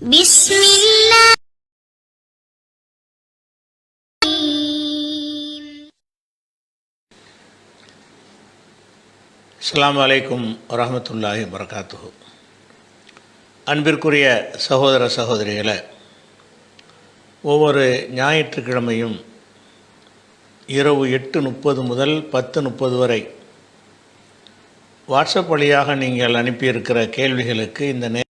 بسم الله. அஸ்ஸலாமு அலைக்கும் வரஹ்மத்துல்லாஹி வபரகாத்துஹு. அன்பிற்குரிய சகோதர சகோதரிகளை, ஒவ்வொரு ஞாயிற்றுக்கிழமையும் இரவு 8:30 முதல் 10:30 வரை வாட்ஸ்அப் வழியாக நீங்கள் அனுப்பியிருக்கிற கேள்விகளுக்கு இந்த நாள்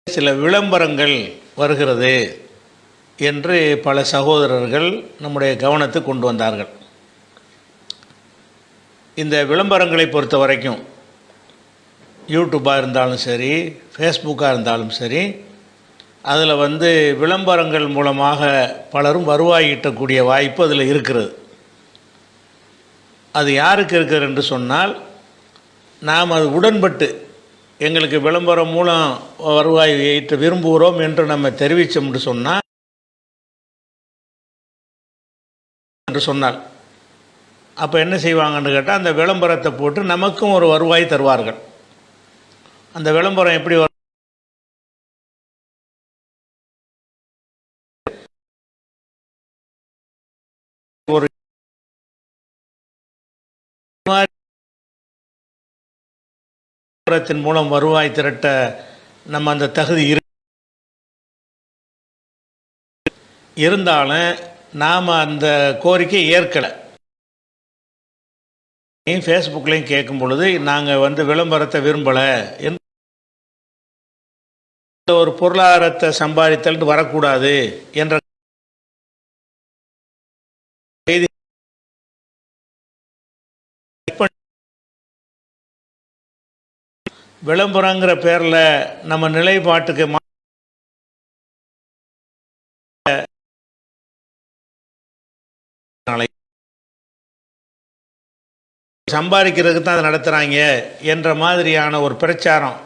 சில விளம்பரங்கள் வருகிறது என்று பல சகோதரர்கள் நம்முடைய கவனத்துக்கு கொண்டு வந்தார்கள். இந்த விளம்பரங்களை பொறுத்த வரைக்கும் யூடியூப்பாக இருந்தாலும் சரி, ஃபேஸ்புக்காக இருந்தாலும் சரி, அதில் விளம்பரங்கள் மூலமாக பலரும் வருவாய் ஈட்டக்கூடிய வாய்ப்பு அதில் இருக்கிறது. அது யாருக்கு இருக்கிறது என்று சொன்னால், நாம் அது உடன்பட்டு எங்களுக்கு விளம்பரம் மூலம் வருவாய் ஈட்ட விரும்புகிறோம் என்று நம்ம தெரிவித்தோம் என்று சொன்னால் அப்போ என்ன செய்வாங்கன்னு கேட்டால், அந்த விளம்பரத்தை போட்டு நமக்கும் ஒரு வருவாய் தருவார்கள். அந்த விளம்பரம் எப்படி வரும்? ஒரு விளம்பரத்தின் மூலம் வருவாய் திரட்ட நம்ம அந்த தகுதி இருந்தாலும் நாம் அந்த கோரிக்கை ஏற்கலை. ஃபேஸ்புக்லேயும் கேட்கும் பொழுது நாங்கள் விளம்பரத்தை விரும்பலை, ஒரு பொருளாதாரத்தை சம்பாதித்தல் வரக்கூடாது என்ற செய்தி விளம்பரங்கிற பேரில் நம்ம நிலைப்பாட்டுக்கு சம்பாதிக்கிறதுக்கு தான் அதை நடத்துகிறாங்க என்ற மாதிரியான ஒரு பிரச்சாரம்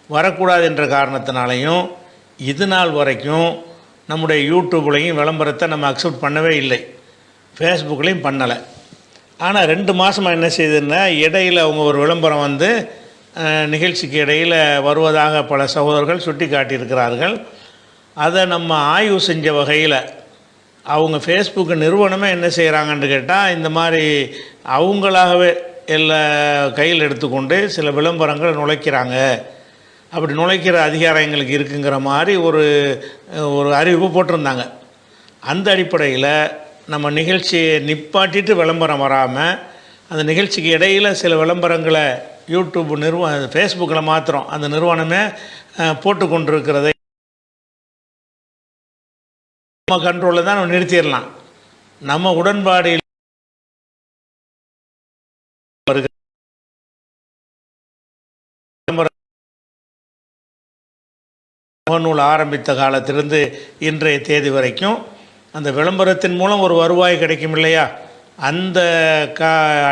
வரக்கூடாது என்ற காரணத்தினாலையும் இது நாள் வரைக்கும் நம்முடைய யூடியூப்லேயும் விளம்பரத்தை நம்ம அக்செப்ட் பண்ணவே இல்லை, ஃபேஸ்புக்லேயும் பண்ணலை. ஆனால் 2 மாதமாக என்ன செய்யுதுன்னா, இடையில் அவங்க ஒரு விளம்பரம் நிகழ்ச்சிக்கு இடையில் வருவதாக பல சகோதரர்கள் சுட்டி காட்டியிருக்கிறார்கள். அதை நம்ம ஆய்வு செஞ்ச வகையில் அவங்க ஃபேஸ்புக் நிறுவனமே என்ன செய்கிறாங்கன்னு கேட்டால், இந்த மாதிரி அவங்களாகவே எல்லா கையில் எடுத்துக்கொண்டு சில விளம்பரங்களை நுழைக்கிறாங்க. அப்படி நுழைக்கிற அதிகாரம் எங்களுக்கு இருக்குங்கிற மாதிரி ஒரு அறிவிப்பு போட்டிருந்தாங்க. அந்த அடிப்படையில் நம்ம நிகழ்ச்சியை நிப்பாட்டிட்டு விளம்பரம் வராமல், அந்த நிகழ்ச்சிக்கு இடையில் சில விளம்பரங்களை யூடியூப் ஃபேஸ்புக்கில் மாத்திரம் அந்த நிறுவனமே போட்டு கொண்டிருக்கிறதை நம்ம கண்ட்ரோலில் தான் நம்ம நிறுத்திடலாம். நம்ம உடன்பாடு முகநூல் ஆரம்பித்த காலத்திலிருந்து இன்றைய தேதி வரைக்கும் அந்த விளம்பரத்தின் மூலம் ஒரு வருவாய் கிடைக்கும் இல்லையா, அந்த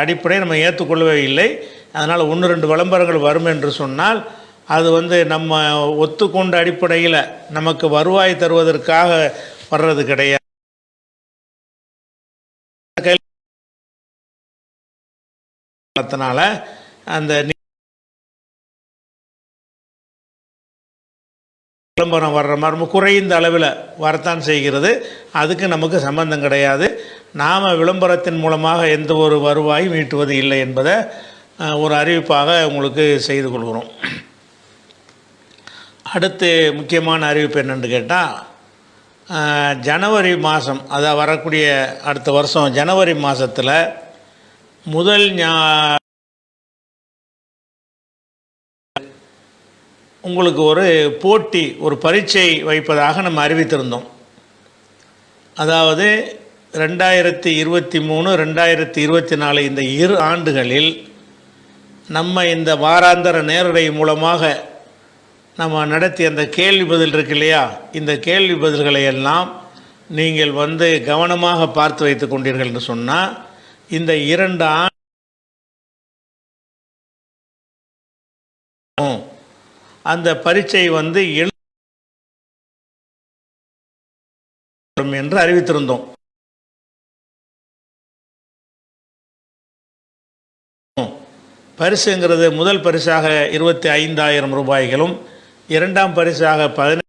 அடிப்படையை நம்ம ஏற்றுக்கொள்ளவே இல்லை. அதனால் 1-2 விளம்பரங்கள் வரும் என்று சொன்னால் அது நம்ம ஒத்துக்கொண்ட அடிப்படையில் நமக்கு வருவாய் தருவதற்காக வர்றது கிடையாது. அதனால் அந்த விளம்பரம் வர்ற மாதிரி ரொம்ப குறைந்த அளவில் வரத்தான் செய்கிறது. அதுக்கு நமக்கு சம்பந்தம் கிடையாது. நாம் விளம்பரத்தின் மூலமாக எந்த ஒரு வருவாயும் ஈட்டுவது இல்லை என்பதை ஒரு அறிவிப்பாக உங்களுக்கு செய்து கொள்கிறோம். அடுத்து முக்கியமான அறிவிப்பு என்னென்னு கேட்டால், ஜனவரி மாதம், அதாவது வரக்கூடிய அடுத்த வருஷம் ஜனவரி மாதத்தில் முதல் உங்களுக்கு ஒரு போட்டி, ஒரு பரீட்சை வைப்பதாக நம்ம அறிவித்திருந்தோம். அதாவது 2023, 2024 இந்த 2 ஆண்டுகளில் நம்ம இந்த வாராந்திர நேரலை மூலமாக நம்ம நடத்திய அந்த கேள்வி பதில் இருக்கு இல்லையா, இந்த கேள்வி பதில்களை எல்லாம் நீங்கள் கவனமாக பார்த்து வைத்து கொண்டீர்கள் என்று சொன்னால், இந்த 2 அந்த பரீட்சை என்று அறிவித்திருந்தோம். பரிசுங்கிறது முதல் பரிசாக 25,000 ரூபாய்களும், இரண்டாம் பரிசாக 15,000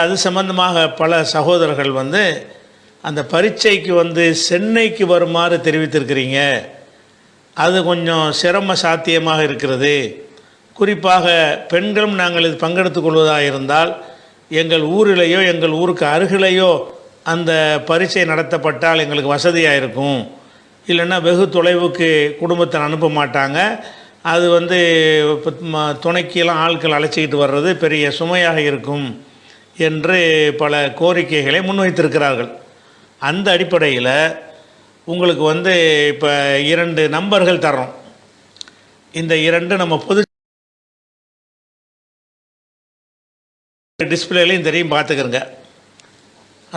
அது சம்பந்தமாக பல சகோதரர்கள் அந்த பரீட்சைக்கு சென்னைக்கு வருமாறு தெரிவித்திருக்கிறீங்க. அது கொஞ்சம் சிரம சாத்தியமாக இருக்கிறது. குறிப்பாக பெண்களும் நாங்கள் இது பங்கெடுத்துக் கொள்வதாக இருந்தால் எங்கள் ஊரிலேயோ எங்கள் ஊருக்கு அருகிலேயோ அந்த பரீட்சை நடத்தப்பட்டால் எங்களுக்கு வசதியாக இருக்கும். இல்லைன்னா வெகு தொலைவுக்கு குடும்பத்தை அனுப்ப மாட்டாங்க. அது துணைக்கெல்லாம் ஆட்கள் அழைச்சிக்கிட்டு வர்றது பெரிய சுமையாக இருக்கும் என்று பல கோரிக்கைகளை முன்வைத்திருக்கிறார்கள். அந்த அடிப்படையில் உங்களுக்கு இப்போ 2 நம்பர்கள் தர்றோம். இந்த 2 நம்ம பொது டிஸ்பிளேலையும் தெரியும், பார்த்துக்கிறங்க.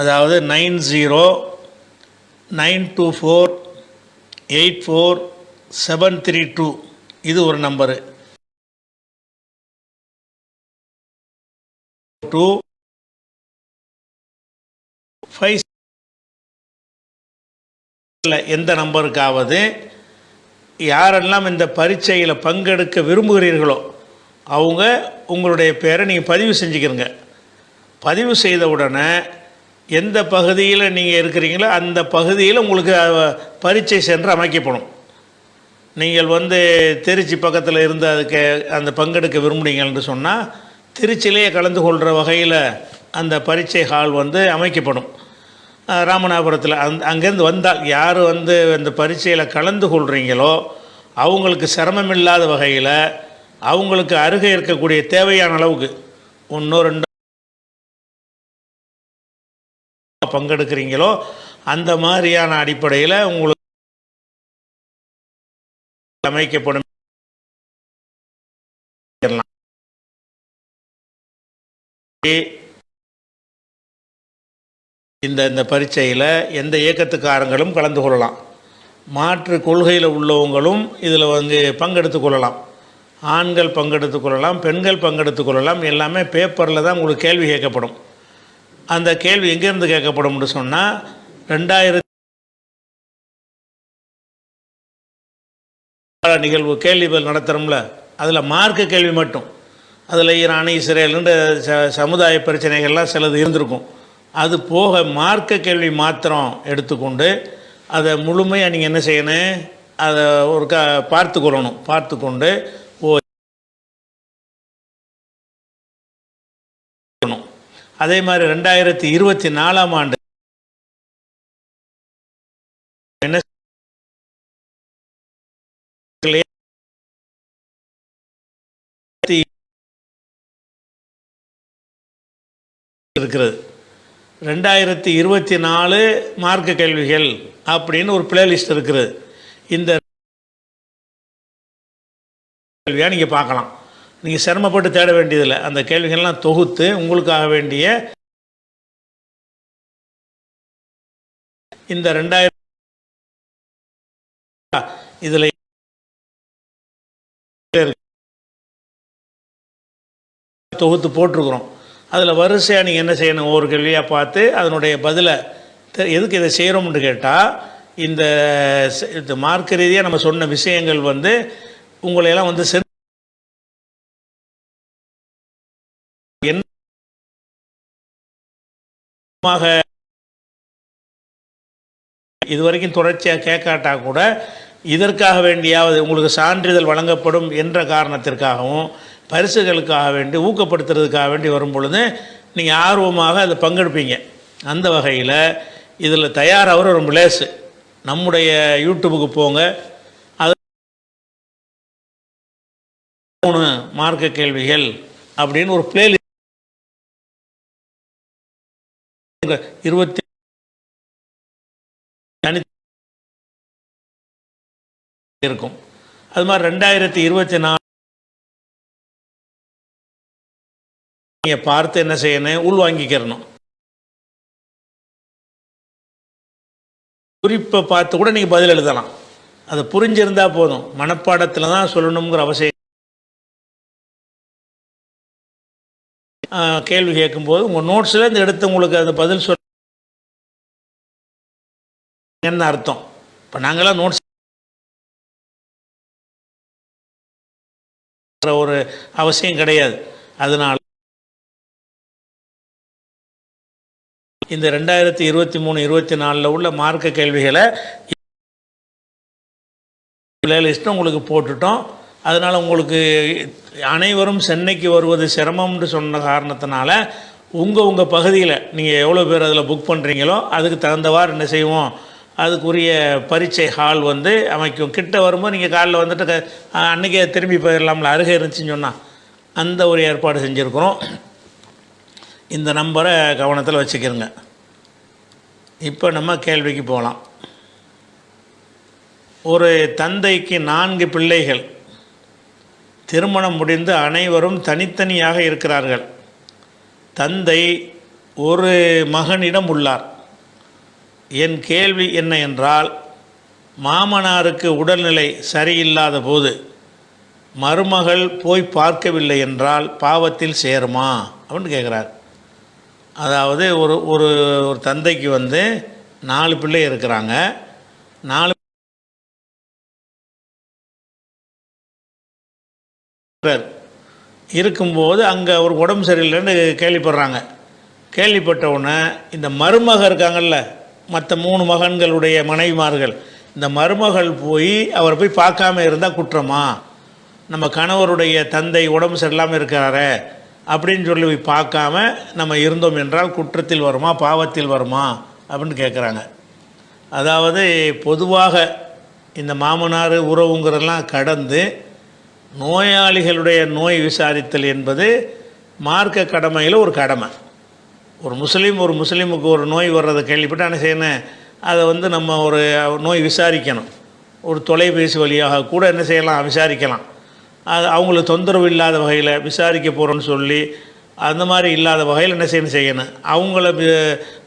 அதாவது 9092484732 இது ஒரு நம்பரு. 2 எந்த நம்பருக்காவது யாரெல்லாம் இந்த பரீட்சையில் பங்கெடுக்க விரும்புகிறீர்களோ அவங்க உங்களுடைய பேரை நீங்கள் பதிவு செஞ்சுக்கிறங்க. பதிவு செய்த உடனே எந்த பகுதியில் நீங்கள் இருக்கிறீங்களோ அந்த பகுதியில் உங்களுக்கு பரீட்சை சென்று அமைக்கப்படும். நீங்கள் திருச்சி பக்கத்தில் இருந்து அதுக்கு அந்த பங்கெடுக்க விரும்புனீங்கன்னு சொன்னால் திருச்சியிலேயே கலந்து கொள்கிற வகையில் அந்த பரீட்சை ஹால் அமைக்கப்படும். ராமநாதபுரத்தில் அங்கேருந்து வந்தால் யார் அந்த பரீட்சையில் கலந்து கொள்கிறீங்களோ அவங்களுக்கு சிரமம் இல்லாத வகையில் அவங்களுக்கு அருகே இருக்கக்கூடிய தேவையான அளவுக்கு 1-2 பங்கெடுக்கிறீங்களோ அந்த மாதிரியான அடிப்படையில் உங்களுக்கு அமைக்கப்படும். இந்த பரீட்சையில் எந்த இயக்கத்துக்காரங்களும் கலந்து கொள்ளலாம். மாற்று கொள்கையில் உள்ளவங்களும் இதில் பங்கெடுத்து கொள்ளலாம். ஆண்கள் பங்கெடுத்து கொள்ளலாம், பெண்கள் பங்கெடுத்து கொள்ளலாம். எல்லாமே பேப்பரில் தான் உங்களுக்கு கேள்வி கேட்கப்படும். அந்த கேள்வி எங்கேருந்து கேட்கப்படும்னு சொன்னால் 2000 நிகழ்வு கேள்வி நடத்துகிறோம்ல, அதில் மார்க்க கேள்வி மட்டும். அதில் ஈரான் இஸ்ரேலுன்ற சமுதாய பிரச்சனைகள்லாம் சிலது இருந்திருக்கும். அது போக மார்க்க கேள்வி மாத்திரம் எடுத்துக்கொண்டு அதை முழுமையாக நீங்கள் என்ன செய்யணும், அதை ஒரு பார்த்துக்கொள்ளணும். பார்த்து கொண்டு அதே மாதிரி 2024ஆம் ஆண்டு என்ன இருக்கிறது. 2024 மார்க்க கேள்விகள் அப்படின்னு ஒரு பிளேலிஸ்ட் இருக்குது. இந்த கேள்வியாக நீங்கள் பார்க்கலாம். நீங்கள் சிரமப்பட்டு தேட வேண்டியதில்லை. அந்த கேள்விகள்லாம் தொகுத்து உங்களுக்காக வேண்டிய இந்த 2000 இதில் தொகுத்து போட்டிருக்கிறோம். அதில் வரிசையாக நீங்கள் என்ன செய்யணும், ஒவ்வொரு கேள்வியாக பார்த்து அதனுடைய பதிலை எதுக்கு இதை செய்கிறோம்னு கேட்டால், இந்த மார்க்க ரீதியாக நம்ம சொன்ன விஷயங்கள் உங்களையெல்லாம் இதுவரைக்கும் தொடர்ச்சியாக கேட்காட்டா கூட இதற்காக வேண்டியாவது உங்களுக்கு சான்றிதழ் வழங்கப்படும் என்ற காரணத்திற்காகவும் பரிசுகளுக்காக வேண்டி ஊக்கப்படுத்துறதுக்காக வேண்டி வரும் பொழுது நீங்கள் ஆர்வமாக அதை பங்கெடுப்பீங்க. அந்த வகையில் இதில் தயாராகிற ஒரு பிளேஸு நம்முடைய யூடியூபுக்கு போங்க. அது 3 மார்க்க கேள்விகள் அப்படின்னு ஒரு பிளேலிஸ்ட் 20 இருக்கும். அது மாதிரி 2024 நீங்கள் பார்த்து என்ன செய்யணும், உள்வாங்கிக்கிறணும். குறிப்பை பார்த்து கூட நீங்கள் பதில் எழுதலாம். அது புரிஞ்சிருந்தால் போதும், மனப்பாடத்தில் தான் சொல்லணுங்கிற அவசியம். கேள்வி கேட்கும்போது உங்கள் நோட்ஸ்லேருந்து எடுத்து உங்களுக்கு அந்த பதில் சொல்ல என்ன அர்த்தம். இப்போ நாங்களாம் நோட்ஸ் ஒரு அவசியம் கிடையாது. அதனால் இந்த 2023-24 உள்ள மார்க்க கேள்விகளை லிஸ்ட்டு உங்களுக்கு போட்டுட்டோம். அதனால் உங்களுக்கு அனைவரும் சென்னைக்கு வருவது சிரமம்னு சொன்ன காரணத்தினால உங்கள் பகுதியில் நீங்கள் எவ்வளோ பேர் அதில் புக் பண்ணுறீங்களோ அதுக்கு தகுந்தவாறு என்ன செய்வோம், அதுக்குரிய பரீட்சை ஹால் வந்து அமைக்கும். கிட்ட வரும்போது நீங்கள் காலையில் வந்துட்டு அன்றைக்கே திரும்பி போயிடலாம்ல, அருகே இருந்துச்சுன்னு சொன்னால் அந்த ஒரு ஏற்பாடு செஞ்சுருக்குறோம். இந்த நம்பரை கவனத்தில் வச்சுக்கிறோங்க. இப்போ நம்ம கேள்விக்கு போகலாம். ஒரு தந்தைக்கு 4 பிள்ளைகள், திருமணம் முடிந்து அனைவரும் தனித்தனியாக இருக்கிறார்கள். தந்தை ஒரு மகனிடம் உள்ளார். என் கேள்வி என்ன என்றால், மாமனாருக்கு உடல்நிலை சரியில்லாத போது மருமகள் போய் பார்க்கவில்லை என்றால் பாவத்தில் சேருமா அப்படின்னு கேட்குறார். அதாவது ஒரு ஒரு ஒரு தந்தைக்கு வந்து 4 பிள்ளை இருக்கிறாங்க. 4 இருக்கும்போது அங்கே ஒரு உடம்பு சரியில்லைன்னு கேள்விப்படுறாங்க. கேள்விப்பட்ட உடனே இந்த மருமகள் இருக்காங்கல்ல, மற்ற 3 மகன்களுடைய மனைவிமார்கள், இந்த மருமகள் போய் அவரை போய் பார்க்காம இருந்தால் குற்றமா? நம்ம கணவருடைய தந்தை உடம்பு சரியில்லாமல் இருக்கிறாரே அப்படின்னு சொல்லி போய் பார்க்காம நம்ம இருந்தோம் என்றால் குற்றத்தில் வருமா, பாவத்தில் வருமா அப்படின்னு கேட்குறாங்க. அதாவது பொதுவாக இந்த மாமனார் உறவுங்கிறதெல்லாம் கடந்து நோயாளிகளுடைய நோய் விசாரித்தல் என்பது மார்க்க கடமையில் ஒரு கடமை. ஒரு முஸ்லீமுக்கு ஒரு நோய் வர்றதை கேள்விப்பட்டு என்ன செய்யணும், அதை வந்து நம்ம ஒரு நோய் விசாரிக்கணும். ஒரு தொலைபேசி வழியாக கூட என்ன செய்யலாம், விசாரிக்கலாம். அது அவங்களுக்கு தொந்தரவு இல்லாத வகையில் விசாரிக்க போகிறோன்னு சொல்லி அந்த மாதிரி இல்லாத வகையில் என்ன செய்யணும், அவங்கள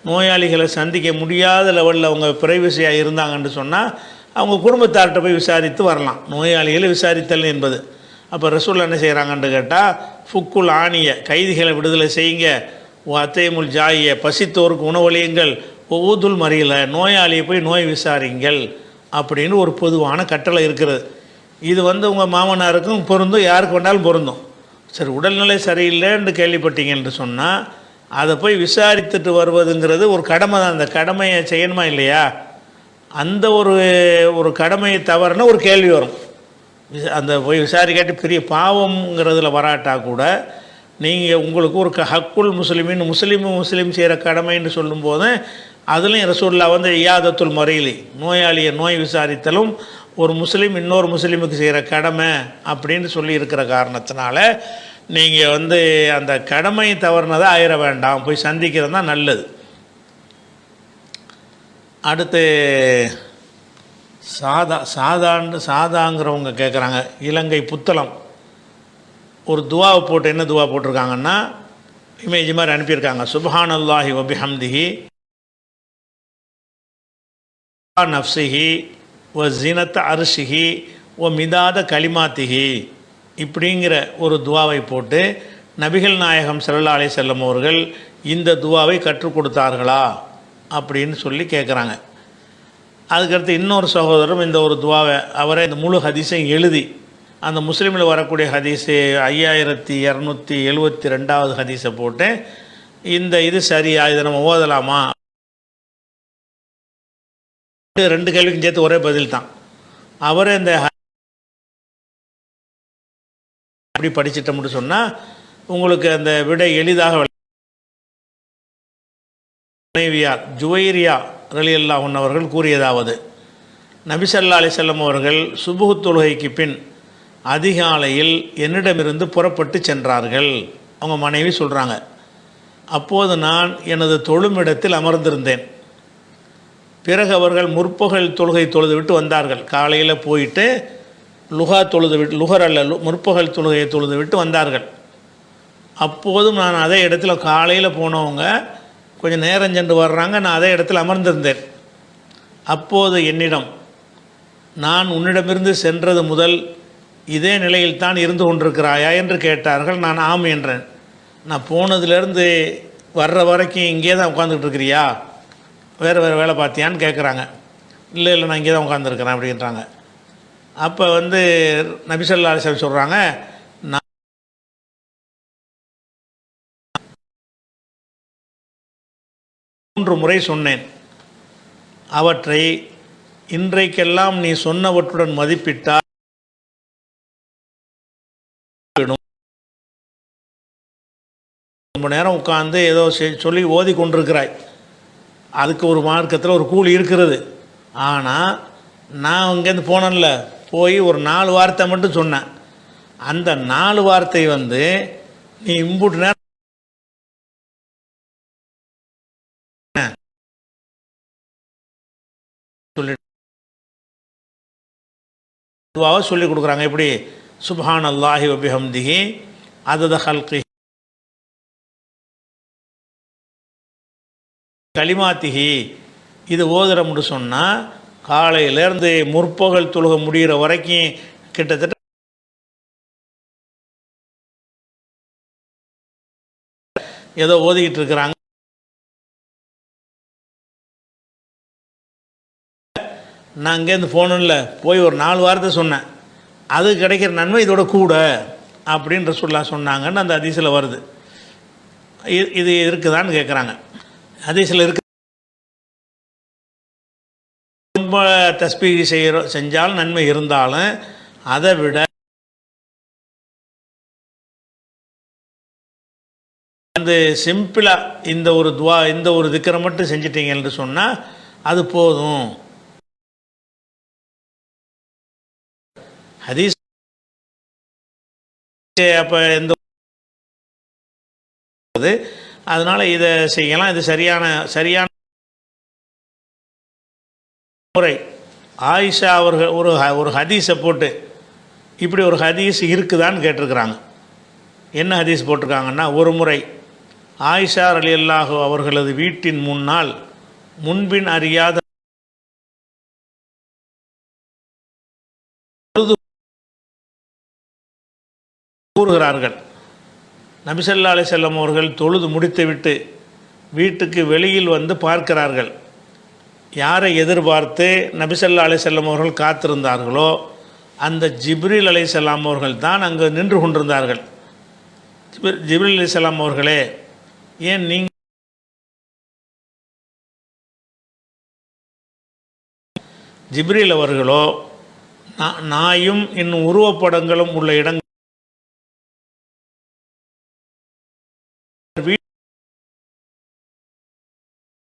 நோயாளிகளை சந்திக்க முடியாத லெவலில் அவங்க பிரைவசியாக இருந்தாங்கன்னு சொன்னால் அவங்க குடும்பத்தார்கிட்ட போய் விசாரித்து வரலாம். நோயாளிகளை விசாரித்தல் என்பது. அப்போ ரசூல் என்ன செய்கிறாங்கன்னு கேட்டால், ஃபுக்குல் ஆணிய, கைதிகளை விடுதலை செய்யுங்க, அத்தைமுல் ஜாயிய, பசித்தோருக்கு உணவளியுங்கள், ஊதுல் மறியல, நோயாளியை போய் நோய் விசாரிங்கள் அப்படின்னு ஒரு பொதுவான கட்டளை இருக்கிறது. இது வந்து உங்கள் மாமனாருக்கும் பொருந்தும், யாருக்கு வேண்டாலும் பொருந்தும். சரி, உடல்நிலை சரியில்லைன்னு கேள்விப்பட்டீங்க என்று சொன்னால் அதை போய் விசாரித்துட்டு வருவதுங்கிறது ஒரு கடமை தான். அந்த கடமையை செய்யணுமா இல்லையா? அந்த ஒரு கடமையை தவறுனா ஒரு கேள்வி வரும். அந்த போய் விசாரிக்காட்டி பெரிய பாவம்ங்கிறதுல வராட்டா கூட நீங்கள் உங்களுக்கு ஒரு ஹக்குல் முஸ்லீம் செய்கிற கடமைன்னு சொல்லும்போது அதுலேயும் ரசூலுல்லாஹ் வந்து இயாதத்துல் மரீலி, நோயாளியை நோய் விசாரித்தலும் ஒரு முஸ்லீம் இன்னொரு முஸ்லீமுக்கு செய்கிற கடமை அப்படின்னு சொல்லி இருக்கிற காரணத்தினால நீங்கள் வந்து அந்த கடமையை தவறுனதை ஆயிட வேண்டாம், போய் சந்திக்கிறது தான் நல்லது. அடுத்து சாதாங்கிறவங்க கேட்குறாங்க, இலங்கை புத்தளம் ஒரு துவாவை போட்டு என்ன துவா போட்டிருக்காங்கன்னா, இமேஜ் மாதிரி அனுப்பியிருக்காங்க. சுப்ஹானல்லாஹி வபிஹம்திஹி நஃப்ஸிஹி வ ஜினத் அர்ஷிஹி வ மிதாத கலிமாத்திஹி இப்படிங்கிற ஒரு துவாவை போட்டு நபிகள் நாயகம் ஸல்லல்லாஹு அலைஹி வஸல்லம் அவர்கள் இந்த துவாவை கற்றுக் கொடுத்தார்களா அப்படின்னு சொல்லி கேட்குறாங்க. அதுக்கடுத்து இன்னொரு சகோதரரும் இந்த ஒரு துவாவை அவரே இந்த முழு ஹதீஸையும் எழுதி அந்த முஸ்லீமில் வரக்கூடிய ஹதீஸு 5272வது ஹதீஸை போட்டு இது சரியா, இதை நம்ம ஓதலாமா, 2 கேள்விக்கும் சேர்த்து ஒரே பதில் தான். அவரே இந்த அப்படி படிச்சிட்டோம்னு சொன்னால் உங்களுக்கு அந்த விடை எளிதாக. மனைவியார் ஜுவைரியா ரலியல்லாஹு அன்ஹா அவர்கள் கூறியதாவது, நபி ஸல்லல்லாஹு அலைஹி வஸல்லம் அவர்கள் சுபுஹ் தொழுகைக்கு பின் அதிகாலையில் என்னிடமிருந்து புறப்பட்டு சென்றார்கள். அவங்க மனைவி சொல்கிறாங்க, அப்போது நான் எனது தொழுமிடத்தில் அமர்ந்திருந்தேன். பிறகு அவர்கள் முற்பகல் தொழுகை தொழுது விட்டு வந்தார்கள். காலையில் போயிட்டு லுஹா தொழுது விட்டு, லுஹர் அல்ல, முற்பகல் தொழுகையை தொழுது விட்டு வந்தார்கள். அப்போதும் நான் அதே இடத்துல, காலையில் போனவங்க கொஞ்சம் நேரம் சென்று வர்றாங்க, நான் அதே இடத்துல அமர்ந்திருந்தேன். அப்போது என்னிடம், நான் உன்னிடமிருந்து சென்றது முதல் இதே நிலையில் தான் இருந்து கொண்டிருக்கிறாயா என்று கேட்டார்கள். நான் ஆம் என்றேன். நான் போனதுலேருந்து வர்ற வரைக்கும் இங்கே தான் உட்காந்துக்கிட்டு இருக்கிறியா, வேறு வேலை பார்த்தியான்னு கேட்குறாங்க. இல்லை நான் இங்கே தான் உட்காந்துருக்கிறேன் அப்படின்றாங்க. அப்போ நபி ஸல்லல்லாஹு அலைஹி வஸல்லம் சொல்கிறாங்க, நான் 3 முறை சொன்னேன். அவற்றை இன்றைக்கெல்லாம் நீ சொன்னவற்றுடன் மதிப்பிட்டால் ரொம்ப நேரம் உட்காந்து ஏதோ சொல்லி ஓதி கொண்டிருக்கிறாய், அதுக்கு ஒரு மார்க்கத்தில் ஒரு கூலி இருக்கிறது. ஆனால் நான் அங்கேருந்து போனேன்ல, போய் ஒரு 4 வார்த்தை மட்டும் சொன்னேன். அந்த 4 வார்த்தை நீ இம்புட்டு நேரம் சொல்லி கொடுக்குறாங்க. எப்படி? சுப்ஹான் அல்லாஹி வ பிஹம்திஹி அதத ஹல்கி கலிமாத்திஹி. இது ஓதுறோம்னு சொன்னால் காலையிலேருந்து முற்பகல் தொழுகை முடிகிற வரைக்கும் கிட்டத்தட்ட ஏதோ ஓதிக்கிட்டு இருக்கிறாங்க. நான் அங்கேருந்து போகணும்ல, போய் ஒரு 4 வார்த்தை சொன்னேன், அது கிடைக்கிற நன்மை இதோட கூட அப்படின்னு ரசூலுல்லாஹ் சொன்னாங்கன்னு அந்த ஹதீஸில் வருது. இது இருக்குதான்னு கேட்குறாங்க. ஹதீஸில் இருக்கு. ரொம்ப தஸ்பீஹ் செஞ்சால் நன்மை இருந்தாலும் அதை விட சிம்பிளாக இந்த ஒரு துவா, இந்த ஒரு திக்கரை மட்டும் செஞ்சிட்டீங்கன்னு சொன்னால் அது போதும். ஹதீஸ் அப்போ எந்த அதனால் இதை செய்யலாம். இது சரியான முறை. ஆயிஷா அவர்கள் ஒரு ஹதீஸை போட்டு இப்படி ஒரு ஹதீஸ் இருக்குதான்னு கேட்டிருக்கிறாங்க. என்ன ஹதீஸ் போட்டிருக்காங்கன்னா, ஒரு முறை ஆயிஷா ரலியல்லாஹு அவர்களது வீட்டின் முன்னால் முன்பின் அறியாத கூறுகிறார்கள். நபி ஸல்லல்லாஹு அலைஹி வஸல்லம் அவர்கள் தொழுது முடித்துவிட்டு வீட்டுக்கு வெளியில் பார்க்கிறார்கள். யாரை எதிர்பார்த்து நபி ஸல்லல்லாஹு அலைஹி வஸல்லம் அவர்கள் காத்திருந்தார்களோ அந்த ஜிப்ரீல் அலைஹிஸ்ஸலாம் அவர்கள் தான் அங்கு நின்று கொண்டிருந்தார்கள். ஜிப்ரீல் அலைஹிஸ்ஸலாம் அவர்களே, ஏன் நீங்கள் ஜிப்ரீல் அவர்களோ நாயும் இன்னும் உருவப்படங்களும் உள்ள இடங்கள்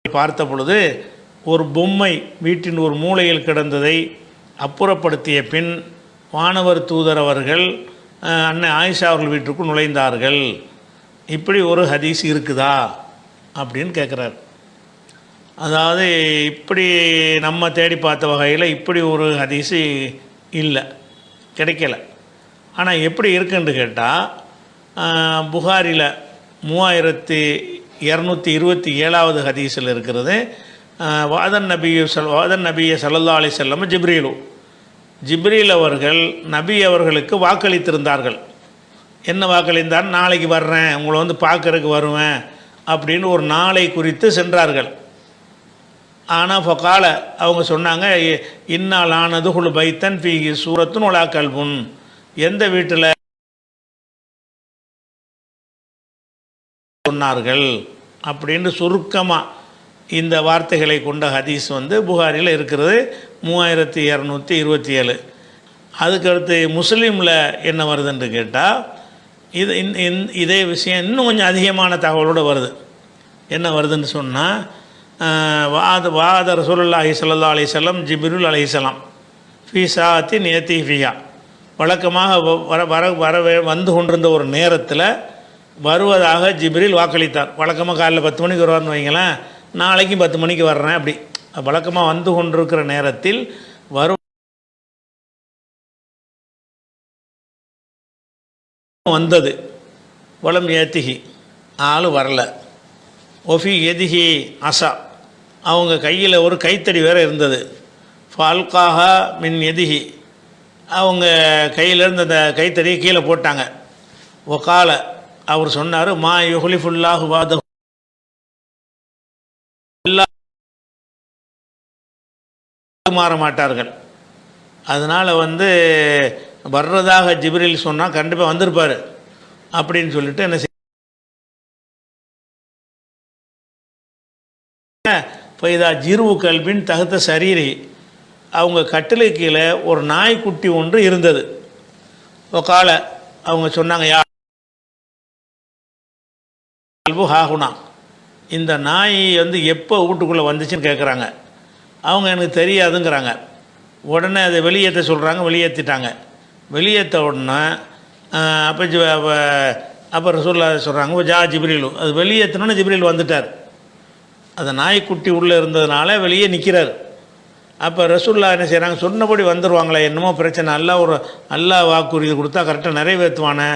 பார்த்த பொழுது ஒரு பொம்மை வீட்டின் ஒரு மூலையில் கிடந்ததை அப்புறப்படுத்திய பின் வானவர் தூதர் அவர்கள் அன்னை ஆயிஷா அவர்கள் வீட்டுக்குள் நுழைந்தார்கள். இப்படி ஒரு ஹதீஸ் இருக்குதா அப்படின்னு கேட்குறார். அதாவது இப்படி நம்ம தேடி பார்த்த வகையில் இப்படி ஒரு ஹதீஸு இல்லை, கிடைக்கல. ஆனால் எப்படி இருக்குன்னு கேட்டால், புகாரில் 3227வது ஹதீஸில் இருக்கிறது. வாதன் நபிய ஸல்லல்லாஹு அலைஹி வஸல்லம் ஜிப்ரீல் அவர்கள் நபி அவர்களுக்கு வாக்களித்திருந்தார்கள். என்ன வாக்களித்தார்? நாளைக்கு வர்றேன், உங்களை பார்க்கறதுக்கு வருவேன் அப்படின்னு ஒரு நாளை குறித்து சென்றார்கள். ஆனால் ஃபகால அவங்க சொன்னாங்க, இன்னால் ஆனதுகுல் பைத்தன் ஃபீஹி சூரத்துன் வலா கல்புன், எந்த வீட்டில் சொன்னார்கள் அப்படின்னு சுருக்கமாக இந்த வார்த்தைகளை கொண்ட ஹதீஸ் புகாரியில் இருக்கிறது 3227. அதுக்கடுத்து முஸ்லீமில் என்ன வருதுன்னு கேட்டால், இதே விஷயம் இன்னும் கொஞ்சம் அதிகமான தகவலோடு வருது. என்ன வருதுன்னு சொன்னால், வாத ரசூலுல்லாஹி ஸல்லல்லாஹு அலைஹி வஸல்லம் ஜிப்ரீல் அலைஹிஸ்ஸலாம் ஃபீ சாஅத்தின் யதி ஃபிஹா, வழக்கமாக வந்து கொண்டிருந்த ஒரு நேரத்தில் வருவதாக ஜிப்ரீல் வாக்களித்தார். வழக்கமாக காலைல 10 மணிக்கு வருவார்னு வைங்களேன், நாளைக்கும் 10 மணிக்கு வர்றேன் அப்படி வழக்கமாக வந்து கொண்டிருக்கிற நேரத்தில் வந்தது. வளம் ஏத்திகி ஆள் வரல. ஒஃபி எதிகி அசா அவங்க கையில் ஒரு கைத்தடி வேறு இருந்தது. ஃபால்காஹா மின் எதிகி அவங்க கையிலேருந்து அந்த கைத்தடியை கீழே போட்டாங்க. ஒகால அவர் சொன்னார், மா யுஹ்லிஃபுல்லாஹு வாதஹு மாற மாட்டார்கள். அதனால் வர்றதாக ஜிப்ரீல் சொன்னால் கண்டிப்பாக வந்திருப்பார் அப்படின்னு சொல்லிட்டு என்ன ஃபைதா ஜிர்வு கல்பின் தகுத்த சரீரி அவங்க கட்டிலை கீழே ஒரு நாய்க்குட்டி ஒன்று இருந்தது. ஒகால அவங்க சொன்னாங்க, யா கல்பு ஹாகுனா இந்த நாய் எப்போ வீட்டுக்குள்ளே வந்துச்சுன்னு கேட்குறாங்க. அவங்க எனக்கு தெரியாதுங்கிறாங்க. உடனே அதை வெளியேற்ற சொல்கிறாங்க. வெளியேற்றிட்டாங்க. வெளியேற்ற உடனே அப்போ ரசூலுல்லாஹ் சொல்கிறாங்க, ஜா ஜிப்ரீலு. அது வெளியேற்றினோன்னு ஜிப்ரீல் வந்துட்டார். அந்த நாய்க்குட்டி உள்ளே இருந்ததுனால வெளியே நிற்கிறார். அப்போ ரசூலுல்லாஹ் என்ன செய்கிறாங்க, சொன்னபடி வந்துடுவாங்களே, என்னமோ பிரச்சனை, அல்லாஹ் வாக்குறுதி கொடுத்தா கரெக்டாக நிறைவேற்றுவானே.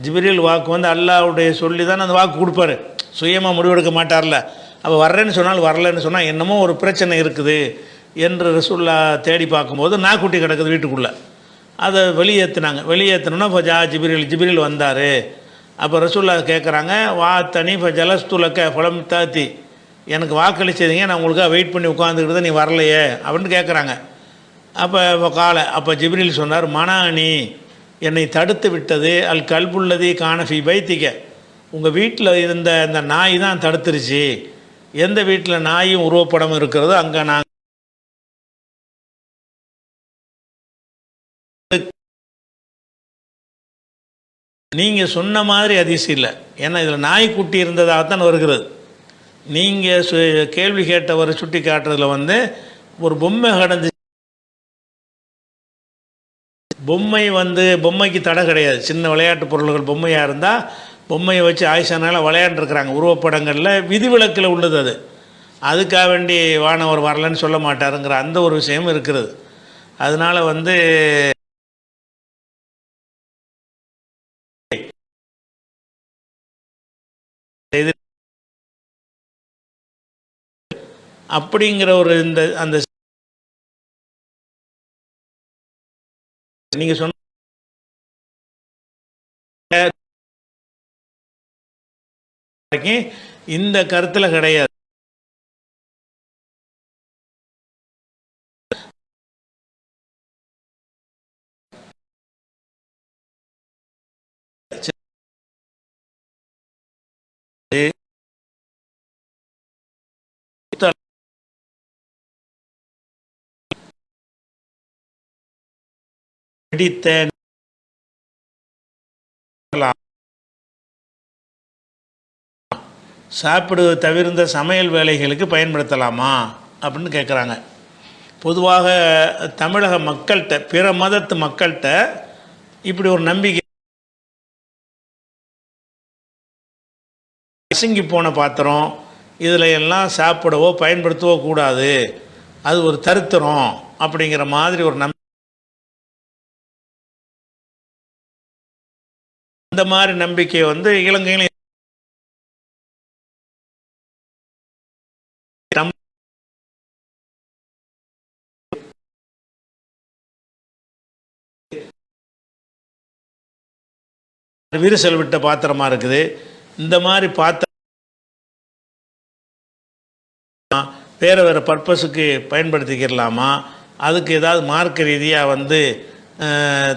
ஜிப்ரீல் வாக்கு அல்லாஹ்வுடைய சொல்லி தான் அந்த வாக்கு கொடுப்பாரு, சுயமாக முடிவெடுக்க மாட்டார்ல. அப்போ வர்றேன்னு சொன்னால் வரலன்னு சொன்னால் என்னமோ ஒரு பிரச்சனை இருக்குது என்று ரசூலுல்லாஹ் தேடி பார்க்கும்போது நாய்க்குட்டி கிடக்குது வீட்டுக்குள்ளே. அதை வெளியேற்றினாங்க. வெளியேற்றினோன்னா இப்போ ஜிப்ரீல் வந்தார். அப்போ ரசூலுல்லாஹ் கேட்குறாங்க, வா தனி இப்போ ஜலஸ்துலக்க பழம் தாத்தி எனக்கு வாக்களிச்சதுங்க, நான் உங்களுக்காக வெயிட் பண்ணி உட்காந்துக்கிட்டு நீ வரலையே அப்படின்னு கேட்குறாங்க. அப்போ ஜிப்ரீல் சொன்னார், மனானி என்னை தடுத்து விட்டது அல் கல்புல்லதி கானஃபி பைத்திக்க உங்கள் வீட்டில் இருந்த இந்த நாய் தான் தடுத்துருச்சு. எந்த வீட்டில் நாயும் உருவப்படம் இருக்கிறதோ அங்கே நான் நீங்கள் சொன்ன மாதிரி அதிசயம் இல்லை. ஏன்னா இதில் நாய்க்குட்டி இருந்ததாகத்தான் வருகிறது. நீங்கள் கேள்வி கேட்டவர் சுட்டி காட்டுறதுல ஒரு பொம்மை கடந்து பொம்மைக்கு தடை கிடையாது. சின்ன விளையாட்டு பொருள்கள் பொம்மையாக இருந்தால் பொம்மையை வச்சு ஆயிஷானால விளையாண்டுருக்குறாங்க. உருவப்படங்களில் விதிவிலக்கில் உள்ளது. அதுக்காக வேண்டி வானவர் வரலன்னு சொல்ல மாட்டாருங்கிற அந்த ஒரு விஷயம் இருக்கிறது. அதனால் அப்படிங்கிற ஒரு அந்த நீங்கள் சொன்ன இந்த கருத்தில் கிடையாது. சாப்பிடுவது தவிர்ந்த சமையல் வேலைகளுக்கு பயன்படுத்தலாமா அப்படின்னு கேட்குறாங்க. பொதுவாக தமிழக மக்கள்கிட்ட, பிற மதத்து மக்கள்கிட்ட இப்படி ஒரு நம்பிக்கை. அசுங்கி போன பாத்திரம் இதில் எல்லாம் சாப்பிடவோ பயன்படுத்தவோ கூடாது, அது ஒரு தருத்திரம் அப்படிங்கிற மாதிரி ஒரு இந்த மாதிரி நம்பிக்கை இலங்கையில விரிசல் விட்ட பாத்திரமா இருக்குது. இந்த மாதிரி பாத்திரம் வேறு வேறு பர்பஸுக்கு பயன்படுத்திக்கிறலாமா, அதுக்கு ஏதாவது மார்க்க ரீதியாக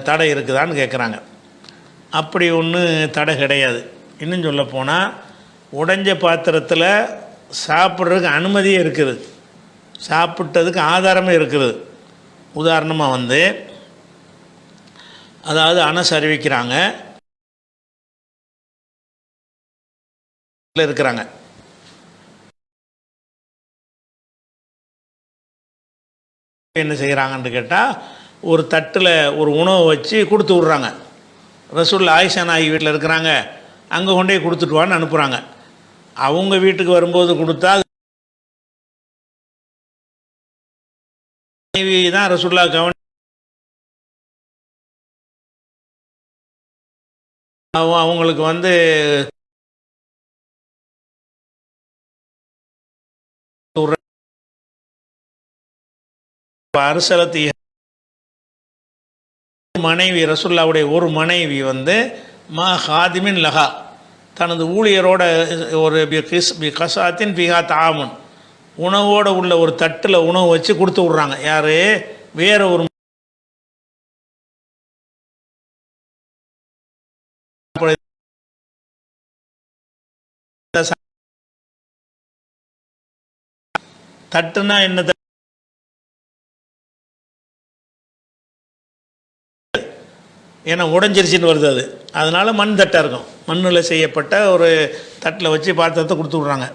தடை இருக்குதான்னு கேட்குறாங்க. அப்படி ஒன்றும் தடை கிடையாது. இன்னும் சொல்லப்போனால் உடைஞ்ச பாத்திரத்தில் சாப்பிட்றதுக்கு அனுமதியே இருக்குது, சாப்பிட்டதுக்கு ஆதாரமே இருக்குது. உதாரணமாக அதாவது அனஸ் அறிவிக்கிறாங்க இருக்கிறாங்க. என்ன செய்கிறாங்கன்னு கேட்டால், ஒரு தட்டில் ஒரு உணவை வச்சு கொடுத்து விட்றாங்க. ரசூல் ஆயிஷா நாயகி வீட்டில் இருக்கிறாங்க. அங்கே கொண்டே கொடுத்துட்டு வான்னு அனுப்புகிறாங்க. அவங்க வீட்டுக்கு வரும்போது கொடுத்தா மனைவி தான் ரசூலுல்லாஹ் அவங்களுக்கு வந்து அரசலத்தி மனைவி ரசூலுல்லாஹ்வுடைய ஒரு மனைவி வந்து மா ஹாதிமின் லஹா தனது ஊழியரோட ஒரு கசாத்தின் பிஹா தாமுன் உணவோடு உள்ள ஒரு தட்டில் உணவு வச்சு கொடுத்து விட்றாங்க. யார்? வேறு ஒரு தட்டுனா என்ன? ஏன்னா உடஞ்சிருச்சின்னு வருது அது, அதனால் மண் தட்டாக இருக்கும். மண்ணில் செய்யப்பட்ட ஒரு தட்டில் வச்சு பாத்திரத்தை கொடுத்து விட்றாங்க.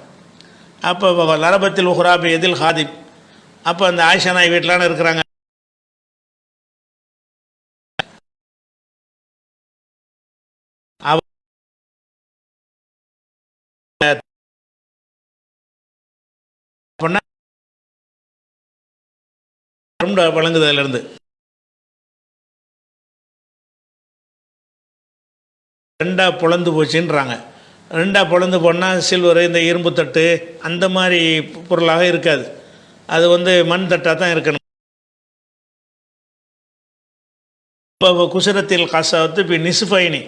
அப்போ லரபத்தில் உஹ்ராபி எதில் ஹாதிப், அப்போ அந்த ஆயிஷா நாய் வீட்டிலான இருக்கிறாங்க. வழங்குதலிருந்து ரெண்டாக பொழந்து போச்சுன்றாங்க. ரெண்டாக பொழந்து போனால் சில்வர் இந்த இரும்பு தட்டு அந்த மாதிரி பொருளாக இருக்காது, அது வந்து மண் தட்டாக தான் இருக்கணும். இப்போ குசரத்தில் காசாவத்து இப்போ நிசுஃபைனி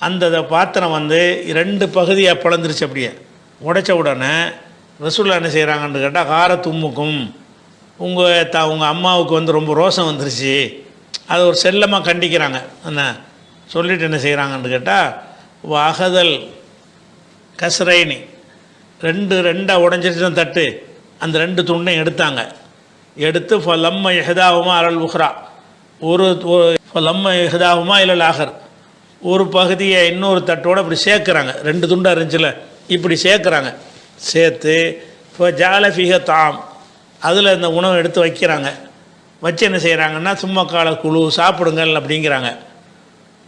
அந்த பாத்திரம் வந்து 2 பகுதியாக பிளந்துருச்சு. அப்படியே உடைச்ச உடனே ரசூலுல்லாஹ் என்ன செய்கிறாங்கன்னு கேட்டால் கார தும்முக்கும் உங்கள் அம்மாவுக்கு வந்து ரொம்ப ரோசம் வந்துருச்சு, அதை ஒரு செல்லமாக கண்டிக்கிறாங்க. என்ன சொல்லிவிட்டு என்ன செய்கிறாங்கன்னு கேட்டால் வகதல் கசரைனி ரெண்டாக உடஞ்சிருச்சு தட்டு, அந்த 2 துண்டையும் எடுத்தாங்க. எடுத்து ஃபலம்ம எஹதாவுமா அலல் உஹ்ரா ஒரு ஃபலம்ம எஹதாவுமா இல்லல் ஆகர் ஒரு பகுதியை இன்னொரு தட்டோடு அப்படி சேர்க்குறாங்க. 2 துண்டாக இருந்துச்சுல இப்படி சேர்க்குறாங்க. சேர்த்து இப்போ ஜாலஃபிக தாம் அதில் இந்த உணவை எடுத்து வைக்கிறாங்க. வச்சு என்ன செய்கிறாங்கன்னா சும்மா கால குழு சாப்பிடுங்கள் அப்படிங்கிறாங்க.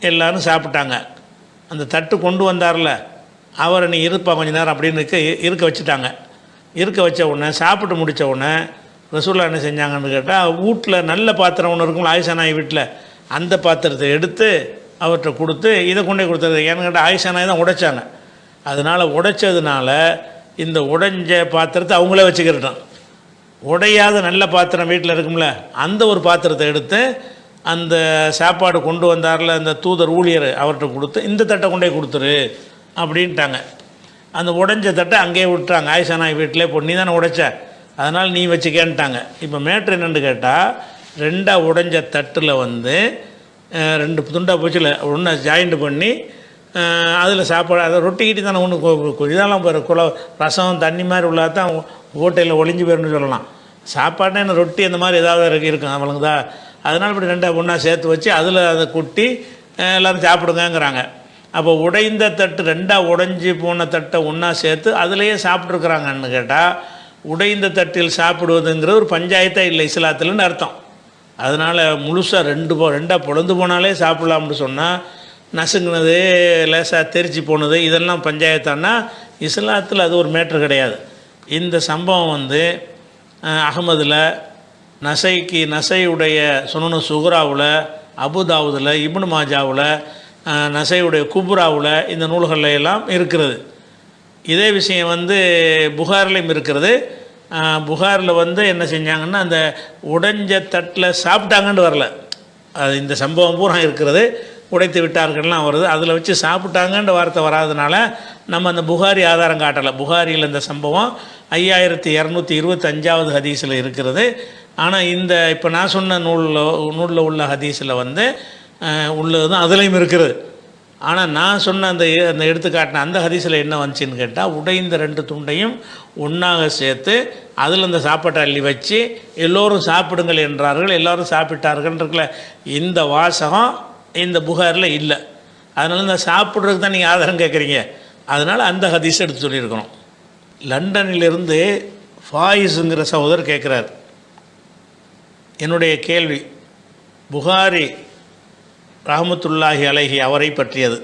எல்லோரும் சாப்பிட்டாங்க. அந்த தட்டு கொண்டு வந்தார்ல அவரை நீ இருப்பா கொஞ்ச நேரம் அப்படின்னு இருக்க வச்சுட்டாங்க. இருக்க வச்ச உடனே சாப்பிட்டு முடித்த உடனே ரசூலுல்லாஹ் என்ன செஞ்சாங்கன்னு கேட்டால் வீட்டில் நல்ல பாத்திரம் ஒன்று இருக்கும்ல ஆயிஷா நாய் வீட்டில், அந்த பாத்திரத்தை எடுத்து அவர்கிட்ட கொடுத்து இதை கொண்டே கொடுத்தது. ஏன்னு கேட்டால் ஆயிஷா நாய் தான் உடைச்சாங்க. அதனால் உடைச்சதுனால இந்த உடைஞ்ச பாத்திரத்தை அவங்களே வச்சுக்கிட்டான். உடையாத நல்ல பாத்திரம் வீட்டில் இருக்கும்ல அந்த ஒரு பாத்திரத்தை எடுத்து அந்த சாப்பாடு கொண்டு வந்தார்ல அந்த தூதர் ஊழியர் அவர்கிட்ட கொடுத்து இந்த தட்டை கொண்டே கொடுத்துரு அப்படின்ட்டாங்க. அந்த உடைஞ்ச தட்டை அங்கேயே விட்டுறாங்க. ஆயிஷா நாய் வீட்டிலே நீ தானே உடைச்ச, அதனால் நீ வச்சுக்கேன்ட்டாங்க. இப்போ மேட்ரு என்னென்னு கேட்டால் 2 உடைஞ்ச தட்டில் வந்து 2 துண்டாக போச்சுல ஒன்று ஜாயிண்ட் பண்ணி அதில் சாப்பாடு அதை ரொட்டிக்கிட்டு தானே ஒன்று இதெல்லாம் ரசம் தண்ணி மாதிரி உள்ளா தான் ஓட்டையில் ஒளிஞ்சு போயிருன்னு சொல்லலாம். சாப்பாடுனா என்ன ரொட்டி அந்த மாதிரி ஏதாவது இருக்கும் அவளுக்கு தான். அதனால் இப்படி 2 ஒன்றா சேர்த்து வச்சு அதில் அதை கொட்டி எல்லோரும் சாப்பிடுங்கங்கிறாங்க. அப்போ உடைந்த தட்டு 2 உடைஞ்சி போன தட்டை ஒன்றா சேர்த்து அதிலையே சாப்பிட்ருக்குறாங்கன்னு கேட்டால் உடைந்த தட்டில் சாப்பிடுவதுங்கிறது ஒரு பஞ்சாயத்தாக இல்லை இஸ்லாத்துலன்னு அர்த்தம். அதனால் முழுசாக 2 பொழந்து போனாலே சாப்பிட்லாம்னு சொன்னால் நசுங்கினது லேசாக தெரிச்சு போனது இதெல்லாம் பஞ்சாயத்தானா இஸ்லாத்தில் அது ஒரு மேட்ரு கிடையாது. இந்த சம்பவம் வந்து அகமதில் நசையுடைய சுனனு சுகுராவில் அபுதாவுதில் இப்னு மாஜாவில் நசையுடைய குப்ராவில் இந்த நூல்களில் எல்லாம் இருக்கிறது. இதே விஷயம் வந்து புகார்லையும் இருக்கிறது. புகாரில் வந்து என்ன செஞ்சாங்கன்னா அந்த உடைஞ்ச தட்டில் சாப்பிட்டாங்கன்னு வரல, அது இந்த சம்பவம் பூரா இருக்கிறது. உடைத்து விட்டார்கள்லாம் வருது, அதில் வச்சு சாப்பிட்டாங்கன்ற வார்த்தை வராதனால நம்ம அந்த புகாரி ஆதாரம் காட்டலை. புகாரியில் இந்த சம்பவம் 5225வது ஹதீஸில் இருக்கிறது. ஆனால் இந்த இப்போ நான் சொன்ன நூலில் உள்ள ஹதீஸில் வந்து உள்ளது தான் அதுலேயும் இருக்கிறது. ஆனால் நான் சொன்ன அந்த எடுத்துக்காட்டின அந்த ஹதீஸில் என்ன வந்துச்சுன்னு கேட்டால் உடைந்த 2 துண்டையும் ஒன்றாக சேர்த்து அதில் இந்த சாப்பாட்டை அள்ளி வச்சு எல்லோரும் சாப்பிடுங்கள் என்றார்கள், எல்லோரும் சாப்பிட்டார்கள் இருக்குல்ல, இந்த வாசகம் இந்த புகாரில் இல்லை. அதனால் இந்த சாப்பிட்றதுக்கு தான் நீங்கள் ஆதாரம் கேட்குறீங்க, அதனால் அந்த ஹதீஸ் எடுத்து சொல்லியிருக்கணும். லண்டனிலிருந்து ஃபாயிஸுங்கிற சகோதரர் கேட்குறார், என்னுடைய கேள்வி புகாரி ரஹமத்துல்லாஹி அலைஹி அவரை பற்றியது.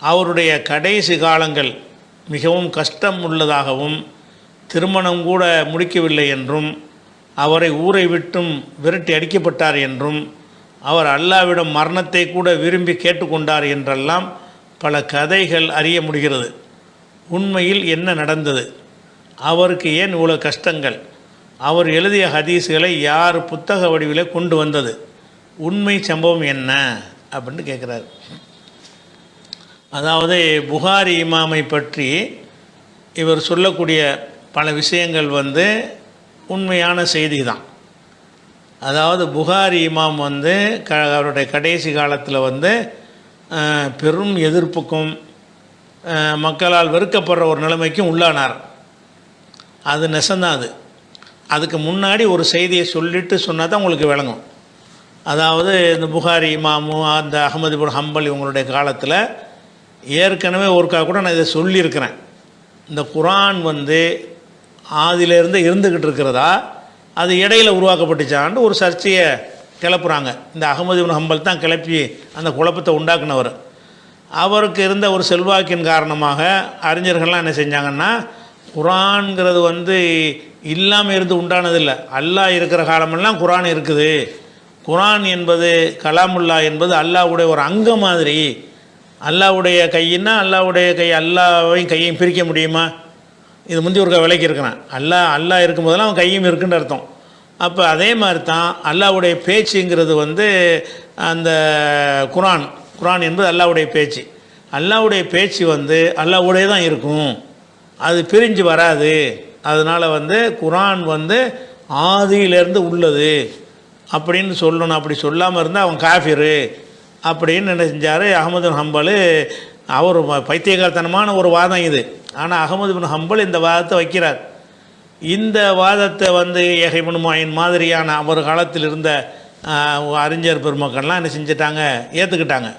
அவருடைய கடைசி காலங்கள் மிகவும் கஷ்டம் உள்ளதாகவும் திருமணம் கூட முடிக்கவில்லை என்றும் அவரை ஊரை விட்டும் விரட்டி அடிக்கப்பட்டார் என்றும் அவர் அல்லாவிடம் மரணத்தை கூட விரும்பி கேட்டுக்கொண்டார் என்றெல்லாம் பல கதைகள் அறிய முடிகிறது. உண்மையில் என்ன நடந்தது, அவருக்கு ஏன் இவ்வளோ கஷ்டங்கள், அவர் எழுதிய ஹதீஸ்களை யார் புத்தக வடிவில் கொண்டு வந்தது, உண்மை சம்பவம் என்ன அப்படின்னு கேட்குறாரு. அதாவது புகாரி இமாமை பற்றி இவர் சொல்லக்கூடிய பல விஷயங்கள் உண்மையான செய்தி தான். அதாவது புகாரி இமாம் அவருடைய கடைசி காலத்தில் பெரும் எதிர்ப்புக்கும் மக்களால் வெறுக்கப்படுற ஒரு நிலைமைக்கும் உள்ளானார். அது நெசந்தான். அதுக்கு முன்னாடி ஒரு செய்தியை சொல்லிட்டு சொன்னால் தான் உங்களுக்கு விளங்கும். அதாவது இந்த புகாரி இமாமும் அந்த அஹ்மது இப்னு ஹம்பல் இவங்களுடைய காலத்தில் ஏற்கனவே ஒருக்கா கூட நான் இதை சொல்லியிருக்கிறேன். இந்த குரான் ஆதியிலேருந்து இருந்துக்கிட்டு இருக்கிறதா, அது இடையில் உருவாக்கப்பட்டுச்சான்னு ஒரு சர்ச்சையை கிளப்புறாங்க. இந்த அஹ்மது இப்னு ஹம்பல் தான் கிளப்பி அந்த குழப்பத்தை உண்டாக்குனவர். அவருக்கு இருந்த ஒரு செல்வாக்கின் காரணமாக அறிஞர்கள்லாம் என்ன செஞ்சாங்கன்னா, குரான்ங்கிறது இல்லாமல் இருந்து உண்டானதில்லை, அல்லாஹ் இருக்கிற காலமெல்லாம் குரான் இருக்குது, குரான் என்பது கலாமுல்லா என்பது அல்லாஹ்வுடைய ஒரு அங்கம் மாதிரி, அல்லாஹ்வுடைய கையின்னா அல்லாஹ்வுடைய கை அல்லாஹ்வையும் கையையும் பிரிக்க முடியுமா, இது முந்தி ஒரு விலைக்கு இருக்கிறான். அல்லாஹ் இருக்கும்போதெல்லாம் அவன் கையும் இருக்குன்னு அர்த்தம். அப்போ அதே மாதிரி தான் அல்லாஹ்வுடைய பேச்சுங்கிறது அந்த குரான் என்பது அல்லாஹ்வுடைய பேச்சு. அல்லாஹ்வுடைய பேச்சு அல்லாஹ்வுடைய தான் இருக்கும், அது பிரிஞ்சு வராது. அதனால் குரான் ஆதியிலேருந்து உள்ளது அப்படின்னு சொல்லணும். அப்படி சொல்லாமல் இருந்தால் அவன் காஃபிரு அப்படின்னு என்ன செஞ்சார் அஹ்மது பின் ஹம்பல். அவர் பைத்தியகாரத்தனமான ஒரு வாதம் இது. ஆனால் அஹ்மது பின் ஹம்பல் இந்த வாதத்தை வைக்கிறார். இந்த வாதத்தை யஹ்யா இப்னு மயின் மாதிரியான அவர் காலத்தில் இருந்த அறிஞர் பெருமக்கள்லாம் என்ன செஞ்சிட்டாங்க, ஏற்றுக்கிட்டாங்க.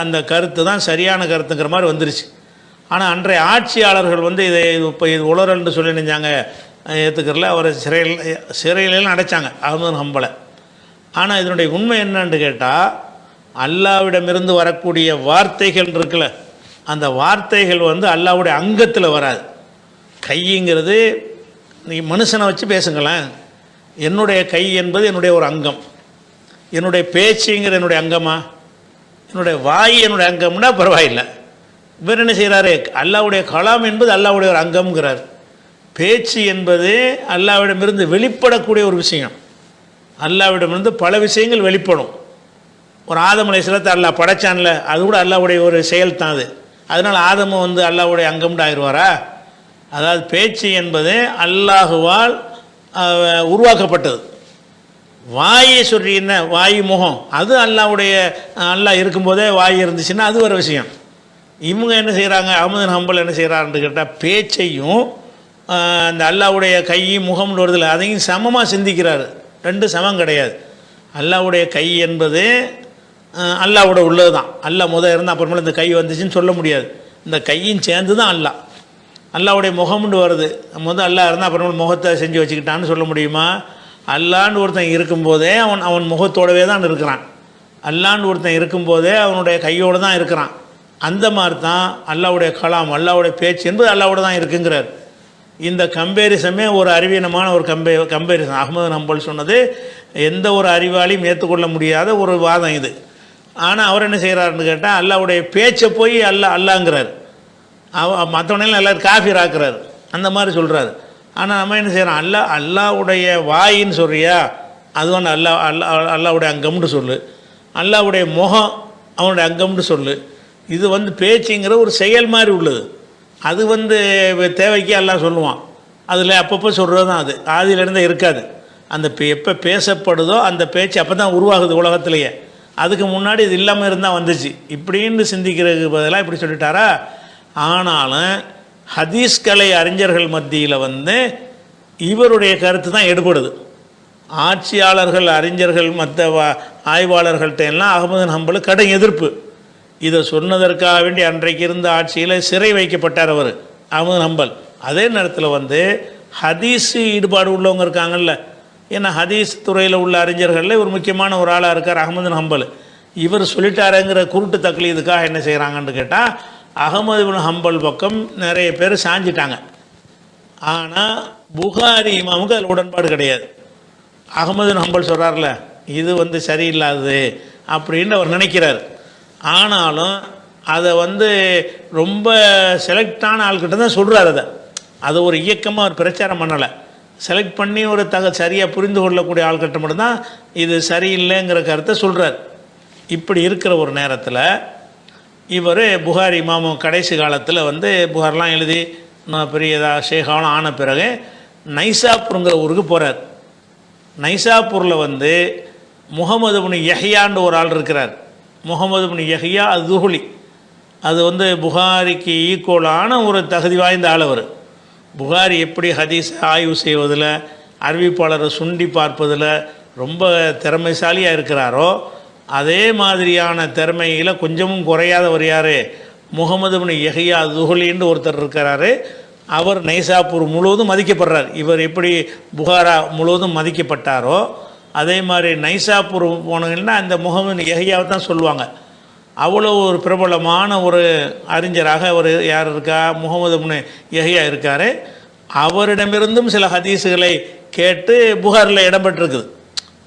அந்த கருத்து தான் சரியான கருத்துங்கிற மாதிரி வந்துருச்சு. ஆனால் அன்றைய ஆட்சியாளர்கள் இதை இப்போ இது உளறல்னு சொல்லி நினைஞ்சாங்க, ஏற்றுக்கிறல. அவரை சிறையிலாம் அடைச்சாங்க அஹ்மது பின் ஹம்பலை. ஆனால் இதனுடைய உண்மை என்னன்னு கேட்டால், அல்லாவிடமிருந்து வரக்கூடிய வார்த்தைகள் இருக்குல்ல, அந்த வார்த்தைகள் அல்லாஹ்வுடைய அங்கத்தில் வராது. கைங்கிறது நீ மனுஷனை வச்சு பேசுங்களேன், என்னுடைய கை என்பது என்னுடைய ஒரு அங்கம், என்னுடைய பேச்சுங்கிற என்னுடைய அங்கமா, என்னுடைய வாய் என்னுடைய அங்கம்னா பரவாயில்லை. இவர் என்ன செய்கிறாரு, அல்லாஹ்வுடைய கலாம் என்பது அல்லாஹ்வுடைய ஒரு அங்கம்ங்கிறார். பேச்சு என்பது அல்லாஹ்விடமிருந்து வெளிப்படக்கூடிய ஒரு விஷயம். அல்லாஹ்விடமிருந்து பல விஷயங்கள் வெளிப்படும். ஒரு ஆதம் அலைஹிஸ்ஸலாத்தை அல்லாஹ் படைச்சான்ல, அது கூட அல்லாஹ்வுடைய ஒரு செயல் தான் அது. அதனால் ஆதம அல்லாஹ்வுடைய அங்கம்னு ஆயிடுவாரா? அதாவது பேச்சு என்பது அல்லாஹுவால் உருவாக்கப்பட்டது. வாயை சொல்றீங்க, வாய் முகம், அது அல்லாஹ் இருக்கும்போதே வாய் இருந்துச்சுன்னா அது ஒரு விஷயம். இவங்க என்ன செய்கிறாங்க, அஹ்மது பின் ஹம்பல் என்ன செய்கிறாருன்னு கேட்டால், பேச்சையும் அந்த அல்லாஹ்வுடைய கையும் முகம்னு வருதில்ல, அதையும் சமமாக சிந்திக்கிறாரு. ரெண்டு சமம் கிடையாது. அல்லாஹ்வுடைய கை என்பது அல்லாஹ்வோட உள்ளது தான். அல்லாஹ் இருந்தால் அப்புறமேல இந்த கை வந்துச்சுன்னு சொல்ல முடியாது. இந்த கையும் சேர்ந்து தான் அல்லாஹ்வுடைய முகம்னு வருது. அல்லாஹ் இருந்தால் அப்புறமேல முகத்தை செஞ்சு வச்சுக்கிட்டான்னு சொல்ல முடியுமா? அல்லான்னு ஒருத்தன் இருக்கும்போதே அவன் முகத்தோடவே தான் இருக்கிறான். அல்லான்னு ஒருத்தன் இருக்கும்போதே அவனுடைய கையோடு தான் இருக்கிறான். அந்த மாதிரி தான் அல்லாஹ்வுடைய கலாம், அல்லாஹ்வுடைய பேச்சு என்பது அல்லாஹ்வோட தான் இருக்குங்கிறார். இந்த கம்பேரிசமே ஒரு அறிவீனமான ஒரு கம்பேரிசன். அஹ்மது பின் ஹம்பல் சொன்னது எந்த ஒரு அறிவாளியும் ஏற்றுக்கொள்ள முடியாத ஒரு வாதம் இது. ஆனால் அவர் என்ன செய்கிறாருன்னு கேட்டால், அல்லாஹ்வுடைய பேச்சை போய் அல்லாங்கிறார். மற்றவனையும் எல்லாரும் காஃபிர் ஆக்குறாரு, அந்த மாதிரி சொல்கிறாரு. ஆனால் நம்ம என்ன செய்கிறோம், அல்லாஹ்வுடைய வாயின்னு சொல்கிறியா, அது அல்லாஹ்வுடைய அங்கம்னு சொல்லு, அல்லாஹ்வுடைய முகம் அவனுடைய அங்கம்னு சொல்லு. இது பேச்சுங்கிற ஒரு செயல் மாதிரி உள்ளது. அது தேவைக்கு எல்லாம் சொல்லுவான். அதில் அப்பப்போ சொல்கிறது தான், அது ஆதியிலேருந்தே இருக்காது. அந்த எப்போ பேசப்படுதோ அந்த பேச்சு அப்போ தான் உருவாகுது உலகத்திலேயே. அதுக்கு முன்னாடி இது இல்லாமல் இருந்தால் வந்துச்சு. இப்படின்னு சிந்திக்கிறதுக்கு பதிலாக இப்படி சொல்லிட்டாரா? ஆனாலும் ஹதீஸ் கலை அறிஞர்கள் மத்தியில் இவருடைய கருத்து தான் எடுபடுது. ஆட்சியாளர்கள், அறிஞர்கள், மற்ற ஆய்வாளர்கள்ட்ட எல்லாம் அஹ்மது பின் ஹம்பல் கடும் எதிர்ப்பு. இதை சொன்னதற்காக வேண்டி அன்றைக்கு இருந்த ஆட்சியில் சிறை வைக்கப்பட்டார் அவர் அஹ்மது பின் ஹம்பல். அதே நேரத்தில் ஹதீஸ் ஈடுபாடு உள்ளவங்க இருக்காங்கல்ல, ஏன்னா ஹதீஸ் துறையில் உள்ள அறிஞர்களில் ஒரு முக்கியமான ஒரு ஆளாக இருக்கார் அஹ்மது பின் ஹம்பல். இவர் சொல்லிட்டாருங்கிற குருட்டு தக்லீதுக்காக என்ன செய்கிறாங்கன்னு கேட்டால் அகமது பின் ஹம்பல் பக்கம் நிறைய பேர் சாஞ்சிட்டாங்க. ஆனால் புகாரி இமாமுக்கு அதில் உடன்பாடு கிடையாது. அகமது பின் ஹம்பல் சொல்கிறார்ல, இது சரியில்லாதது அப்படின்னு அவர் நினைக்கிறார். ஆனாலும் அதை ரொம்ப செலக்டான ஆள்கிட்ட தான் சொல்கிறார். அதை ஒரு இயக்கமாக அவர் பிரச்சாரம் பண்ணலை. செலக்ட் பண்ணி ஒரு சரியாக புரிந்து கொள்ளக்கூடிய ஆள்கிட்ட மட்டும்தான் இது சரியில்லைங்கிற கருத்தை சொல்கிறார். இப்படி இருக்கிற ஒரு நேரத்தில் இவர் புகாரி இமாமும் கடைசி காலத்தில் புகார்லாம் எழுதி பெரியதாக ஷேகாவெலாம் ஆன பிறகு நைசாப்பூருங்கிற ஊருக்கு போகிறார். நைசாப்பூரில் முகமது பின் யஹ்யான்னு ஒரு ஆள் இருக்கிறார். முகமது பின் யஹ்யா துஹுலி, அது புகாரிக்கு ஈக்குவலான ஒரு தகுதி வாய்ந்த ஆள். அவர் புகாரி எப்படி ஹதீஸ் ஆய்வு செய்வதில், அறிவிப்பாளரை சுண்டி பார்ப்பதில் ரொம்ப திறமைசாலியாக இருக்கிறாரோ, அதே மாதிரியான திறமையில் கொஞ்சமும் குறையாதவர் யார்? முகமது பின் யஹ்யா துஹுலின்னு ஒருத்தர் இருக்கிறாரு. அவர் நைசாப்பூர் முழுவதும் மதிக்கப்படுறார். இவர் எப்படி புகாரா முழுவதும் மதிக்கப்பட்டாரோ அதே மாதிரி நைசாப்பூர் போனீங்கன்னா அந்த முகமது யஹ்யாவை தான் சொல்லுவாங்க. அவ்வளோ ஒரு பிரபலமான ஒரு அறிஞராக அவர் யார் இருக்கா? முகமது பின் யஹ்யா இருக்கார். அவரிடமிருந்தும் சில ஹதீஸுகளை கேட்டு புகாரில் இடம்பெற்றிருக்குது.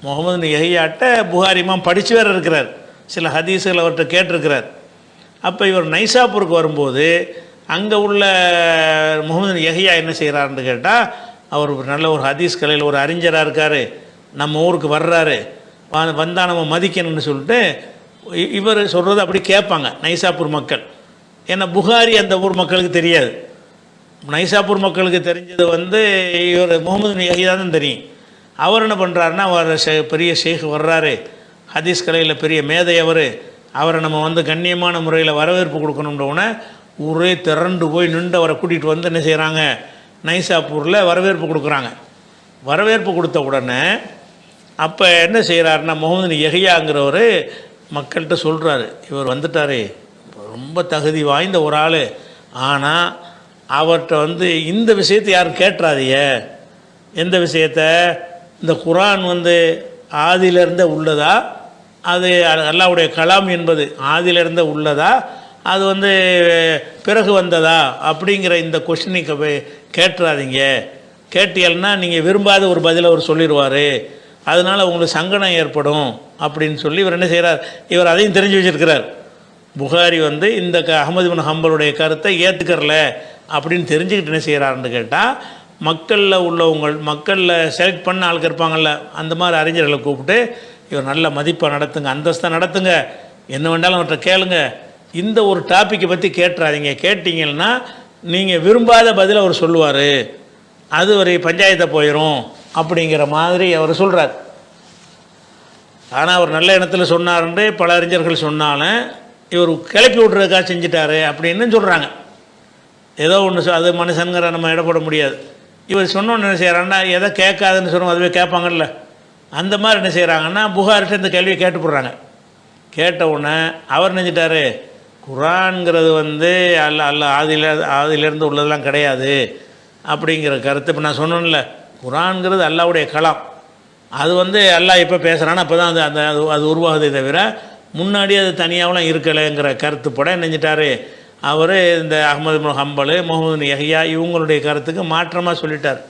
முகமது பின் யஹ்யாட்ட புகாரி இமாம் படித்து வேறு இருக்கிறார். சில ஹதீஸுகள் அவர்கிட்ட கேட்டிருக்கிறார். அப்போ இவர் நைசாப்பூருக்கு வரும்போது அங்கே உள்ள முகமது பின் யஹ்யா என்ன செய்கிறாருன்னு கேட்டால், அவர் நல்ல ஒரு ஹதீஸ் கலையில் ஒரு அறிஞராக இருக்கார், நம்ம ஊருக்கு வர்றாரு, வந்தால் நம்ம மதிக்கணும்னு சொல்லிட்டு இவர் சொல்கிறது அப்படி கேட்பாங்க நைசாப்பூர் மக்கள். ஏன்னா புகாரி அந்த ஊர் மக்களுக்கு தெரியாது. நைசாப்பூர் மக்களுக்கு தெரிஞ்சது இவர் முகமது பின் யஹ்யா தான் தெரியும். அவர் என்ன பண்ணுறாருன்னா, அவர் பெரிய ஷேக் வர்றாரு, ஹதீஸ் கலையில் பெரிய மேதை அவர், அவரை நம்ம கண்ணியமான முறையில் வரவேற்பு கொடுக்கணுன்றவுடனே ஊரே திரண்டு போய் நின்று அவரை கூட்டிகிட்டு என்ன செய்கிறாங்க, நைசாப்பூரில் வரவேற்பு கொடுக்குறாங்க. வரவேற்பு கொடுத்த உடனே அப்போ என்ன செய்கிறாருன்னா, முகமது பின் யஹ்யாங்கிறவர் மக்கள்கிட்ட சொல்கிறாரு, இவர் வந்துட்டார், ரொம்ப தகுதி வாய்ந்த ஒரு ஆள், ஆனால் அவர்கிட்ட இந்த விஷயத்தை யாரும் கேட்டுறாதீங்க. எந்த விஷயத்தை? இந்த குரான் ஆதியிலிருந்தே உள்ளதா, அது அல்லாஹ்வுடைய கலாம் என்பது ஆதியிலிருந்தே உள்ளதா, அது பிறகு வந்ததா அப்படிங்கிற இந்த கொஸ்டினுக்கு கேட்டுறாதீங்க. கேட்டீங்கன்னா நீங்கள் விரும்பாத ஒரு பதிலை அவர் சொல்லிடுவார், அதனால் உங்களுக்கு சங்கடம் ஏற்படும் அப்படின்னு சொல்லி இவர் என்ன செய்கிறார், இவர் அதையும் தெரிஞ்சு வச்சுருக்கிறார். புகாரி இந்த அஹமது பின் ஹம்பலுடைய கருத்தை ஏற்றுக்கறல அப்படின்னு தெரிஞ்சுக்கிட்டு என்ன செய்கிறாருன்னு கேட்டால், மக்களில் செலக்ட் பண்ண ஆளுக்கு இருப்பாங்கள்ல, அந்த மாதிரி அறிஞர்களை கூப்பிட்டு இவர் நல்ல மதிப்பாக நடத்துங்க, அந்தஸ்தாக நடத்துங்க, என்ன வேண்டாலும் அவர்கிட்ட கேளுங்க, இந்த ஒரு டாப்பிக்கை பற்றி கேட்டுறாதீங்க, கேட்டிங்கன்னா நீங்கள் விரும்பாத பதில் அவர் சொல்லுவார், அது ஒரு பஞ்சாயத்தை போயிடும் அப்படிங்கிற மாதிரி அவர் சொல்கிறார். ஆனால் அவர் நல்ல இடத்துல சொன்னார்ன்று பல அறிஞர்கள் சொன்னாலும் இவர் கிளப்பி விட்றதுக்காக செஞ்சிட்டாரு அப்படின்னு சொல்கிறாங்க. ஏதோ ஒன்று அது மனுஷனுங்கிற நம்ம இடப்பட முடியாது. இவர் சொன்னோன்னு என்ன செய்கிறாங்கன்னா, எதை கேட்காதுன்னு சொன்னோம் அதுவே கேட்பாங்கல்ல, அந்த மாதிரி என்ன செய்கிறாங்கன்னா புகார்கிட்ட இந்த கேள்வியை கேட்டு போடுறாங்க. கேட்ட உடனே அவர் நினைச்சிட்டாரு, குரான்ங்கிறது ஆதியிலேருந்து உள்ளதெல்லாம் கிடையாது அப்படிங்கிற கருத்து. இப்போ நான் சொன்னேன்ல, குரான்ங்கிறது அல்லாஹ்வுடைய கலாம், அது அல்லாஹ் எப்போ பேசுகிறான்னு அப்போ தான் அது உருவாகுதே தவிர முன்னாடி அது தனியாகலாம் இருக்கலைங்கிற கருத்துப்பட நினைஞ்சிட்டாரு அவர். இந்த அஹமது பின் ஹம்பல், முகமது பின் யஹ்யா இவங்களுடைய கருத்துக்கு மாற்றமாக சொல்லிட்டார்.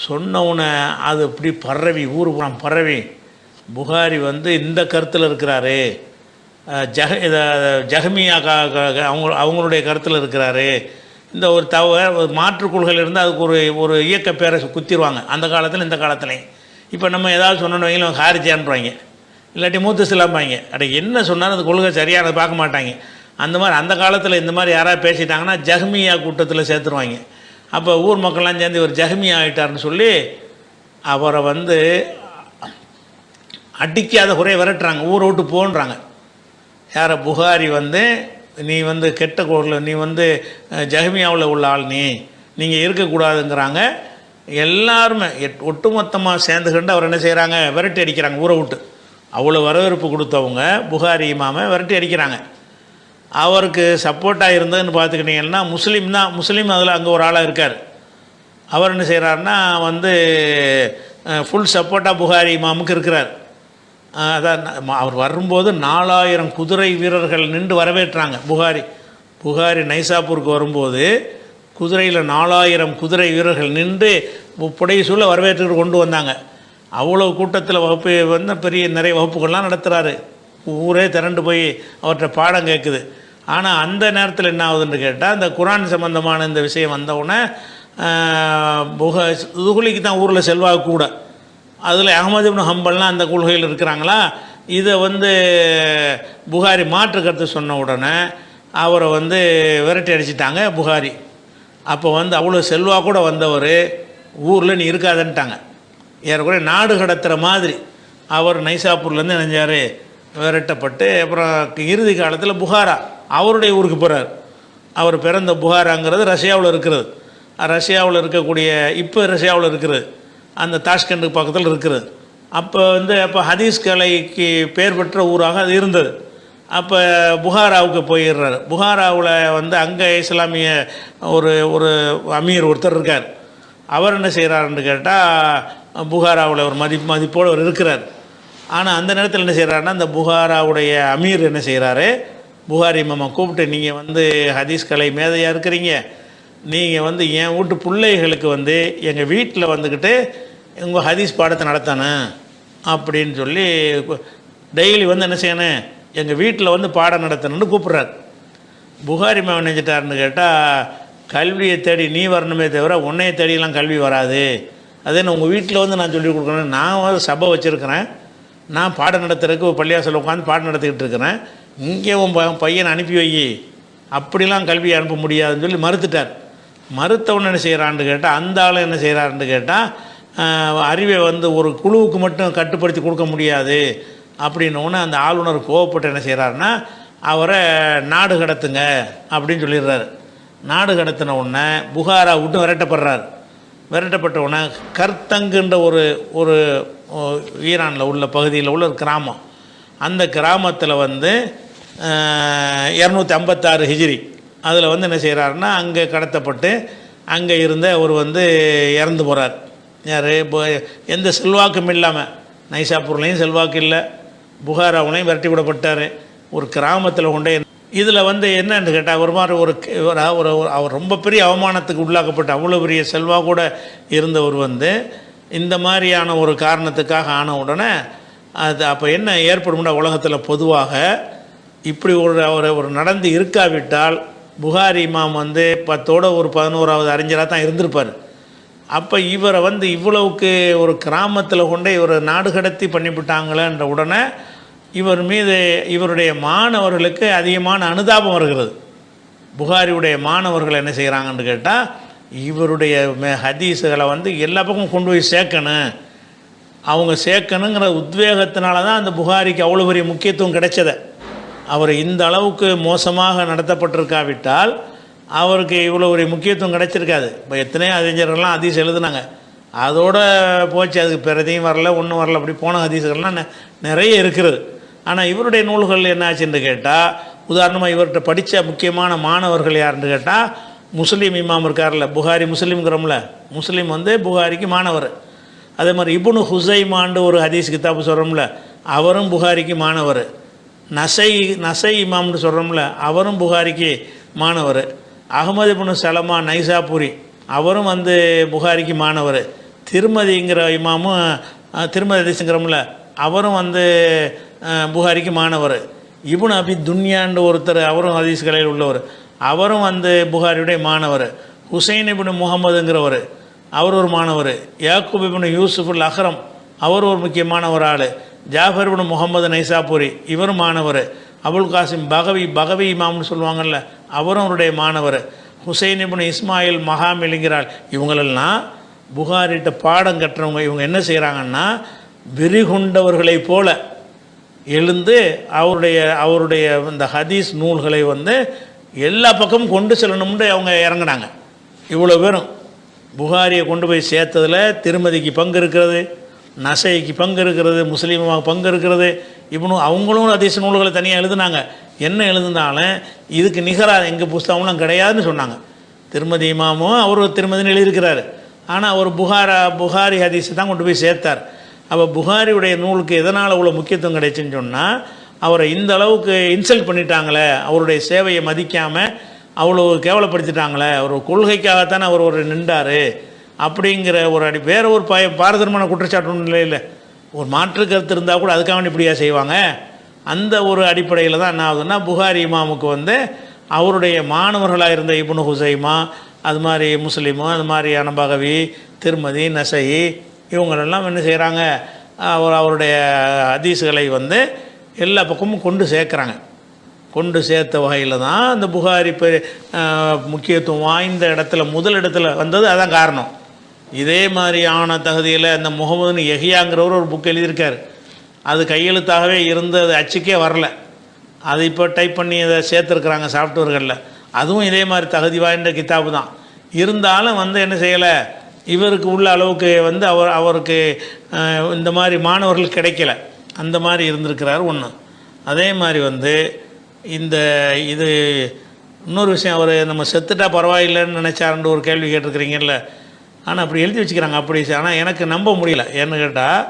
சொன்னவுடனே அது இப்படி பரவி ஊர் புறம் பரவி புகாரி இந்த கருத்தில் இருக்கிறாரு, ஜஹ்மியா அவங்களுடைய கருத்தில் இருக்கிறாரு, இந்த ஒரு மாற்று கொள்கையில் இருந்து அதுக்கு ஒரு இயக்க பேரை குத்திடுவாங்க அந்த காலத்தில் இந்த காலத்துலேயும். இப்போ நம்ம ஏதாவது சொன்னோன்னு வைங்களேன் ஹாரிஜான்றாங்க, இல்லாட்டி மூத்தசிலாம்பாங்க. அட என்ன சொன்னாலும் அந்த கொள்கை சரியானது பார்க்க மாட்டாங்க. அந்த மாதிரி அந்த காலத்தில் இந்த மாதிரி யாராவது பேசிட்டாங்கன்னா ஜஹ்மியா கூட்டத்தில் சேர்த்துருவாங்க. அப்போ ஊர் மக்கள்லாம் சேர்ந்து இவர் ஜஹ்மியா ஆகிட்டார்னு சொல்லி அவரை அடிக்காத குறைய விரட்டுறாங்க, ஊரை விட்டு போன்றாங்க. யாரை? புகாரி நீ கெட்ட குரலில் நீ ஜஹ்மியாவில் உள்ள ஆள், நீங்கள் இருக்கக்கூடாதுங்கிறாங்க. எல்லாருமே ஒட்டுமொத்தமாக சேர்ந்துக்கிட்டு அவர் என்ன செய்கிறாங்க, விரட்டி அடிக்கிறாங்க ஊரை விட்டு. அவ்வளோ வரவேற்பு கொடுத்தவங்க புகாரி இமாமை விரட்டி அடிக்கிறாங்க. அவருக்கு சப்போர்ட்டாக இருந்ததுன்னு பார்த்துக்கிட்டிங்கன்னா முஸ்லீம் அதில் அங்கே ஒரு ஆளாக இருக்கார். அவர் என்ன செய்கிறாருன்னா ஃபுல் சப்போர்ட்டாக புகாரி இமாமுக்கு இருக்கிறார். அதான் அவர் வரும்போது 4000 குதிரை வீரர்கள் நின்று வரவேற்றாங்க. புகாரி நைசாப்பூருக்கு வரும்போது குதிரையில் 4000 குதிரை வீரர்கள் நின்று புடைசூழ வரவேற்று கொண்டு வந்தாங்க. அவ்வளோ கூட்டத்தில் வகுப்பு வந்து நிறைய வகுப்புகள்லாம் நடத்துகிறாரு. ஊரே திரண்டு போய் அவர்கிட்ட பாடம் கேட்குது. ஆனால் அந்த நேரத்தில் என்ன ஆகுதுன்னு கேட்டால், இந்த குரான் சம்பந்தமான இந்த விஷயம் வந்தவுடனே துகுலிக்கு தான் ஊரில் செல்வாக்கு கூட. அதில் அஹ்மது இப்னு ஹம்பல்லாம் அந்த கொள்கையில் இருக்கிறாங்களா. இதை வந்து புகாரி மாற்று கருத்து சொன்ன உடனே அவரை வந்து விரட்டி அடிச்சிட்டாங்க புகாரி. அப்போ வந்து அவ்வளோ செல்வாக்கு கூட வந்தவர் ஊரில் நீ இருக்காதுன்ட்டாங்க. ஏறக்குறைய நாடு கடத்துகிற மாதிரி அவர் நைசாப்பூர்லேருந்து நினைஞ்சார், விரட்டப்பட்டு அப்புறம் இறுதி காலத்தில் புகாரா அவருடைய ஊருக்கு போகிறார். அவர் பிறந்த புகாராங்கிறது ரஷ்யாவில் இருக்கிறது. ரஷ்யாவில் இருக்கக்கூடிய இப்போ ரஷ்யாவில் இருக்கிறது, அந்த தாஷ்கண்டுக்கு பக்கத்தில் இருக்கிறது. அப்போ வந்து ஹதீஸ் கலைக்கு பேர் பெற்ற ஊராக அது இருந்தது. அப்போ புகாராவுக்கு போயிடுறாரு. புகாராவில் வந்து அங்கே இஸ்லாமிய ஒரு அமீர் ஒருத்தர் இருக்கார். அவர் என்ன செய்கிறாருன்னு கேட்டால், புகாராவில் ஒரு மதிப்போடு அவர் இருக்கிறார். ஆனால் அந்த நேரத்தில் என்ன செய்கிறாருன்னா, அந்த புகாராவுடைய அமீர் என்ன செய்கிறாரு, புகாரி மாமா கூப்பிட்டு, நீங்கள் வந்து ஹதீஸ் கலை மேதையாக இருக்கிறீங்க, நீங்கள் வந்து என் வீட்டு பிள்ளைகளுக்கு வந்து எங்கள் வீட்டில் வந்துக்கிட்டு உங்கள் ஹதீஸ் பாடத்தை நடத்தணும் அப்படின்னு சொல்லி டெய்லி வந்து என்ன செய்யணும், எங்கள் வீட்டில் வந்து பாடம் நடத்தணும்னு கூப்பிட்றாரு. புகாரி மாமா நினைச்சிட்டாருன்னு கேட்டால், கல்வியை தேடி நீ வரணுமே தவிர உன்னையை தேடியெல்லாம் கல்வி வராது. அதே உங்கள் வீட்டில் வந்து நான் சொல்லிக் கொடுக்குறேன், நான் வந்து சபை வச்சுருக்கிறேன், நான் பாடம் நடத்துறதுக்கு ஒரு பள்ளியாசல் உட்காந்து பாடம் நடத்திக்கிட்டு இருக்கிறேன், இங்கே உன் பையனை அனுப்பி வை, அப்படிலாம் கல்வியை அனுப்ப முடியாதுன்னு சொல்லி மறுத்துட்டார். மறுத்தவொன்னு என்ன செய்கிறான்னு கேட்டால், அந்த ஆள் என்ன செய்கிறாருன்னு கேட்டால், அறிவை வந்து ஒரு குழுவுக்கு மட்டும் கட்டுப்படுத்தி கொடுக்க முடியாது அப்படின்னோடனே அந்த ஆளுநர் கோவப்பட்டு என்ன செய்கிறாருன்னா, அவரை நாடு கடத்துங்க அப்படின்னு சொல்லிடுறாரு. நாடு கடத்தின உடனே புகாரா விட்டு விரட்டப்பட்ட உடனே கர்த்தங்குன்ற ஒரு ஈரானில் உள்ள பகுதியில் உள்ள ஒரு கிராமம், அந்த கிராமத்தில் வந்து 256 ஹிஜ்ரி அதில் வந்து என்ன செய்கிறாருன்னா, அங்கே கடத்தப்பட்டு அங்கே இருந்த அவர் வந்து இறந்து போகிறார். யார், எந்த செல்வாக்கும் இல்லாமல், நைசாப்பூர்லேயும் செல்வாக்கு இல்லை, புகாராவுலையும் விரட்டி விடப்பட்டார். ஒரு கிராமத்தில் கொண்டே இதில் வந்து என்னன்னு கேட்டால், ஒரு மாதிரி அவர் ரொம்ப பெரிய அவமானத்துக்கு உள்ளாக்கப்பட்ட, அவ்வளோ பெரிய செல்வாக்கு கூட இருந்தவர் வந்து இந்த மாதிரியான ஒரு காரணத்துக்காக ஆன உடனே அது அப்போ என்ன ஏற்படும்னா, உலகத்தில் பொதுவாக இப்படி ஒரு நடந்து இருக்காவிட்டால் புகாரி இமாம் வந்து 10ஓட ஒரு 11வது அறிஞராக தான் இருந்திருப்பார். அப்போ இவரை வந்து இவ்வளவுக்கு ஒரு கிராமத்தில் கொண்டே இவர் நாடு கடத்தி பண்ணிவிட்டாங்களேன்ற உடனே இவர் மீது இவருடைய மாணவர்களுக்கு அதிகமான அனுதாபம் வருகிறது. புகாரியுடைய மாணவர்கள் என்ன செய்கிறாங்கன்னு கேட்டால், இவருடைய ஹதீஸுகளை வந்து எல்லா பக்கமும் கொண்டு போய் சேர்க்கணும், அவங்க சேர்க்கணுங்கிற உத்வேகத்தினால தான் அந்த புகாரிக்கு அவ்வளோ பெரிய முக்கியத்துவம் கிடைச்சதை. அவர் இந்த அளவுக்கு மோசமாக நடத்தப்பட்டிருக்காவிட்டால் அவருக்கு இவ்வளோ ஒரு முக்கியத்துவம் கிடைச்சிருக்காது. இப்போ எத்தனையோ அறிஞர்கள்லாம் ஹதீஸ் எழுதுனாங்க, அதோடு போச்சு, அதுக்கு பிறதையும் வரல, ஒன்றும் வரல, அப்படி போன ஹதீஸுகள்லாம் நிறைய இருக்கிறது. ஆனால் இவருடைய நூல்கள் என்னாச்சுன்னு கேட்டால், உதாரணமாக இவர்கிட்ட படித்த முக்கியமான மாணவர்கள் யாருன்னு கேட்டால், முஸ்லீம் இமாம் இருக்கார்ல, புகாரி முஸ்லீம்ங்கிறோம்ல, முஸ்லீம் வந்து புகாரிக்கு மாணவர். அதே மாதிரி இப்னு ஹுசைமான்னு ஒரு ஹதீஸ் கிதாபு சொல்கிறோம்ல, அவரும் புகாரிக்கு மாணவர். நசை இமாம்னு சொல்கிறோம்ல, அவரும் புகாரிக்கு மாணவர். அகமது இப்னு சலமா நைசாபூரி, அவரும் வந்து புகாரிக்கு மாணவர். திருமதிங்கிற இமாமும் திருமதி ஹதீஸுங்கிறோம்ல, அவரும் வந்து புகாரிக்கு மாணவர். இப்னு அபி துன்யான்னு ஒருத்தர், அவரும் ஹதீஸ் கலையில் உள்ளவர், அவரும் வந்து புகாரியுடைய மாணவர். ஹுசைன் இப்னு முகமதுங்கிறவர், அவர் ஒரு மாணவர். யாக்கூப் இப்னு யூசுஃபுல் அஹ்ரம், அவர் ஒரு முக்கியமான ஒரு ஆள். ஜாஃபர் இப்னு முகமது நைசாபூரி, இவரும் மாணவர். அபுல் காசிம் பகவி இமாம்னு சொல்லுவாங்கள்ல, அவரும் அவருடைய மாணவர். ஹுசைன் இப்னு இஸ்மாயில் மகாமிலிங்கிறாள். இவங்களெல்லாம் புகாரிட்ட பாடம் கட்டுறவங்க. இவங்க என்ன செய்கிறாங்கன்னா, வெறிகொண்டவர்களை போல எழுந்து அவருடைய இந்த ஹதீஸ் நூல்களை வந்து எல்லா பக்கமும் கொண்டு செல்லணும்னு அவங்க இறங்கினாங்க. இவ்வளோ பேரும் புகாரியை கொண்டு போய் சேர்த்ததில் திருமதிக்கு பங்கு இருக்கிறது, நசைக்கு பங்கு இருக்கிறது, முஸ்லீமாக பங்கு இருக்கிறது. அவங்களும் ஹதீஸ் நூல்களை தனியாக எழுதுனாங்க. என்ன எழுதுனாலும் இதுக்கு நிகராக எங்கள் புஸ்தகம்லாம் கிடையாதுன்னு சொன்னாங்க. திருமதி இமாமும் அவர் திருமதின்னு எழுதியிருக்கிறாரு. ஆனால் அவர் புகாரி ஹதீஸை தான் கொண்டு போய் சேர்த்தார். அப்போ புகாரியுடைய நூலுக்கு எதனால் அவ்வளோ முக்கியத்துவம் கிடைச்சுன்னு சொன்னால், அவரை இந்த அளவுக்கு இன்சல்ட் பண்ணிட்டாங்களே, அவருடைய சேவையை மதிக்காமல் அவ்வளோ கேவலப்படுத்திட்டாங்களே, ஒரு கொள்கைக்காகத்தானே அவர் ஒரு நின்றார் அப்படிங்கிற ஒரு வேற ஒரு பாரதூரமான குற்றச்சாட்டு ஒன்றும் இல்லை. ஒரு மாற்று கருத்து இருந்தால் கூட அதுக்காக இப்படியா செய்வாங்க. அந்த ஒரு அடிப்படையில் தான் என்ன ஆகுதுன்னா, புகாரி இமாமுக்கு வந்து அவருடைய மாணவர்களாக இருந்த இப்னு ஹுசைமா, அது மாதிரி முஸ்லிமு, அது மாதிரியான பகவி, திருமதி, நசை, இவங்களெல்லாம் என்ன செய்கிறாங்க, அவருடைய ஹதீஸுகளை வந்து எல்லா பக்கமும் கொண்டு சேர்க்குறாங்க. கொண்டு சேர்த்த வகையில் தான் இந்த புகாரி முக்கியத்துவம் வாய்ந்த இடத்துல முதல் இடத்துல வந்தது. அதான் காரணம். இதே மாதிரியான தகுதியில் இந்த முகமது யஹ்யாங்கிறவர் ஒரு புக் எழுதியிருக்கார். அது கையெழுத்தாகவே இருந்து அது அச்சுக்கே வரல. அது இப்போ டைப் பண்ணி அதை சேர்த்துருக்குறாங்க சாஃப்ட்வேர்களில். அதுவும் இதே மாதிரி தகுதி வாய்ந்த கிதாபு தான். இருந்தாலும் வந்து என்ன செய்யலை, இவருக்கு உள்ள அளவுக்கு வந்து அவருக்கு இந்த மாதிரி மாணவர்கள் கிடைக்கல. அந்த மாதிரி இருந்திருக்கிறார் ஒன்று. அதே மாதிரி வந்து இது இன்னொரு விஷயம், அவர் நம்ம செத்துட்டா பரவாயில்லைன்னு நினச்சாருன்ற ஒரு கேள்வி கேட்டிருக்கிறீங்கல்ல. ஆனால் அப்படி எழுதி வச்சுக்கிறாங்க. அப்படி ஆனால் எனக்கு நம்ப முடியல. ஏன்னு கேட்டால்,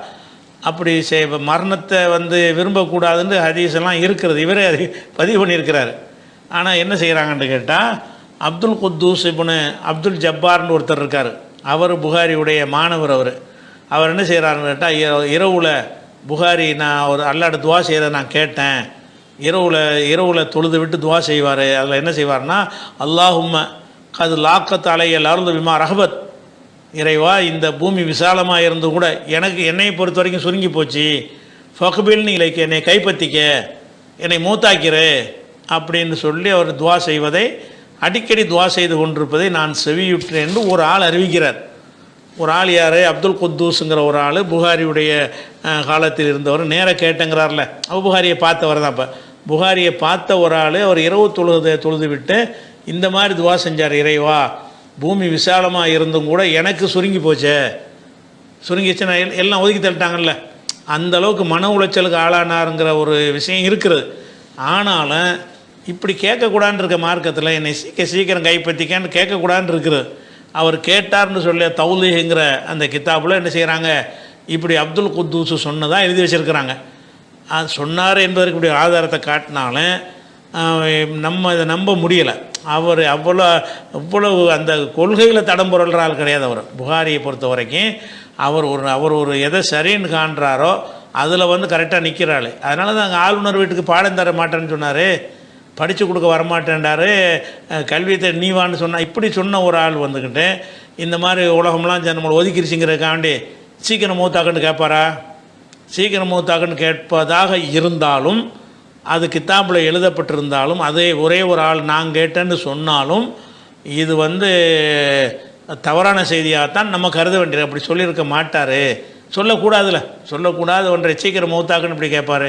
அப்படி மரணத்தை வந்து விரும்பக்கூடாதுன்னு ஹதீஸ் எல்லாம் இருக்கிறது. இவரே அதை பதிவு பண்ணியிருக்கிறார். ஆனால் என்ன செய்கிறாங்கன்னு கேட்டால், அப்துல் குத்தூஸ் இப்னு அப்துல் ஜப்பார்னு ஒருத்தர் இருக்கார். அவர் புகாரியுடைய மாணவர். அவர் என்ன செய்கிறாருன்னு கேட்டால், இரவில் புகாரி நான் ஒரு அல்லாட துவா செய்கிறத நான் கேட்டேன். இரவில் தொழுது விட்டு துவா செய்வார். அதில் என்ன செய்வார்னா, அல்லாஹும்ம கது லாக்கத் அலையல் அருள் விமா ரஹபத், இறைவா இந்த பூமி விசாலமாக இருந்து கூட என்னை பொறுத்த வரைக்கும் சுருங்கி போச்சு, ஃபக்பில் நீலைக்கு என்னை கைப்பற்றிக்க, என்னை மூத்தாக்கிறு அப்படின்னு சொல்லி அவர் துவா செய்வதை, அடிக்கடி துவா செய்து கொண்டிருப்பதை நான் செவியுற்றேன் என்று ஒரு ஆள் அறிவிக்கிறார். ஒரு ஆள் யார்? அப்துல் குத்தூஸுங்கிற ஒரு ஆள், புகாரியுடைய காலத்தில் இருந்தவர். நேராக கேட்டேங்கிறார்ல, புகாரியை பார்த்தவர் தான். இப்போ புகாரியை பார்த்த ஒரு ஆள், அவர் இரவு தொழுது விட்டு இந்த மாதிரி துவா செஞ்சார், இறைவா பூமி விசாலமாக இருந்தும் கூட எனக்கு சுருங்கி போச்சே, சுருங்கிச்சுன்னா எல்லாம் ஒதுக்கி தள்ளிட்டாங்கல்ல, அந்த அளவுக்கு மன உளைச்சலுக்கு ஆளானாருங்கிற ஒரு விஷயம் இருக்கிறது. ஆனாலும் இப்படி கேட்கக்கூடாதுன்னு இருக்க மார்க்கத்தில் என்னை சீக்கிரம் கைப்பற்றிக்கான்னு கேட்கக்கூடாதுன்னு இருக்கிறது. அவர் கேட்டார்னு சொல்ல தௌலீஹுங்கிற அந்த கித்தாபில் என்ன செய்கிறாங்க, இப்படி அப்துல் குத்தூஸ் சொன்னதாக எழுதி வச்சுருக்கிறாங்க. அது சொன்னார் என்பதற்கு இப்படி ஆதாரத்தை காட்டினாலும் நம்ம இதை நம்ப முடியலை. அவர் அவ்வளவு அந்த கொள்கையில் தடம் புரள்ற ஆள் கிடையாது. அவர் புகாரியை பொறுத்த வரைக்கும் அவர் ஒரு எதை சரின்னு காண்றாரோ அதில் வந்து கரெக்டாக நிற்கிறாள். அதனால தான் அங்கே ஆளுநர் வீட்டுக்கு பாடம் தர மாட்டேன்னு சொன்னார், படித்து கொடுக்க வரமாட்டேன்டார், கல்வியத்தை நீவான்னு சொன்னால். இப்படி சொன்ன ஒரு ஆள் வந்துக்கிட்டு இந்த மாதிரி உலகம்லாம் நம்மளை ஒதுக்கிருச்சுங்கிறதுக்காண்டி சீக்கிரம் மூத்தாக்குன்னு கேட்பாரா? சீக்கிரம் மூத்தாக்குன்னு கேட்பதாக இருந்தாலும், அது கித்தாப்பில் எழுதப்பட்டிருந்தாலும், அதே ஒரே ஒரு ஆள் நான் கேட்டேன்னு சொன்னாலும், இது வந்து தவறான செய்தியாகத்தான் நம்ம கருத வேண்டியது. அப்படி சொல்லியிருக்க மாட்டார். சொல்லக்கூடாது ஒன்றை சீக்கிரம் மௌத்தாக்குன்னு இப்படி கேட்பார்.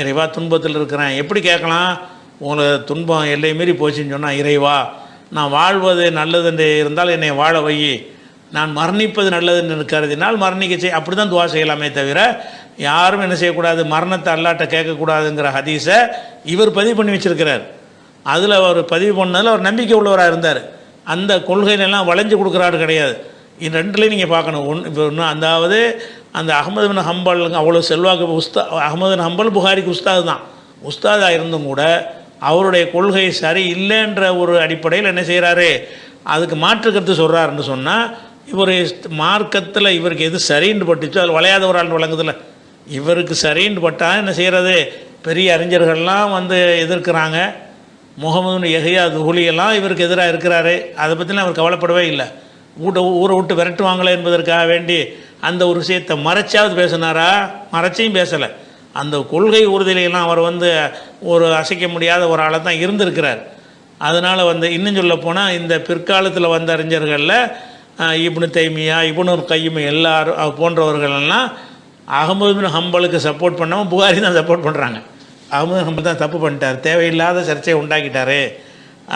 இறைவா துன்பத்தில் இருக்கிறேன், எப்படி கேட்கலாம்? உங்களை துன்பம் எல்லை மீறி போச்சுன்னு சொன்னால், இறைவா நான் வாழ்வது நல்லதுன்னு இருந்தால் என்னை வாழ வை, நான் மரணிப்பது நல்லதுன்னு கருதினால் மரணிக்க அப்படி தான் துவா செய்யலாமே தவிர யாரும் என்ன செய்யக்கூடாது, மரணத்தை அல்லாட்ட கேட்கக்கூடாதுங்கிற ஹதீஸை இவர் பதிவு பண்ணி வச்சுருக்கிறார். அதில் அவர் பதிவு பண்ணதில் அவர் நம்பிக்கை உள்ளவராக இருந்தார். அந்த கொள்கையிலெல்லாம் வளைஞ்சு கொடுக்குறாரு கிடையாது. இது ரெண்டுலேயும் நீங்கள் பார்க்கணும். இப்போ ஒன்று, அதாவது அந்த அஹ்மது பின் ஹம்பலுங்க அவ்வளோ செல்வாக்கு அஹ்மது பின் ஹம்பல் புகாரிக்கு உஸ்தாது தான். உஸ்தாதாக இருந்தும் கூட அவருடைய கொள்கை சரி இல்லைன்ற ஒரு அடிப்படையில் என்ன செய்கிறாரு, அதுக்கு மாற்று கருத்து சொல்கிறாருன்னு சொன்னால், இவர் மார்க்கத்தில் இவருக்கு எது சரின்னு பட்டுச்சோ அதில் வளையாத ஒரு ஆள் வழங்குதில்ல, இவருக்கு சரின்னு பட்டால் என்ன செய்கிறது, பெரிய அறிஞர்கள்லாம் வந்து எதிர்க்கிறாங்க. முகமது யஹ்யா துஹுலியெல்லாம் இவருக்கு எதிராக இருக்கிறாரு. அதை பற்றிலாம் அவர் கவலைப்படவே இல்லை. ஊரை விட்டு விரட்டுவாங்களே என்பதற்காக வேண்டி அந்த ஒரு விஷயத்தை மறைச்சாவது பேசினாரா? மறைச்சியும் பேசலை. அந்த கொள்கை உறுதியிலாம் அவர் வந்து ஒரு அசைக்க முடியாத ஒரு ஆளை தான் இருந்திருக்கிறார். அதனால் வந்து இன்னும் சொல்ல போனால் இந்த பிற்காலத்தில் வந்த அறிஞர்களில் இப்னு தைமியா, இப்னு கையும் எல்லாரும் போன்றவர்களெல்லாம் அஹ்மது பின் ஹம்பலுக்கு சப்போர்ட் பண்ணாமல் புகாரி தான் சப்போர்ட் பண்ணுறாங்க. அஹ்மது ஹம்பல் தான் தப்பு பண்ணிட்டார், தேவையில்லாத சர்ச்சையை உண்டாக்கிட்டார்,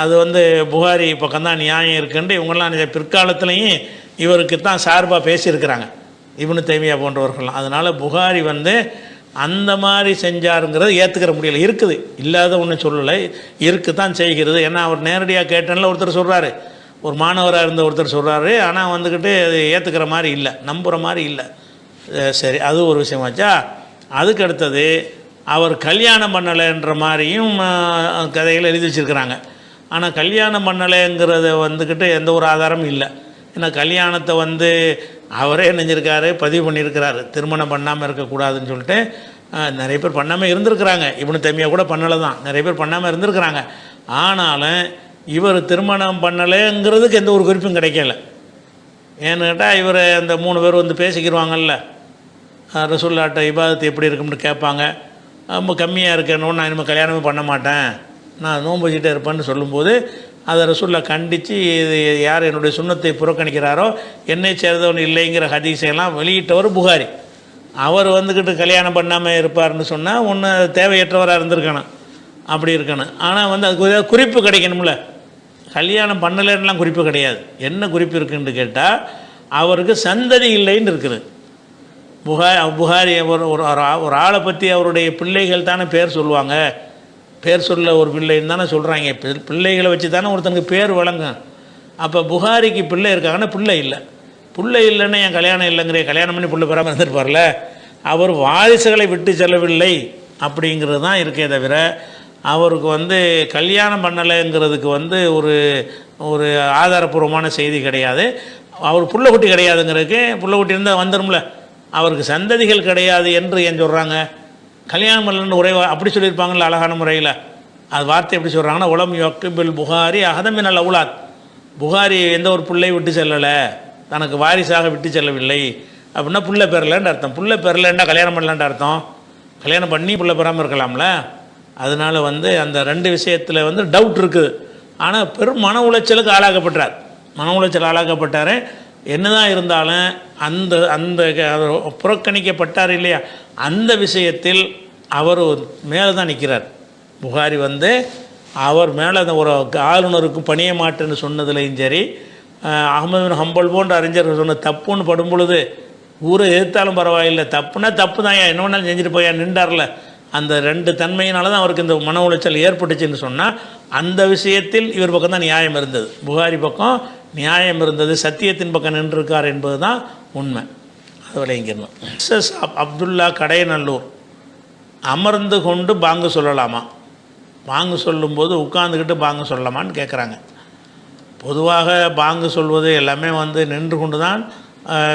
அது வந்து புகாரி பக்கம் தான் நியாயம் இருக்குன்ட்டு இவங்கெல்லாம் பிற்காலத்துலேயும் இவருக்கு தான் சார்பாக பேசியிருக்கிறாங்க, இப்னு தைமியா போன்றவர்கள்லாம். அதனால் புகாரி வந்து அந்த மாதிரி செஞ்சாருங்கிறது ஏற்றுக்கிற முடியலை. இருக்குது, இல்லாத ஒன்றும் சொல்லலை, இருக்குது தான் செய்கிறது. ஏன்னா அவர் நேரடியாக கேட்டேன்ல ஒருத்தர் சொல்கிறாரு, ஒரு மாணவராக இருந்த ஒருத்தர் சொல்கிறாரு. ஆனால் வந்துக்கிட்டு அது ஏற்றுக்கிற மாதிரி இல்லை, நம்புகிற மாதிரி இல்லை. சரி, அது ஒரு விஷயமாச்சா. அதுக்கு அடுத்தது அவர் கல்யாணம் பண்ணலைன்ற மாதிரியும் கதைகள் எழுதி வச்சுருக்கிறாங்க. ஆனால் கல்யாணம் பண்ணலைங்கிறத வந்துக்கிட்டு எந்த ஒரு ஆதாரமும் இல்லை. ஏன்னா கல்யாணத்தை வந்து அவரே நினைஞ்சிருக்காரு, பதிவு பண்ணியிருக்கிறாரு, திருமணம் பண்ணாமல் இருக்கக்கூடாதுன்னு சொல்லிட்டு. நிறைய பேர் பண்ணாமல் இருந்திருக்கிறாங்க. இப்னு தைமியா கூட பண்ணலை தான், நிறைய பேர் பண்ணாமல் இருந்திருக்கிறாங்க. ஆனாலும் இவர் திருமணம் பண்ணலைங்கிறதுக்கு எந்த ஒரு குறிப்பும் கிடைக்கல. ஏன்னு கேட்டால் இவர் அந்த 3 பேர் வந்து பேசிக்கிடுவாங்கல்ல, ரசூலுல்லாஹ்ட்ட இபாதத்து எப்படி இருக்கும்னு கேட்பாங்க. ரொம்ப கம்மியாக இருக்கணும், நான் இனிமேல் கல்யாணமே பண்ண மாட்டேன், நான் நோன்பு வச்சுட்டே இருப்பேன்னு சொல்லும்போது அதை ரசூலுல்லாஹ் கண்டித்து, இது யார் என்னுடைய சுன்னத்தை புறக்கணிக்கிறாரோ என்னை சேர்ந்தவன் இல்லைங்கிற ஹதீஸையெல்லாம் வெளியிட்டவர் புகாரி. அவர் வந்துக்கிட்டு கல்யாணம் பண்ணாமல் இருப்பார்னு சொன்னால் ஒன்று தேவையற்றவராக இருந்திருக்கணும், அப்படி இருக்கணும். ஆனால் வந்து அதுக்கு குறிப்பு கிடைக்கணும்ல. கல்யாணம் பண்ணலைன்னுலாம் குறிப்பு கிடையாது. என்ன குறிப்பு இருக்குன்னு கேட்டால் அவருக்கு சந்ததி இல்லைன்னு இருக்குது. புகாரி ஒரு ஆளை பற்றி அவருடைய பிள்ளைகள் தானே பேர் சொல்லுவாங்க. பேர் சொல்ல ஒரு பிள்ளைன்னு தானே சொல்கிறாங்க. பிள்ளைகளை வச்சு தானே ஒருத்தனுக்கு பேர் வழங்கும். அப்போ புகாரிக்கு பிள்ளை இருக்காங்கன்னா பிள்ளை இல்லை. பிள்ளை இல்லைன்னா என் கல்யாணம் இல்லைங்கிற, கல்யாணம் பண்ணி பிள்ளை பெறாமல் இருந்துருப்பார்ல. அவர் வாரிசுகளை விட்டு செல்லவில்லை அப்படிங்கிறது தான் இருக்கே தவிர அவருக்கு வந்து கல்யாணம் பண்ணலைங்கிறதுக்கு வந்து ஒரு ஆதாரபூர்வமான செய்தி கிடையாது. அவர் புள்ளக்குட்டி கிடையாதுங்கிறதுக்கு, புள்ளக்குட்டி இருந்தால் வந்துடும்ல, அவருக்கு சந்ததிகள் கிடையாது என்று ஏன் சொல்கிறாங்க? கல்யாணம் பண்ணலன்னு ஒரே அப்படி சொல்லியிருப்பாங்கள்ல அழகான முறையில். அது வார்த்தை எப்படி சொல்கிறாங்கன்னா, உலம் யொக்கிபில் புகாரி அகதமின் அல் அவுலாத். புகாரி எந்த ஒரு பிள்ளை விட்டு செல்லலை, தனக்கு வாரிசாக விட்டு செல்லவில்லை அப்படின்னா புள்ள பெறலன்னு அர்த்தம். புள்ள பெறலைன்னா கல்யாணம் பண்ணலான்ட்டு அர்த்தம். கல்யாணம் பண்ணி புள்ள பெறாமல் இருக்கலாம்ல. அதனால் வந்து அந்த 2 விஷயத்தில் வந்து டவுட் இருக்குது. ஆனால் பெரும் மன உளைச்சலுக்கு ஆளாக்கப்பட்டார். மன உளைச்சல் ஆளாக்கப்பட்டார். என்னதான் இருந்தாலும் அந்த அந்த புறக்கணிக்கப்பட்டார் இல்லையா, அந்த விஷயத்தில் அவர் மேலே தான் நிற்கிறார். புகாரி வந்து அவர் மேலே ஒரு ஆளுநருக்கு பணிய மாட்டேன்னு சொன்னதுலையும் சரி, அஹ்மது பின் ஹம்பல் போன்ற அறிஞர்கள் சொன்ன தப்புன்னு படும் பொழுது ஊரை எதிர்த்தாலும் பரவாயில்லை, தப்புனா தப்பு தான், என்ன வேணாலும் செஞ்சுட்டு போயா நின்றார்ல, அந்த 2 தன்மையினால தான் அவருக்கு இந்த மன உளைச்சல் ஏற்பட்டுச்சுன்னு சொன்னால் அந்த விஷயத்தில் இவர் பக்கம் தான் நியாயம் இருந்தது. புகாரி பக்கம் நியாயம் இருந்தது, சத்தியத்தின் பக்கம் நின்றுருக்கார் என்பது தான் உண்மை. அது விளைங்கிடணும். எஸ்எஸ் அப்துல்லா கடையநல்லூர் அமர்ந்து கொண்டு பாங்கு சொல்லலாமா? பாங்கு சொல்லும்போது உட்காந்துக்கிட்டு பாங்கு சொல்லலாமான்னு கேட்குறாங்க. பொதுவாக பாங்கு சொல்வது எல்லாமே வந்து நின்று கொண்டு தான்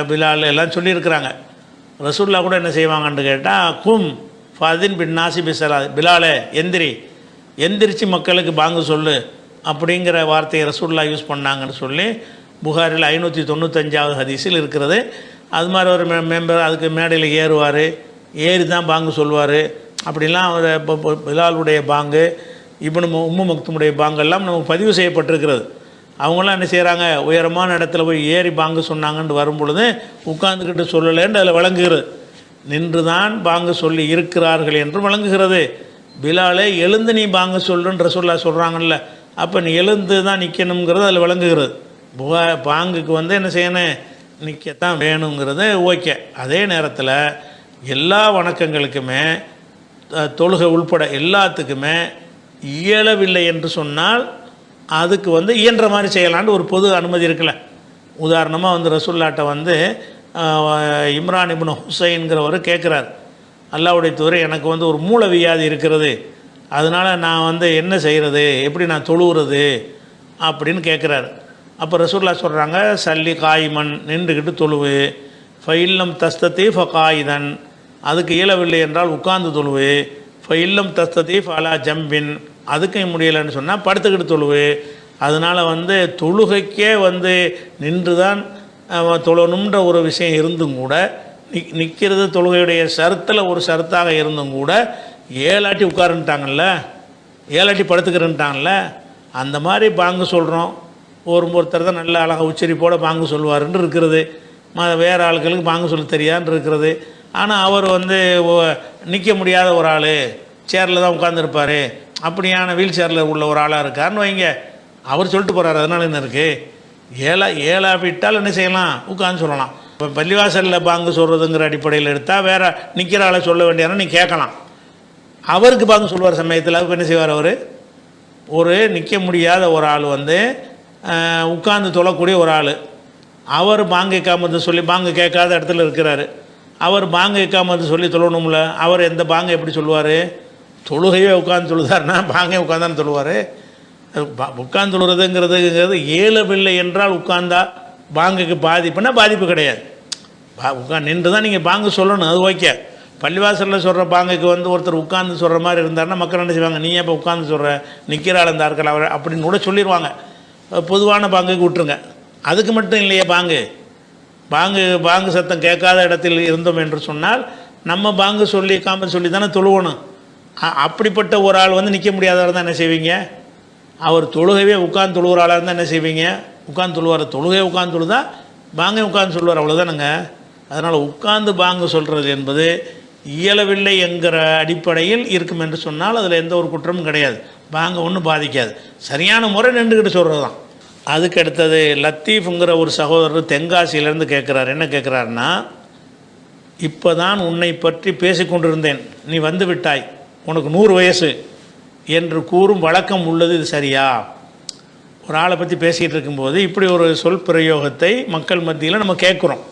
பிலால் எல்லாம் சொல்லியிருக்கிறாங்க. ரசூல்லா கூட என்ன செய்வாங்கன்னு கேட்டால், கும் ஃபாதின் பின் நாசி பிசலா, பிலாலே எந்திரிச்சு மக்களுக்கு பாங்கு சொல்லு அப்படிங்கிற வார்த்தையை ரசூல்லா யூஸ் பண்ணாங்கன்னு சொல்லி புகாரில் 595வது ஹதீஸில் இருக்கிறது. அது மாதிரி ஒரு மெம்பர் அதுக்கு மேடையில் ஏறுவார், ஏறி தான் பாங்கு சொல்வார். அப்படிலாம் பிலாலுடைய பாங்கு, உம்மு மக்துமுடைய பாங்கெல்லாம் நமக்கு பதிவு செய்யப்பட்டிருக்கிறது. அவங்களாம் என்ன செய்கிறாங்க, உயரமான இடத்துல போய் ஏறி பாங்கு சொன்னாங்கன்னு வரும் பொழுது உட்காந்துக்கிட்டு சொல்லலைன்னு அதில் விளங்குகிறது. நின்று தான் பாங்கு சொல்லி இருக்கிறார்கள் என்று விளங்குகிறது. பிலாலே எழுந்து நீ பாங்கு சொல்லுன்னு ரசூல்லா சொல்கிறாங்கல்ல, அப்போ நீ எழுந்து தான் நிற்கணுங்கிறது அதில் விளங்குகிறது. பாங்குக்கு வந்து என்ன செய்யணும், நிற்கத்தான் வேணுங்கிறது ஓகே. அதே நேரத்தில் எல்லா வணக்கங்களுக்குமே தொழுகை உள்பட எல்லாத்துக்குமே இயலவில்லை என்று சொன்னால் அதுக்கு வந்து இயன்ற மாதிரி செய்யலான்னு ஒரு பொது அனுமதி இருக்குல்ல. உதாரணமாக வந்து ரசூல்லாட்ட வந்து இம்ரான் இப்னு ஹுசைன்கிறவர் கேட்குறார், அல்லாஹ்வுடைய தூதரே, எனக்கு வந்து ஒரு மூல வியாதி இருக்கிறது, அதனால் நான் வந்து என்ன செய்கிறது, எப்படி நான் தொழுகிறது அப்படின்னு கேட்குறாரு. அப்போ ரசூல்லா சொல்கிறாங்க, சல்லி காயிமன், நின்றுக்கிட்டு தொழுவு, ஃபைல்லம் தஸ்தத்தி ஃபகாயிதன், அதுக்கு இயலவில்லை என்றால் உட்கார்ந்து தொழுவு, ஃபைல்லம் தஸ்தத்தி ஃபலா ஜம்பின், அதுக்கும் முடியலைன்னு சொன்னால் படுத்துக்கிட்டு தொழுவு. அதனால் வந்து தொழுகைக்கே வந்து நின்று தான் தொழணுன்ற ஒரு விஷயம் இருந்தும் கூட, நிற்கிறது தொழுகையுடைய ஷரத்தில் ஒரு ஷரத்தாக இருந்தும் கூட ஏழாட்டி உட்காருன்ட்டாங்கல்ல, ஏழாட்டி படுத்துக்கிறன்ட்டாங்கல்ல, அந்த மாதிரி பாங்கு சொல்கிறோம். ஒருத்தர் தான் நல்ல அழகாக உச்சரிப்போடு பாங்கு சொல்லுவாருன்னு இருக்கிறது, வேறு ஆட்களுக்கு பாங்கு சொல்ல தெரியாதுன்னு இருக்கிறது. ஆனால் அவர் வந்து நிற்க முடியாத ஒரு ஆள், சேரில் தான் உட்காந்துருப்பார், அப்படியான வீல் சேரில் உள்ள ஒரு ஆளாக இருக்காருன்னு வைங்க, அவர் சொல்லிட்டு போகிறார், அதனால் என்ன இருக்குது, ஏழா விட்டால் என்ன செய்யலாம், உட்காந்து சொல்லலாம். இப்போ பள்ளிவாசலில் பாங்கு சொல்கிறதுங்கிற அடிப்படையில் எடுத்தால் வேறு நிற்கிற ஆளை சொல்ல வேண்டியனா நீ கேட்கலாம். அவருக்கு பாங்கு சொல்லுவார் சமயத்தில் அவருக்கு என்ன செய்வார், அவர் ஒரு நிற்க முடியாத ஒரு ஆள் வந்து உட்கார்ந்து தொழக்கூடிய ஒரு ஆள், அவர் பாங்கு கேட்காம சொல்லி பாங்கு கேட்காத இடத்துல இருக்கிறாரு, அவர் பாங்கு இக்காமத்து சொல்லி தொழணும்ல. அவர் எந்த பாங்கை எப்படி சொல்லுவார்? தொழுகையே உட்காந்து தொழுதாருன்னா பாங்கே உட்காந்தான்னு சொல்லுவார். உட்காந்து தொழுறதுங்கிறதுங்கிறது ஏலவில்லை என்றால் உட்கார்ந்தா பாங்குக்கு பாதிப்புன்னா பாதிப்பு கிடையாது. நின்று தான் நீங்கள் பாங்கு சொல்லணும், அது ஓகே. பள்ளிவாசலில் சொல்கிற பாங்குக்கு வந்து ஒருத்தர் உட்காந்து சொல்கிற மாதிரி இருந்தாருன்னா மக்கள் என்ன செய்வாங்க, நீ எப்போ உட்காந்து சொல்கிற, நிற்கிறாள் இந்த ஆட்கள் அவர் அப்படின்னு கூட சொல்லிடுவாங்க. பொதுவான பாங்குக்கு விட்டுருங்க. அதுக்கு மட்டும் இல்லையே பாங்கு சத்தம் கேட்காத இடத்தில் இருந்தோம் என்று சொன்னால் நம்ம பாங்கு சொல்லி காம சொல்லி தானே தொழுவணும். அப்படிப்பட்ட ஒரு ஆள் வந்து நிற்க முடியாதவர் தான் என்ன செய்வீங்க? அவர் தொழுகவே உட்காந்து தொழுகிற ஆளாக இருந்தால் என்ன செய்வீங்க? உட்காந்து தொழுவார். தொழுகை உட்காந்து தொழுதா பாங்கை உட்காந்து சொல்லுவார், அவ்வளோதானுங்க. அதனால் உட்காந்து பாங்கு சொல்கிறது என்பது இயலவில்லை என்கிற அடிப்படையில் இருக்கும் என்று சொன்னால் அதில் எந்த ஒரு குற்றமும் கிடையாது. பாங்க ஒன்றும் பாதிக்காது. சரியான முறை நின்றுக்கிட்டு சொல்கிறது தான். அதுக்கு அடுத்தது லத்தீஃபுங்கிற ஒரு சகோதரர் தென்காசியிலேருந்து கேட்குறாரு. என்ன கேட்குறாருன்னா, இப்போ தான் உன்னை பற்றி பேசிக்கொண்டிருந்தேன், நீ வந்து விட்டாய், உனக்கு 100 வயசு என்று கூறும் வழக்கம் உள்ளது, இது சரியா? ஒரு ஆளை பற்றி பேசிகிட்டு இருக்கும்போது இப்படி ஒரு சொல் பிரயோகத்தை மக்கள் மத்தியில் நம்ம கேட்குறோம்.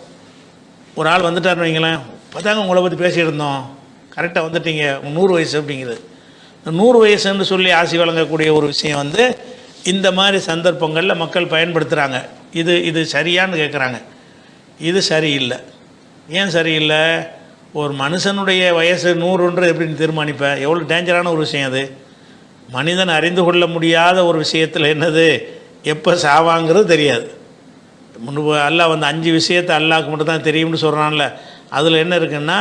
ஒரு ஆள் வந்துட்டார்னு வைங்களேன், இப்போ தாங்க உங்களை பற்றி பேசிகிட்டு இருந்தோம், கரெக்டாக வந்துட்டீங்க, 100 வயசு அப்படிங்கிறது. 100 வயசுன்னு சொல்லி ஆசி வழங்கக்கூடிய ஒரு விஷயம் வந்து இந்த மாதிரி சந்தர்ப்பங்களில் மக்கள் பயன்படுத்துகிறாங்க. இது சரியான்னு கேட்குறாங்க. இது சரியில்லை. ஏன் சரியில்லை? ஒரு மனுஷனுடைய வயசு 100ன்றது எப்படின்னு தீர்மானிப்ப? எவ்வளோ டேஞ்சரான ஒரு விஷயம் அது. மனிதன் அறிந்து கொள்ள முடியாத ஒரு விஷயத்தில் என்னது, எப்போ சாவாங்கிறது தெரியாது. முன்பு அல்லாஹ் வந்து 5 விஷயத்தை அல்லாஹ்க்கு மட்டும் தான் தெரியும்னு சொல்கிறான்ல. அதில் என்ன இருக்குன்னா,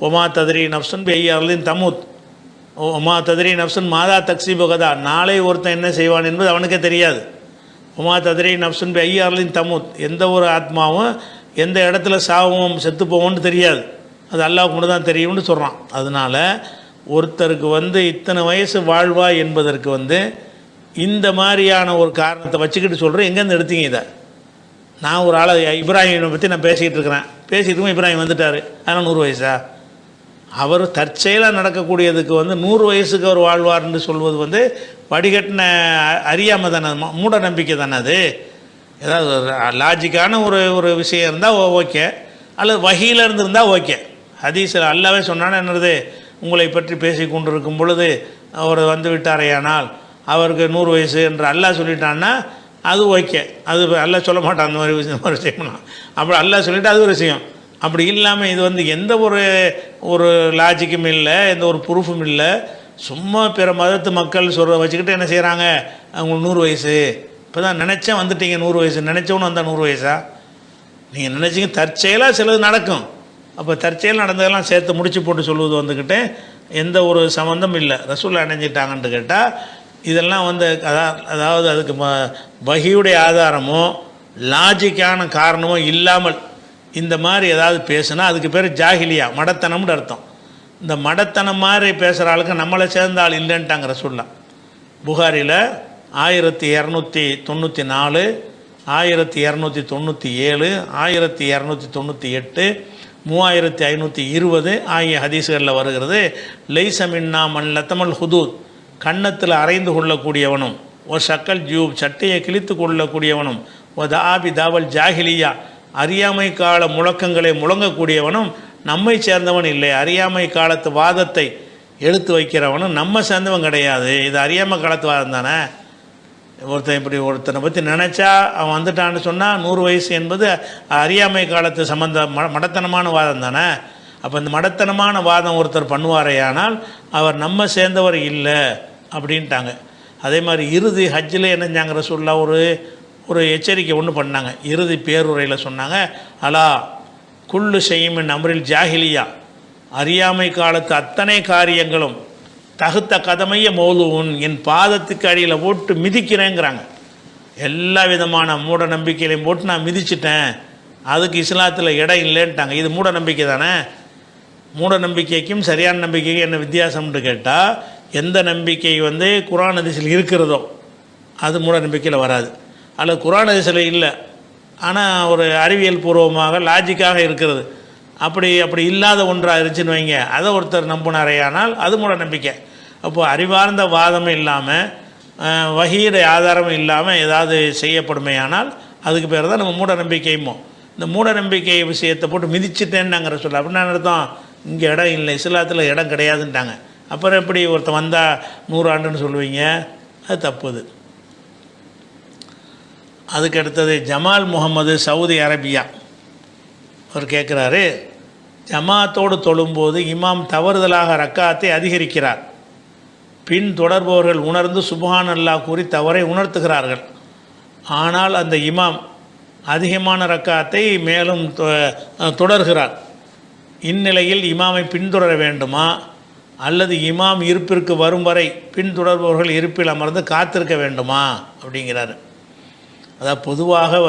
ஒமா தத்ரி நஃப்ஸுன் பிஐயார்லின் தமுத், ஒமா தத்ரி நஃப்ஸுன் மாதா தக்ஸிபுகதா, நாளை ஒருத்தன் என்ன செய்வான் என்பது அவனுக்கே தெரியாது. ஒமா தத்ரி நஃப்ஸுன் பிஐயார்லின் தமுத், எந்த ஒரு ஆத்மாவும் எந்த இடத்துல சாவும் செத்து போவோன்னு தெரியாது, அது அல்லாஹ்வுக்கு மட்டும் தான் தெரியும்னு சொல்கிறான். அதனால் ஒருத்தருக்கு வந்து இத்தனை வயசு வாழ்வா என்பதற்கு வந்து இந்த மாதிரியான ஒரு காரணத்தை வச்சுக்கிட்டு சொல்கிறேன். எங்கேருந்து எடுத்தீங்க இதை? நான் ஒரு ஆளை இப்ராஹிமை பற்றி நான் பேசிகிட்டு இருக்கிறேன், பேசிகிட்டு இப்ராஹிம் வந்துட்டார், அதனால் 100 வயசா? அவர் தற்செயலாக நடக்கக்கூடியதுக்கு வந்து 100 வயசுக்கு அவர் வாழ்வார்னு சொல்வது வந்து வடிகட்டின அறியாமல் தானே, மூட நம்பிக்கை தானே அது. ஏதாவது லாஜிக்கான ஒரு விஷயம் இருந்தால் ஓகே, அல்லது வஹீல இருந்திருந்தால் ஓகே. ஹதீஸில் அல்லாவே சொன்னானே என்னது, உங்களை பற்றி பேசி கொண்டு இருக்கும் பொழுது அவர் வந்து விட்டாரையானால் அவருக்கு 100 வயசு என்று அல்லாஹ் சொல்லிட்டான்னா அது ஓகே. அது அல்லாஹ் சொல்ல மாட்டான் அந்த மாதிரி விஷயம்னா. அப்படி அல்லாஹ் சொல்லிவிட்டு அது ஒரு விஷயம். அப்படி இல்லாமல் இது வந்து எந்த ஒரு லாஜிக்கும் இல்லை, எந்த ஒரு ப்ரூஃபும் இல்லை. சும்மா பிற மதத்து மக்கள் சொல்கிற வச்சுக்கிட்டு என்ன செய்கிறாங்க, அவங்களுக்கு 100 வயசு, இப்போ தான் நினச்சேன் வந்துட்டீங்க 100 வயசு, நினச்சவனு வந்தால் 100 வயசா? நீங்கள் நினச்சிங்க தற்செயலாக சிலது நடக்கும். அப்போ தற்செயல் நடந்ததெல்லாம் சேர்த்து முடிச்சு போட்டு சொல்லுவது வந்துக்கிட்டு எந்த ஒரு சம்மந்தம் இல்லை. ரசூல் அணைஞ்சிட்டாங்கன்ட்டு கேட்டால் இதெல்லாம் வந்து அதாவது அதுக்கு வஹியுடைய ஆதாரமோ லாஜிக்கான காரணமோ இல்லாமல் இந்த மாதிரி ஏதாவது பேசுனா அதுக்கு பேர் ஜாஹிலியா, மடத்தனம்னு அர்த்தம். இந்த மடத்தனம் மாதிரி பேசுகிற ஆளுக்கு நம்மளை சேர்ந்த ஆள் இல்லைன்ட்டாங்க ரசூல்லா. புகாரில் 1294, 1297, 1298, 3520 ஆகிய ஹதீஸுகளில் வருகிறது. லைசமின்னா மன் லத்தமல் ஹுதூத், கன்னத்தில் அரைந்து கொள்ளக்கூடியவனும், ஒரு ஷக்கல் ஜூப், சட்டையை கிழித்து கொள்ளக்கூடியவனும், ஒரு தாபி தாவல் ஜாஹிலியா, அறியாமை கால முழக்கங்களை முழங்கக்கூடியவனும் நம்மை சேர்ந்தவன் இல்லை. அறியாமை காலத்து வாதத்தை எடுத்து வைக்கிறவனும் நம்ம சேர்ந்தவன் கிடையாது. இது அறியாமை காலத்து வாதம் தானே. ஒருத்தனை பற்றி நினச்சா அவன் வந்துட்டான்னு சொன்னால் 100 வயசு என்பது அறியாமை காலத்து சம்பந்த மடத்தனமான வாதம் தானே. அப்போ இந்த மடத்தனமான வாதம் ஒருத்தர் பண்ணுவாரையானால் அவர் நம்ம சேர்ந்தவர் இல்லை அப்படின்ட்டாங்க. அதே மாதிரி இறுதி ஹஜ்ஜில் என்னஞ்சாங்க ரசூலுல்லாஹ் ஒரு எச்சரிக்கை ஒன்று பண்ணாங்க. இறுதி பேருரையில் சொன்னாங்க, அலா குல்லு ஷைஇன் அம்ரில் ஜாஹிலியா, அறியாமை காலத்து அத்தனை காரியங்களும் தகுத்த கதமைய மௌலூன், என் பாதத்துக்கு அடியில் போட்டு மிதிக்கிறேங்கிறாங்க. எல்லா விதமான மூட நம்பிக்கையிலையும் போட்டு நான் மிதிச்சிட்டேன், அதுக்கு இஸ்லாத்தில் இடம் இல்லைன்ட்டாங்க. இது மூட நம்பிக்கை தானே. மூட நம்பிக்கைக்கும் சரியான நம்பிக்கைக்கும் என்ன வித்தியாசம்னு கேட்டால், எந்த நம்பிக்கை வந்து குர்ஆன் ஹதீஸில் இருக்கிறதோ அது மூட நம்பிக்கையில் வராது. அல்லது குர்ஆன் ஹதீஸில் இல்லை ஆனால் ஒரு அறிவியல் பூர்வமாக லாஜிக்காக இருக்கிறது, அப்படி இல்லாத ஒன்றாக இருந்துச்சுன்னு வைங்க, அதை ஒருத்தர் நம்பினாரையானால் அது மூட நம்பிக்கை. அப்போது அறிவார்ந்த வாதமும் இல்லாமல் வஹீயுடைய ஆதாரமும் இல்லாமல் ஏதாவது செய்யப்படுமையானால் அதுக்கு பேர் தான் நம்ம மூட நம்பிக்கையுமோ. இந்த மூட நம்பிக்கை விஷயத்தை போட்டு மிதிச்சிட்டேன்னாங்கிற சொல்ல அப்படின்னா அர்த்தம் இங்கே இடம் இல்லை, இஸ்லாத்தில் இடம் கிடையாதுன்ட்டாங்க. அப்புறம் எப்படி ஒருத்தன் வந்தால் 100 ஆண்டுன்னு சொல்லுவீங்க? அது தப்புது. அதுக்கு அடுத்தது ஜமால் முகமது, சவுதி அரேபியா. அவர் கேட்குறாரு, ஜமாத்தோடு தொழும்போது இமாம் தவறுதலாக ரக்காத்தை அதிகரிக்கிறார், பின் தொடர்பவர்கள் உணர்ந்து சுப்ஹான் அல்லாஹ் கூறி தவறை உணர்த்துகிறார்கள். ஆனால் அந்த இமாம் அதிகமான ரக்காத்தை மேலும் தொடர்கிறார். இந்நிலையில் இமாமை பின்தொடர வேண்டுமா அல்லது இமாம் இருப்பிற்கு வரும் வரை பின்தொடர்பவர்கள் இருப்பில் அமர்ந்து காத்திருக்க வேண்டுமா அப்படிங்கிறாரு. அதாவது பொதுவாக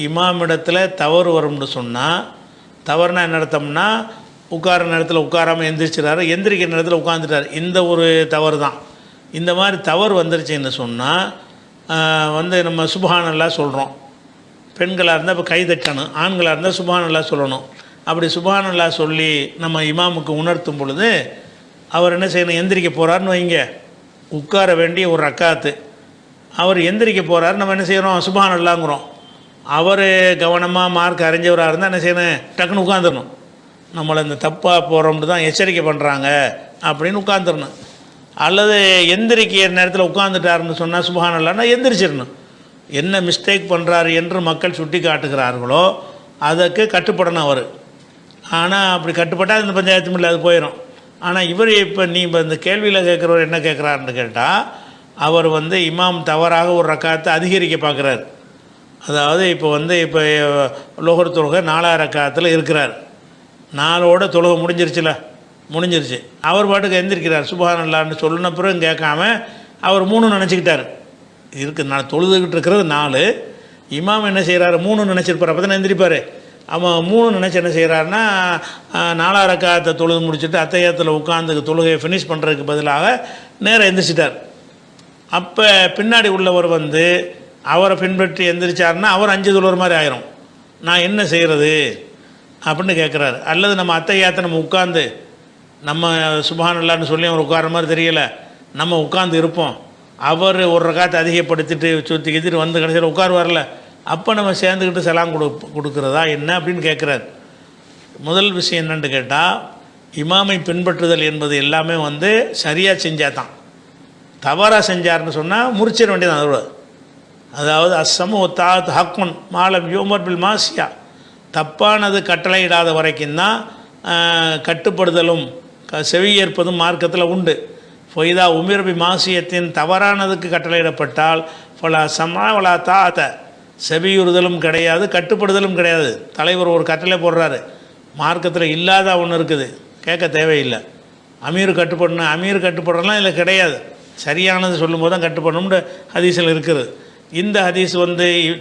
இமாமிடத்தில் தவறு வரும்னு சொன்னால், தவறுனா என்ன அர்த்தம்னா உட்கார நேரத்தில் உட்காராமல் எந்திரிச்சிடாரு, எந்திரிக்கிற நேரத்தில் உட்காந்துட்டார், இந்த ஒரு தவறு தான். இந்த மாதிரி தவறு வந்துருச்சுன்னு சொன்னால் நம்ம சுப்ஹானல்லாஹ் சொல்கிறோம். பெண்களாக இருந்தால் இப்போ கை தட்டணும், ஆண்களாக இருந்தால் சுப்ஹானல்லாஹ் சொல்லணும். அப்படி சுப்ஹானல்லாஹ் சொல்லி நம்ம இமாமுக்கு உணர்த்தும் பொழுது அவர் என்ன செய்யணும்? எந்திரிக்க போகிறாருன்னு வைங்க, உட்கார வேண்டிய ஒரு ரக்காத்து, அவர் எந்திரிக்க போகிறாரு, நம்ம என்ன செய்கிறோம்? சுப்ஹானல்லாஹ்ங்கிறோம். அவர் கவனமாக மார்க் அறிஞ்சவராக இருந்தால் என்ன செய்யணும்? டக்குன்னு உட்காந்துடணும். நம்மளை இந்த தப்பாக போகிறோம்னு தான் எச்சரிக்கை பண்ணுறாங்க அப்படின்னு உட்காந்துடணும். அல்லது எந்திரிக்கிற நேரத்தில் உட்காந்துட்டாருன்னு சொன்னால் சுப்ஹானல்லாஹ்னா எந்திரிச்சிடணும். என்ன மிஸ்டேக் பண்ணுறாரு என்று மக்கள் சுட்டி காட்டுகிறார்களோ அதுக்கு கட்டுப்படணும் அவர். ஆனால் அப்படி கட்டுப்பட்டால் இந்த பஞ்சாயத்தும் இல்லை, அது போயிடும். ஆனால் இவர் இப்போ இந்த கேள்வியில் கேட்குறவர் என்ன கேட்குறாருன்னு கேட்டால், அவர் இமாம் தவறாக ஒரு ரக்காத்தை அதிகரிக்க பார்க்குறாரு. அதாவது இப்போ லோகர் தொழுகை 4 ரக்காத்தில் இருக்கிறார், 4ஓட தொழுகை முடிஞ்சிருச்சு. அவர் பாட்டுக்கு எந்திரிக்கிறார், சுப்ஹானல்லாஹ்னு சொல்லின பிறகு கேட்காம அவர் 3 நினச்சிக்கிட்டார். நான் தொழுதுகிட்டு இருக்கிறது 4, இமாம் என்ன செய்கிறாரு? 3 நினச்சிருப்பார், அப்போ தான் எந்திரிப்பார். அவன் 3 நினச்சி என்ன செய்கிறாருன்னா 4 ரக்காத்தை தொழுது முடிச்சுட்டு அத்தையத்தில் உட்காந்து தொழுகையை ஃபினிஷ் பண்ணுறதுக்கு பதிலாக நேரம் எந்திரிச்சிட்டார். அப்போ பின்னாடி உள்ளவர் அவரை பின்பற்றி எந்திரிச்சாருன்னா அவர் 5 தொழுகிற மாதிரி ஆயிரும். நான் என்ன செய்கிறது அப்படின்னு கேட்குறாரு. அல்லது நம்ம அத்தையாத்தை நம்ம உட்காந்து நம்ம சுப்ஹானல்லாஹ்னு சொல்லி அவர் உட்கார மாதிரி தெரியலை, நம்ம உட்காந்து இருப்போம், அவர் ஒரு ரக்காத்தை அதிகப்படுத்திட்டு சுற்றி கித்திட்டு கடைசியில் உட்காருவார்ல, அப்போ நம்ம சேர்ந்துக்கிட்டு சலாம் கொடுக்குறதா என்ன அப்படின்னு கேட்குறாரு. முதல் விஷயம் என்னென்னு கேட்டால், இமாமை பின்பற்றுதல் என்பது எல்லாமே சரியாக செஞ்சால் தான். தவறாக செஞ்சார்னு சொன்னால் முறிச்சிட வேண்டியதான் அதோட. அதாவது அஸ்ஸமு தாத் ஹக்குன் மாலம் யூமர் பில் மாசியா, தப்பானது கட்டளையிடாத வரைக்கும் தான் கட்டுப்படுதலும் செவியேற்பதும் மார்க்கத்தில் உண்டு. ஃபொய்தா உமிர்பி மாசியத்தின் தவறானதுக்கு கட்டளையிடப்பட்டால் ஃபலா சமா வலா தாத்த, செவியுறுதலும் கிடையாது, கட்டுப்படுதலும் கிடையாது. தலைவர் ஒரு கட்டளை போடுறாரு, மார்க்கத்தில் இல்லாத ஒன்று இருக்குது, கேட்க தேவையில்லை. அமீர் கட்டுப்படலாம் இல்லை, கிடையாது. சரியானது சொல்லும்போது தான் கட்டுப்படணும்னு ஹதீஸில் இருக்குது. இந்த ஹதீஸ்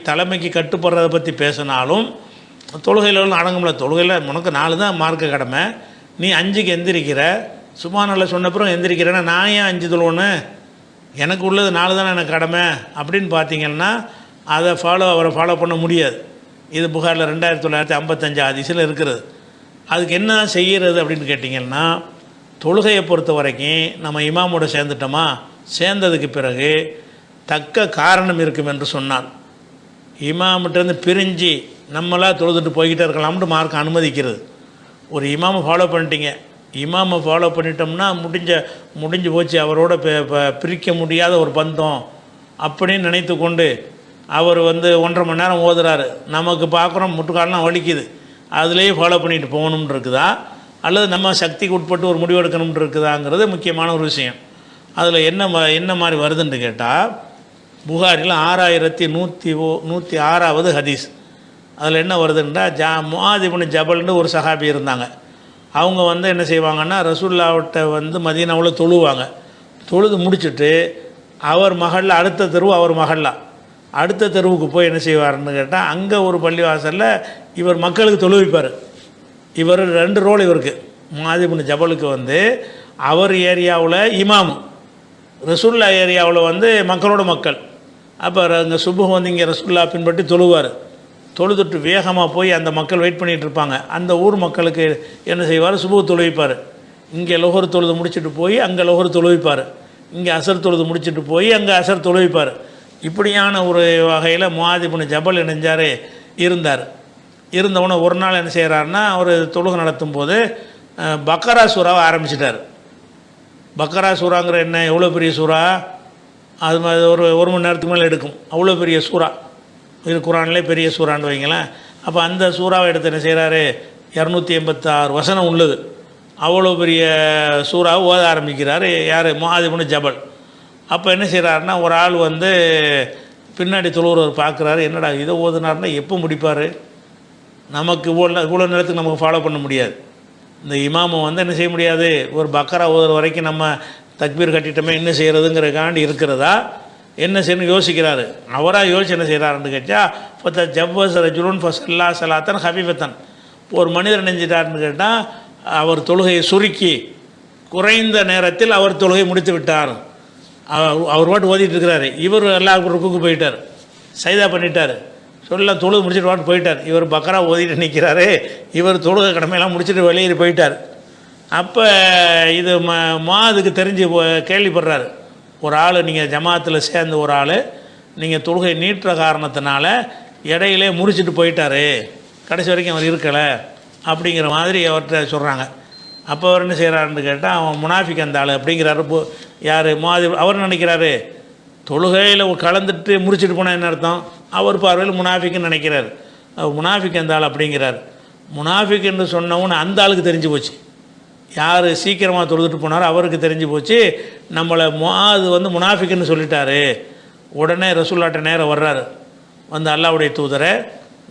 தலைமைக்கு கட்டுப்படுறதை பற்றி பேசினாலும் தொழுகையில் அடங்கும்ல. தொழுகையில் உனக்கு 4 தான் மார்க்க கடமை, நீ 5க்கு எந்திரிக்கிற, சுப்ஹானல்லாஹ் சொன்னப்புறம் எந்திரிக்கிறேன்னா நான் ஏன் 5 தொழுவணும்? எனக்கு உள்ளது 4 தானே எனக்கு கடமை அப்படின்னு பார்த்தீங்கன்னா அவரை ஃபாலோ பண்ண முடியாது. இது புகாரில் 2955 ஹதீஸில் இருக்கிறது. அதுக்கு என்ன செய்கிறது அப்படின்னு கேட்டிங்கன்னா, தொழுகையை பொறுத்த வரைக்கும் நம்ம இமாமோட சேர்ந்துட்டோமா, சேர்ந்ததுக்கு பிறகு தக்க காரணம் இருக்கும் என்று சொன்னால் இமாமிட்டேருந்து பிரிஞ்சு நம்மளாக தொழுதுட்டு போய்கிட்டே இருக்கலாம்னு மார்க் அனுமதிக்கிறது. ஒரு இமாமை ஃபாலோ பண்ணிட்டீங்க, இமாமை ஃபாலோ பண்ணிட்டோம்னா முடிஞ்சு போச்சு, அவரோட பிரிக்க முடியாத ஒரு பந்தம் அப்படின்னு நினைத்து கொண்டு அவர் 1.5 மணி நேரம் ஓதுறாரு, நமக்கு பார்க்குறோம் முட்டுக்காலெலாம் வலிக்குது, அதுலேயே ஃபாலோ பண்ணிட்டு போகணும்னு இருக்குதா, அல்லது நம்ம சக்திக்கு உட்பட்டு ஒரு முடிவு எடுக்கணும்னு இருக்குதாங்கிறது முக்கியமான ஒரு விஷயம். அதில் என்ன மாதிரி வருதுன்னு கேட்டால், புகாரில் 6106வது ஹதீஸ். அதில் என்ன வருதுன்னா, முஆத் இப்னு ஜபல்னு ஒரு சஹாபி இருந்தாங்க. அவங்க என்ன செய்வாங்கன்னா, ரசூலுல்லாஹ்ட்ட மதீனாவில் தொழுவாங்க. தொழுது முடிச்சுட்டு அவர் மஹல்ல, அடுத்த தெருவு அவர் மஹல்லா, அடுத்த தெருவுக்கு போய் என்ன செய்வார்னு கேட்டால், அங்கே ஒரு பள்ளிவாசலில் இவர் மக்களுக்கு தொழுவிப்பார். இவர் 2 ரோல் இவருக்கு. முஆத் இப்னு ஜபலுக்கு அவர் ஏரியாவில் இமாம், ரசூல்லா ஏரியாவில் மக்களோட மக்கள். அப்போ அங்கே சுபுஹ் இங்கே ரசூல்லா பின்பற்றி தொழுவார். தொழுதுட்டு வேகமாக போய் அந்த மக்கள் வெயிட் பண்ணிகிட்டு இருப்பாங்க. அந்த ஊர் மக்களுக்கு என்ன செய்வார்? சுபுஹ் தொழுவிப்பார். இங்கே லொஹர் தொழுது முடிச்சுட்டு போய் அங்கே லொஹர் தொழுவிப்பார். இங்கே அசர் தொழுது முடிச்சுட்டு போய் அங்கே அசர் தொழுவிப்பார். இப்படியான ஒரு வகையில் முஆத் இப்னு ஜபல் இருந்தார். இருந்தவனை ஒரு நாள் என்ன செய்கிறாருன்னா அவர் தொழுகை நடத்தும் போது பக்கரா சூறாவை ஆரம்பிச்சிட்டார். பக்கரா சூறாங்கிற என்ன எவ்வளோ பெரிய சூறா, அது ஒரு மணி நேரத்துக்கு மேலே எடுக்கும், அவ்வளோ பெரிய சூறா. இது குரான்லேயே பெரிய சூறான்னு வைங்களேன். அப்போ அந்த சூறாவை எடுத்து என்ன செய்கிறாரு, 286 வசனம் உள்ளது, அவ்வளோ பெரிய சூறாவை ஓத ஆரம்பிக்கிறார். யார்? முஆத் இப்னு ஜபல். அப்போ என்ன செய்கிறாருன்னா ஒரு ஆள் வந்து பின்னாடி தொழுகிறவர் பார்க்குறாரு, என்னடா இதை ஓதுனாருன்னா எப்போ முடிப்பார், நமக்கு இவ்வளோ நேரத்துக்கு நமக்கு ஃபாலோ பண்ண முடியாது. இந்த இமாமை வந்து என்ன செய்ய முடியாது, ஒரு பக்கரா ஓதுற வரைக்கும் நம்ம தக்பீர் கட்டிட்டோமே என்ன செய்கிறதுங்கிறக்காண்டி இருக்கிறதா, என்ன செய்யணும் யோசிக்கிறாரு. அவராக யோசிச்சு என்ன செய்கிறாருன்னு கேட்டால், இப்போ ஜவ்வஸ் ரஜுலுன் ஃபஸல்லா ஸலாத்தன் ஹஃபீஃபத்தன், ஒரு மனிதர் நினைஞ்சிட்டாருன்னு கேட்டால் அவர் தொழுகையை சுருக்கி குறைந்த நேரத்தில் அவர் தொழுகை முடித்து விட்டார். அவர் பாட்டு ஓதிட்டு இருக்கிறாரு, இவர் எல்லா ருக்குக்கு போயிட்டார், சைதா பண்ணிட்டார், சொல்ல தொழுகை முடிச்சுட்டு வாட்டு போயிட்டார். இவர் பக்கரா ஓதிட்டு நிற்கிறாரு, இவர் தொழுகை கடமையெல்லாம் முடிச்சுட்டு வெளியேறி போயிட்டார். அப்போ இது மாதுக்கு தெரிஞ்சு கேள்விப்படுறாரு. ஒரு ஆள் நீங்கள் ஜமாத்தில் சேர்ந்த ஒரு ஆள் நீங்கள் தொழுகை நீட்டுற காரணத்தினால இடையிலே முறிச்சிட்டு போயிட்டார், கடைசி வரைக்கும் அவர் இருக்கலை அப்படிங்கிற மாதிரி அவர்கிட்ட சொல்கிறாங்க. அப்போ அவர் என்ன செய்கிறாருன்னு கேட்டால், அவன் முனாஃபிக் அந்த ஆள் அப்படிங்கிறாரு. யார்? மாது. அவர் நினைக்கிறாரு தொழுகையில் கலந்துட்டு முறிச்சிட்டு போனால் என்ன அர்த்தம், அவர் பார்வையில் முனாஃபிக்குன்னு நினைக்கிறார். முனாஃபிக் அந்த ஆள் அப்படிங்கிறார். முனாஃபிக் என்று சொன்னவன்னு அந்த ஆளுக்கு தெரிஞ்சு போச்சு. யார் சீக்கிரமாக தொழுதுட்டு போனாரோ அவருக்கு தெரிஞ்சு போச்சு, நம்மளை முஆது வந்து முனாஃபிக்குன்னு சொல்லிட்டாரு. உடனே ரசூலுல்லாஹ்ட்ட நேரம் வர்றாரு, வந்து அல்லாஹ்வுடைய தூதரை,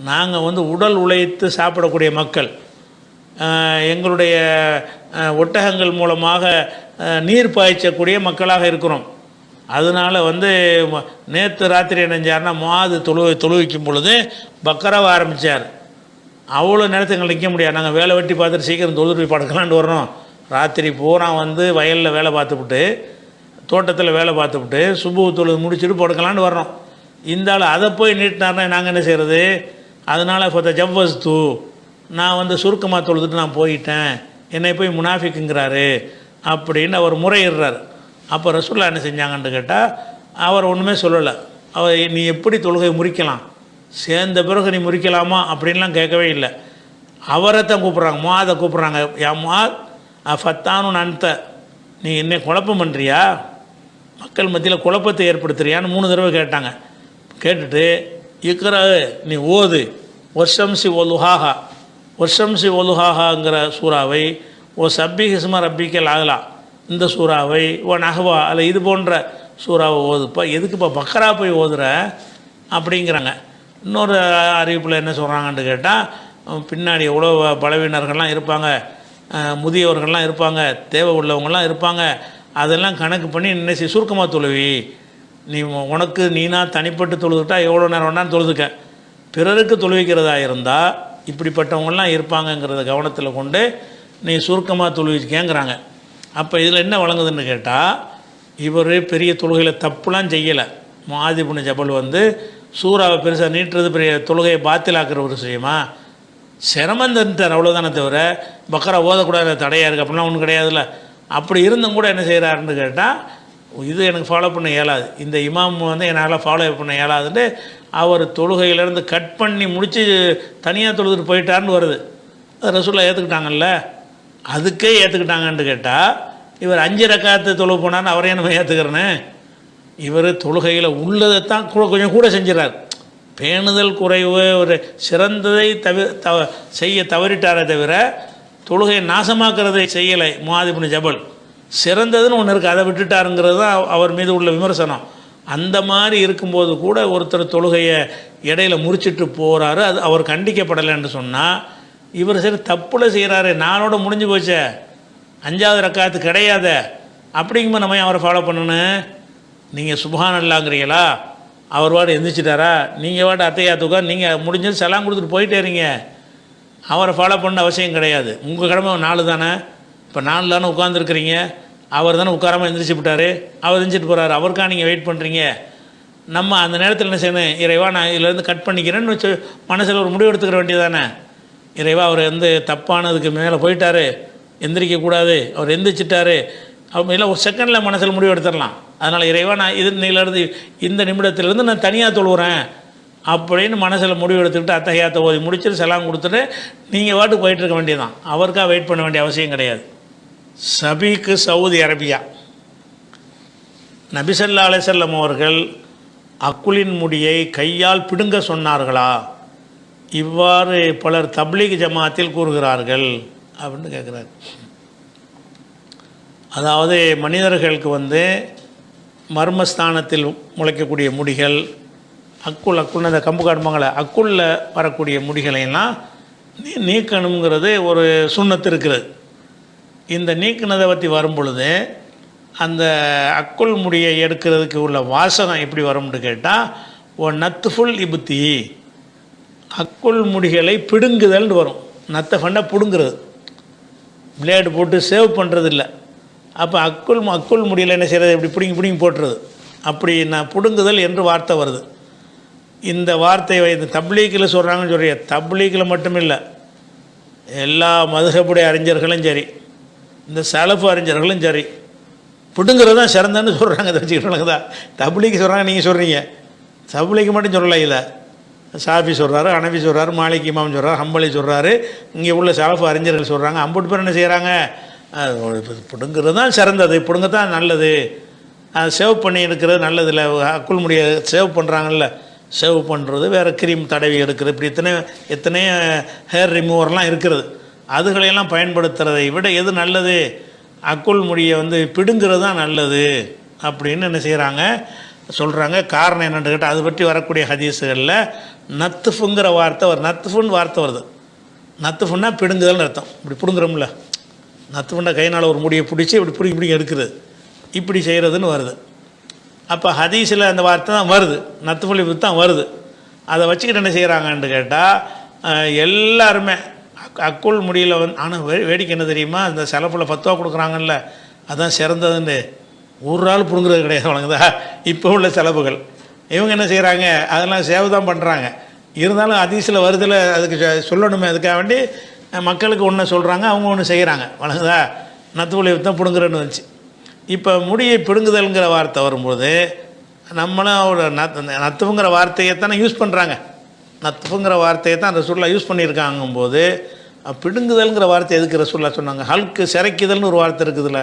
நாங்கள் வந்து உடல் உழைத்து சாப்பிடக்கூடிய மக்கள், எங்களுடைய ஒட்டகங்கள் மூலமாக நீர் பாய்ச்சக்கூடிய மக்களாக இருக்கிறோம். அதனால் வந்து நேற்று ராத்திரி நினைஞ்சார்னா முஆது தொழுவிக்கும் பொழுது பக்கராவை ஆரம்பித்தார். அவ்வளோ நேரத்துக்கு எங்களுக்கு நிற்க முடியாது, நாங்கள் வேலை வெட்டி பார்த்துட்டு சீக்கிரம் தொழுது போய் படுக்கலான்ட்டு வரணும். ராத்திரி பூரா வந்து வயலில் வேலை பார்த்துவிட்டு, தோட்டத்தில் வேலை பார்த்துவிட்டு, சுபுஹ் தொழுது முடிச்சுட்டு படுக்கலான்னு வர்றோம். இந்த ஆள் அதை போய் நீட்டினார்னா நாங்கள் என்ன செய்கிறது? அதனால் இப்போ ஜவ்வஸ்து, நான் வந்து சுருக்கமாக தொழுதுட்டு நான் போயிட்டேன், என்னை போய் முனாஃபிக்குங்கிறாரு அப்படின்னு அவர் முறையிடுறார். அப்போ ரசூலுல்லாஹ் என்ன செஞ்சாங்கன்னு கேட்டால், அவர் ஒன்றுமே சொல்லலை. அவர் நீ எப்படி தொழுகை முறிக்கலாம், சேர்ந்த பிறகு நீ முறிக்கலாமா அப்படின்லாம் கேட்கவே இல்லை. அவரை தான் கூப்பிட்றாங்க, முஆதை கூப்பிட்றாங்க. யா முஆத் ஃபத்தானு நன்த, நீ என்ன குழப்பம் பண்ணுறியா, மக்கள் மத்தியில் குழப்பத்தை ஏற்படுத்துறியான்னு 3 தடவை கேட்டாங்க. கேட்டுட்டு இக்ரா, நீ ஓது, வஷம்சி ஒலுஹாஹா, வஷம்சி ஒலுஹாஹாங்கிற சூறாவை, ஓ சப்பி ஹிஸ்ம ரப்பிக்கல் ஆகலா இந்த சூறாவை, ஓ நஹ்வா அல்ல இது போன்ற சூறாவை ஓதுப்பா, எதுக்குப்பா பக்கரா போய் ஓதுற அப்படிங்கிறாங்க. இன்னொரு அறிவிப்பில் என்ன சொல்கிறாங்கன்னு கேட்டால், பின்னாடி எவ்வளோ பலவீனர்கள்லாம் இருப்பாங்க, முதியவர்கள்லாம் இருப்பாங்க, தேவை உள்ளவங்கள்லாம் இருப்பாங்க, அதெல்லாம் கணக்கு பண்ணி நினைச்சு சுருக்கமாக தொழுவி, நீ உனக்கு நீனா தனிப்பட்டு தொழுதுட்டா எவ்வளோ நேரம் வேணாலும் தொழுதுக்க, பிறருக்கு தொழுவிக்கிறதா இருந்தால் இப்படிப்பட்டவங்களாம் இருப்பாங்கங்கிறத கவனத்தில் கொண்டு நீ சுருக்கமாக தொழுவிக்கேங்கிறாங்க. அப்போ இதில் என்ன வழங்குதுன்னு கேட்டால், இவர் பெரிய தொழுகையில் தப்புலாம் செய்யலை. முஆத் இப்னு ஜபல் வந்து சூறாவை பெருசாக நீட்டுறது பெரிய தொழுகையை பாத்திலாக்குற ஒரு விஷயமா, சிரமம் தந்துட்டார் அவ்வளோதானே தவிர பக்கரா ஓதக்கூடாது தடையாக இருக்குது அப்படிலாம் ஒன்றும் கிடையாதுல்ல. அப்படி இருந்தும் கூட என்ன செய்கிறாருன்னு கேட்டால், இது எனக்கு ஃபாலோ பண்ண இயலாது, இந்த இமாம் வந்து என்னால் ஃபாலோ பண்ண இயலாதுன்னு அவர் தொழுகையிலேருந்து கட் பண்ணி முடித்து தனியாக தொழுதுட்டு போயிட்டார்னு வருது. அது ரசூலுல்லாஹ் ஏற்றுக்கிட்டாங்கல்ல, அதுக்கே ஏற்றுக்கிட்டாங்கன்னு கேட்டால், இவர் 5 ரக்காத்து தொழுவு போனான்னு அவரையே நம்ம ஏற்றுக்கிறேன்னு, இவர் தொழுகையில் உள்ளதைத்தான் கொஞ்சம் கூட செஞ்சிடறார். பேணுதல் குறைவு, ஒரு சிறந்ததை செய்ய தவறிட்டாரே தவிர தொழுகையை நாசமாக்குறதை செய்யலை. முஆத் இப்னு ஜபல் சிறந்ததுன்னு ஒன்று இருக்குது, அதை விட்டுட்டாருங்கிறது தான் அவர் மீது உள்ள விமர்சனம். அந்த மாதிரி இருக்கும்போது கூட ஒருத்தர் தொழுகையை இடையில முறிச்சிட்டு போகிறாரு, அது அவர் கண்டிக்கப்படலைன்னு சொன்னால், இவர் சரி தப்புல செய்கிறாரு, நாளோட முடிஞ்சு போச்சே, 5வது ரக்காத்து கிடையாத, அப்படிங்கும்போது நம்ம அவரை ஃபாலோ பண்ணணும். நீங்கள் சுப்ஹானல்லாஹ்ங்கிறீங்களா, அவர் வாடு எந்திரிச்சிட்டாரா, நீங்கள் வாட்டு அத்தையாத்துக்கா, நீங்கள் முடிஞ்சது சலாம் கொடுத்துட்டு போயிட்டேறீங்க, அவரை ஃபாலோ பண்ண அவசியம் கிடையாது. உங்கள் கடமை 4 தானே, இப்போ 4 தானே உட்காந்துருக்குறீங்க, அவர் தானே உட்காராமல் எந்திரிச்சு விட்டார், அவர் எந்திரிச்சிட்டு போகிறாரு, அவருக்காக நீங்கள் வெயிட் பண்ணுறீங்க. நம்ம அந்த நேரத்தில் என்ன செய்யணும், இறைவா நான் இதிலேருந்து கட் பண்ணிக்கிறேன்னு வச்சு மனசில் ஒரு முடிவு எடுத்துக்கிற வேண்டியதானே. இறைவா அவர் வந்து தப்பானதுக்கு மேலே போயிட்டார், எந்திரிக்கக்கூடாது, அவர் எந்திரிச்சிட்டாரு, அவங்க இல்லை ஒரு செகண்டில் மனசில் முடிவு எடுத்துடலாம். அதனால் இறைவா நான் இது நீலேருந்து இந்த நிமிடத்திலேருந்து நான் தனியாக தொழுகிறேன் அப்படின்னு மனசில் முடிவு எடுத்துக்கிட்டு அத்தகையாத்த ஓதி முடிச்சுட்டு செலாம் கொடுத்துட்டு நீங்கள் வாட்டுக்கு போயிட்டுருக்க வேண்டியதான். அவருக்காக வெயிட் பண்ண வேண்டிய அவசியம் கிடையாது. சபீக்கு சவுதி அரேபியா நபி ஸல்லல்லாஹு அலைஹி வஸல்லம் அவர்கள் அக்குலின் முடியை கையால் பிடுங்க சொன்னார்களா? இவ்வாறு பலர் தப்லீக் ஜமாத்தில் கூறுகிறார்கள் அப்படின்னு கேட்குறாரு. அதாவது மனிதர்களுக்கு மர்மஸ்தானத்தில் முளைக்கக்கூடிய முடிகள், அக்குள் அந்த கம்பு காட்டுமாங்களே அக்குள்ள வரக்கூடிய முடிகளையெல்லாம் நீக்கணுங்கிறது ஒரு சுன்னத்து இருக்கிறது. இந்த நீக்கினதை பற்றி வரும் பொழுது அந்த அக்குள் முடியை எடுக்கிறதுக்கு உள்ள வாசகம் எப்படி வரும்னு கேட்டால், ஓ நத்துஃபுல் இபுத்தி, அக்குள் முடிகளை பிடுங்குதல்னு வரும். நத்தை ஃபண்டை பிடுங்குறது, பிளேடு போட்டு சேவ் பண்ணுறது இல்லை. அப்போ அக்குள் முடியலை என்ன செய்கிறது, இப்படி பிடிங்கி போட்டுறது. அப்படி நான் பிடுங்குதல் என்று வார்த்தை வருது. இந்த வார்த்தையை இந்த தப்லீக்கில் சொல்கிறாங்கன்னு சொல்கிற, தப்லீக்கில் மட்டும் இல்லை, எல்லா மதுஹபுடைய அறிஞர்களும் சரி, இந்த சலஃபு அறிஞர்களும் சரி, பிடுங்கிறது தான் சிறந்தன்னு சொல்கிறாங்க. அதை வச்சுக்கிட்டு தான் தப்லீக்கு சொல்கிறாங்க. நீங்கள் சொல்கிறீங்க தப்லீக்கு மட்டும் சொல்லலை. இதை ஷாஃபி சொல்கிறாரு, ஹனஃபி சொல்கிறாரு, மாலிக் இமாம் சொல்கிறார், ஹம்பலி சொல்கிறாரு, இங்கே உள்ள சலஃபு அறிஞர்கள் சொல்கிறாங்க. அம்புட்டு பேர் என்ன செய்கிறாங்க, பிடுங்கிறது தான் சிறந்தது, பிடுங்க தான் நல்லது, சேவ் பண்ணி எடுக்கிறது நல்லது இல்லை. அக்குள் முடிய சேவ் பண்ணுறாங்கல்ல, சேவ் பண்ணுறது வேறு க்ரீம் தடவி எடுக்கிறது, இப்படி எத்தனை ஹேர் ரிமூவர்லாம் இருக்கிறது. அதுகளையெல்லாம் பயன்படுத்துகிறதை விட எது நல்லது, அக்குள் முடியை பிடுங்கிறது தான் நல்லது அப்படின்னு என்ன செய்கிறாங்க சொல்கிறாங்க. காரணம் என்னென்னு கேட்டால், அது பற்றி வரக்கூடிய ஹதீஸுகளில் நத்துஃபுங்கிற வார்த்தை நத்துஃபுன்னு வார்த்தை வருது. நத்துஃபுன்னா பிடுங்குதல்னு அர்த்தம். இப்படி பிடுங்குறோம்ல, நத்துஃபுன்னா கையினால் ஒரு முடியை பிடிச்சி இப்படி பிடிங்கி எடுக்கிறது, இப்படி செய்கிறதுன்னு வருது. அப்போ ஹதீஸில் அந்த வார்த்தை தான் வருது, நத்துஃபுல் இபுத் தான் வருது. அதை வச்சுக்கிட்டு என்ன செய்கிறாங்கன்னு கேட்டால், எல்லாருமே அக்குள் முடியல ஆனால் வேடிக்கை என்ன தெரியுமா, இந்த செலப்பில் 10 ரூபா கொடுக்குறாங்கல்ல, அதுதான் சிறந்ததுன்னு ஒரு ஆள் பிடுங்குறது கிடையாது வழங்குதா. இப்போ உள்ள செலவுகள் இவங்க என்ன செய்கிறாங்க, அதெல்லாம் சேவை தான் பண்ணுறாங்க. இருந்தாலும் ஹதீஸில் வருதில் அதுக்கு சொல்லணுமே, அதுக்காக வேண்டி மக்களுக்கு ஒன்று சொல்கிறாங்க, அவங்க ஒன்று செய்கிறாங்க வழங்குதா. நத்துஃபுல் இபுத் தான் பிடுங்குறேன்னு வந்துச்சு. இப்போ முடியை பிடுங்குதல்ங்கிற வார்த்தை வரும்போது நம்மளும் ஒரு நத்துஃபுங்கிற வார்த்தையை தானே யூஸ் பண்ணுறாங்க. நத்துஃபுங்கிற வார்த்தையை தான் ரசூலுல்லாஹ் யூஸ் பண்ணியிருக்காங்கும்போது, பிடுங்குதல்ங்கிற வார்த்தை எதுக்கு ரசூலுல்லாஹ் சொன்னாங்க? ஹல்க்கு சிறைக்குதல்னு ஒரு வார்த்தை இருக்குதுல்ல,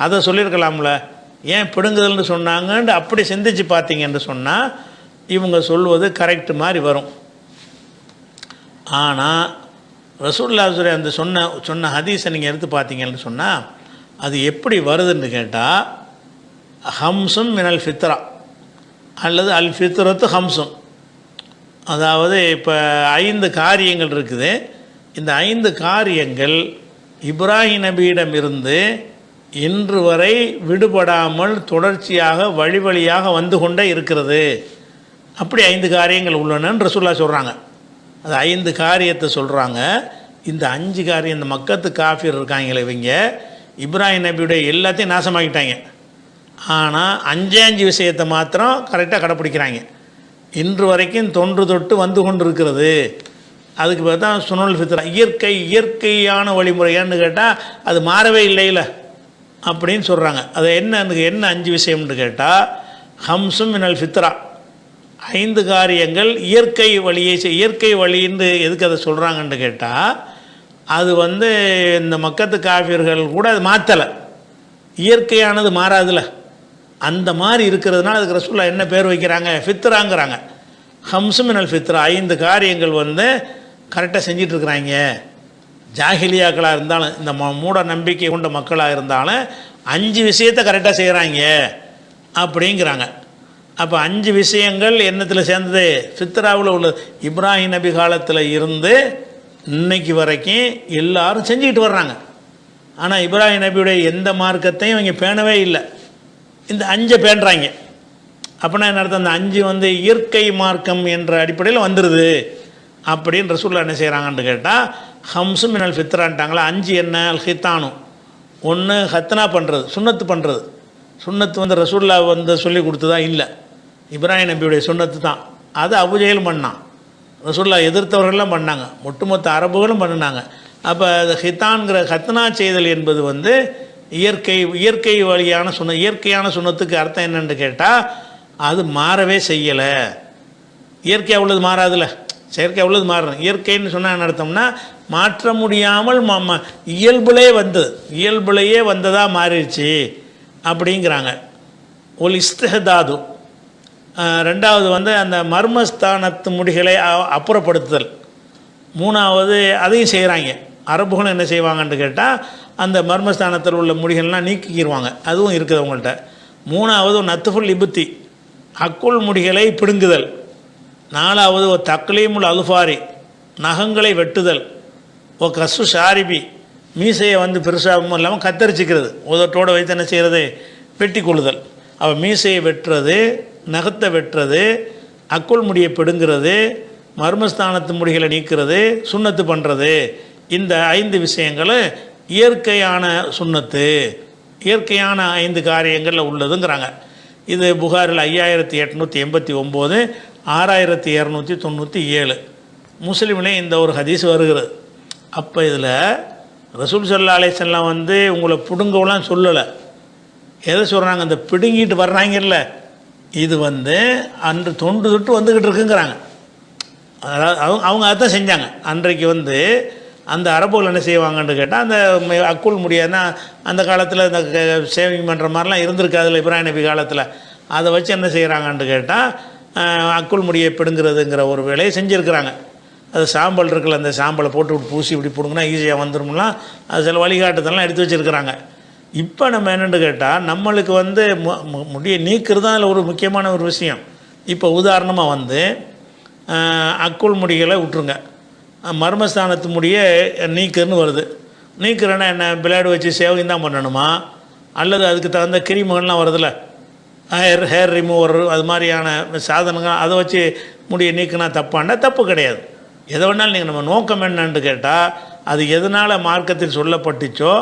அதை சொல்லியிருக்கலாம்ல, ஏன் பிடுங்குதல்னு சொன்னாங்கன்னு அப்படி சிந்திச்சு பார்த்தீங்கன்னு சொன்னால் இவங்க சொல்வது கரெக்டு மாதிரி வரும். ஆனால் ரசூலுல்லாஹ் அந்த சொன்ன ஹதீஸை நீங்கள் எடுத்து பார்த்தீங்கன்னு சொன்னால் அது எப்படி வருதுன்னு கேட்டால், ஹம்சும் மினல் ஃபித்ரா அல்லது அல் ஃபித்ரத்து ஹம்சும். அதாவது இப்போ 5 காரியங்கள் இருக்குது. இந்த 5 காரியங்கள் இப்ராஹிம் நபியிடமிருந்து இன்று வரை விடுபடாமல் தொடர்ச்சியாக வழி வழியாக வந்து கொண்டே இருக்கிறது. அப்படி 5 காரியங்கள் உள்ளனன்னு ரசூலுல்லாஹ் சொல்கிறாங்க. அது 5 காரியத்தை சொல்கிறாங்க. இந்த 5 காரியம், இந்த மக்கத்து காஃபிர் இருக்காங்களே, இவங்க இப்ராஹிம் நபியுடைய எல்லாத்தையும் நாசமாக்கிட்டாங்க. ஆனால் 5 விஷயத்தை மாத்திரம் கரெக்டாக கடைப்பிடிக்கிறாங்க. இன்று வரைக்கும் தொன்று தொட்டு வந்து கொண்டு இருக்கிறது. அதுக்கு பார்த்தா சுனல் ஃபித்ரா, இயற்கையான வழிமுறையான்னு கேட்டால் அது மாறவே இல்லையில அப்படின்னு சொல்கிறாங்க. அது என்ன 5 விஷயம்னு கேட்டால், ஹம்சும் மினல் ஃபித்ரா, 5 காரியங்கள் இயற்கை வழின்னு எதுக்கு அதை சொல்கிறாங்கன்னு கேட்டால், அது இந்த மக்கத்து காஃபிர்கள் கூட அது மாற்றலை. இயற்கையானது மாறாதுல, அந்த மாதிரி இருக்கிறதுனால அதுக்கு ரசூலுல்லாஹ் என்ன பேர் வைக்கிறாங்க, ஃபித்ராங்கிறாங்க. ஹம்சும் மினல் ஃபித்ரா, 5 காரியங்கள் கரெக்டாக செஞ்சிட்ருக்குறாங்க. ஜாஹிலியாக்களாக இருந்தாலும், இந்த மூட நம்பிக்கை கொண்ட மக்களாக இருந்தாலும் 5 விஷயத்தை கரெக்டாக செய்கிறாங்க அப்படிங்கிறாங்க. அப்போ 5 விஷயங்கள் என்னத்தில் சேர்ந்தது, ஃபித்ராவில் உள்ளது. இப்ராஹிம் நபி காலத்தில் இருந்து இன்னைக்கு வரைக்கும் எல்லாரும் செஞ்சுக்கிட்டு வர்றாங்க. ஆனால் இப்ராஹிம் நபியுடைய எந்த மார்க்கத்தையும் இவங்க பேணவே இல்லை. இந்த 5 பேணுறாங்க. அப்படின்னா என்ன அர்த்தம், அந்த 5 இயற்கை மார்க்கம் என்ற அடிப்படையில் வந்துடுது அப்படின்னு ரசூலுல்லாஹ் என்ன செய்கிறாங்கன்னு கேட்டால், ஹம்சு மினல் ஃபித்ரான்ட்டாங்களா. 5 என்ன, அல் ஹித்தானு, 1 ஹத்னா பண்ணுறது, சுன்னத்து பண்ணுறது. சுன்னத்து ரசூலுல்லாஹ் சொல்லி கொடுத்ததா இல்லை, இப்ராஹிம் நபியுடைய சுன்னத்து தான். அது அபூஜஹல் பண்ணான், ரசூலுல்லாஹ் எதிர்த்தவர்கள்லாம் பண்ணாங்க, ஒட்டுமொத்த அரபுகளும் பண்ணினாங்க. அப்போ அது ஹித்தான்கிற ஹத்னா செய்தல் என்பது இயற்கை வழியான இயற்கையான சுன்னத்துக்கு அர்த்தம் என்னென்னு கேட்டால், அது மாறவே செய்யலை. இயற்கையாக உள்ளது மாறாதுல்ல, செயற்கையாக உள்ளது மாறணும். இயற்கைன்னு சொன்னால் என்ன அர்த்தம்னா மாற்ற முடியாமல் இயல்புலையே வந்ததாக மாறிடுச்சு அப்படிங்கிறாங்க. ஒல் இஸ்திஹதாது. ரெண்டாவது வந்து அந்த மர்மஸ்தானத்து முடிகளை அப்புறப்படுத்துதல். மூணாவது அதையும் செய்கிறாங்க. அரபுகளும் என்ன செய்வாங்கன்னு கேட்டால் அந்த மர்மஸ்தானத்தில் உள்ள முடிகள்லாம் நீக்கிக்கிடுவாங்க, அதுவும் இருக்குது அவங்கள்ட்ட. மூணாவது நத்துஃபுல் இபுத்தி, அக்குள் முடிகளை பிடுங்குதல். நாலாவது ஒரு தக்லீமுல் அல்ஃபாரி, நகங்களை வெட்டுதல். ஓ கசு ஷாரிபி, மீசையை வந்து பெருசாகவும் இல்லாமல் கத்தரிச்சிக்கிறது, உதட்டோடு வைத்து என்ன செய்கிறது, வெட்டி கொள்ளுதல். அவள் மீசையை வெட்டுறது, நகத்தை வெட்டுறது, அக்குள் முடியை பிடுங்கிறது, மர்மஸ்தானத்து முடிகளை நீக்கிறது, சுண்ணத்து பண்ணுறது. இந்த 5 விஷயங்களும் இயற்கையான சுண்ணத்து, இயற்கையான 5 காரியங்களில் உள்ளதுங்கிறாங்க. இது புகாரில் 5889, 6297, முஸ்லீம்லே இந்த ஒரு ஹதீஸ் வருகிறது. அப்போ இதில் ரசூல் ஸல்லல்லாஹு அலைஹி வஸல்லம் வந்து உங்களை பிடுங்கலாம் சொல்லலை. எதை சொல்கிறாங்க, அந்த பிடுங்கிட்டு வர்றாங்கல்ல, இது வந்து அன்று தொண்டு தொட்டு வந்துக்கிட்டு இருக்குங்கிறாங்க. அதாவது அவங்க அதான் செஞ்சாங்க. அன்றைக்கு வந்து அந்த அரபுகள் என்ன செய்வாங்கன்னு கேட்டால் அந்த அக்குள் முடியாதுன்னா அந்த காலத்தில் இந்த சேவிங் பண்ணுற மாதிரிலாம் இருந்திருக்காதுல்ல இப்ராஹிம் நபி காலத்தில். அதை வச்சு என்ன செய்கிறாங்கன்னு கேட்டால் அக்குள் முடியை பிடுங்கிறதுங்கிற ஒரு வேலையை செஞ்சுருக்கிறாங்க. அது சாம்பல் இருக்குல்ல, அந்த சாம்பலை போட்டு பூசி இப்படி பிடுங்கினா ஈஸியாக வந்துடும்லாம், அது சில வழிகாட்டுதெல்லாம் எடுத்து வச்சுருக்கிறாங்க. இப்போ நம்ம என்னென்னு கேட்டால் நம்மளுக்கு வந்து முடியை நீக்கிறது தான் அதில் ஒரு முக்கியமான ஒரு விஷயம். இப்போ உதாரணமாக வந்து அக்குள் முடிகளை விட்டுருங்க, மர்மஸ்தானத்து முடியை நீக்குன்னு வருது. நீக்கிறேன்னா என்ன, பிளேடு வச்சு சேவிங் தான் பண்ணணுமா, அல்லது அதுக்கு தகுந்த கிரீமுகள்லாம் வருதில்ல, ஹேர் ரிமூவர், அது மாதிரியான சாதனங்கள், அதை வச்சு முடியை நீக்கினா தப்பாண்டா தப்பு கிடையாது. எதை வேணாலும் நீங்கள், நம்ம நோக்கம் என்னன்னு கேட்டால் அது எதனால் மார்க்கத்தில் சொல்லப்பட்டுச்சோ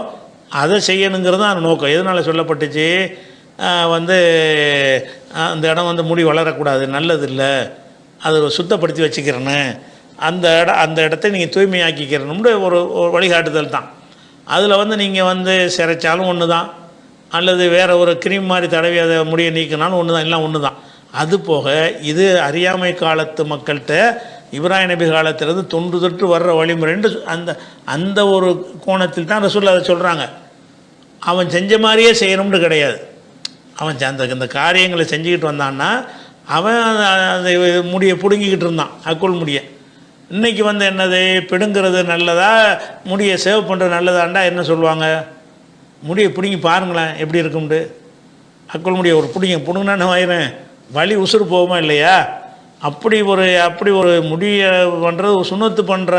அதை செய்யணுங்கிறது தான் நோக்கம். எதனால் சொல்லப்பட்டுச்சு, வந்து அந்த இடம் வந்து முடி வளரக்கூடாது, நல்லதில்லை, அது சுத்தப்படுத்தி வச்சுக்கிறேன்னு, அந்த இடத்த நீங்கள் தூய்மையாக்கிக்கிறணும்னு ஒரு வழிகாட்டுதல் தான். அதில் வந்து நீங்கள் வந்து சிறைச்சாலும் ஒன்று தான், அல்லது வேறு ஒரு கிரீம் மாதிரி தடவி அதை முடிய நீக்கினாலும் ஒன்று தான், எல்லாம் ஒன்று தான். அது போக இது அறியாமை காலத்து மக்கள்கிட்ட இப்ராஹிம் நபி காலத்திலிருந்து தொன்று தொட்டு வர்ற வழிமுறைன்னு அந்த ஒரு கோணத்தில் தான் ரசூல் அதை சொல்கிறாங்க. அவன் செஞ்ச மாதிரியே செய்யணும்னு கிடையாது. அவன் இந்த காரியங்களை செஞ்சுக்கிட்டு வந்தான்னா அவன் அந்த முடியை பிடுங்கிக்கிட்டு இருந்தான், அக்குள் முடியை. இன்றைக்கி வந்து என்னது, பிடுங்கிறது நல்லதா, முடியை சேவ் பண்ணுறது நல்லதாண்டா என்ன சொல்லுவாங்க, முடியை பிடுங்கி பாருங்களேன் எப்படி இருக்கும்ண்டு. அக்குள் முடியை ஒரு பிடுங்கினா என்ன ஆயிரும், வலி உசுறு போகுமா இல்லையா? அப்படி ஒரு முடியை பண்ணுறது, சுண்ணத்து பண்ணுற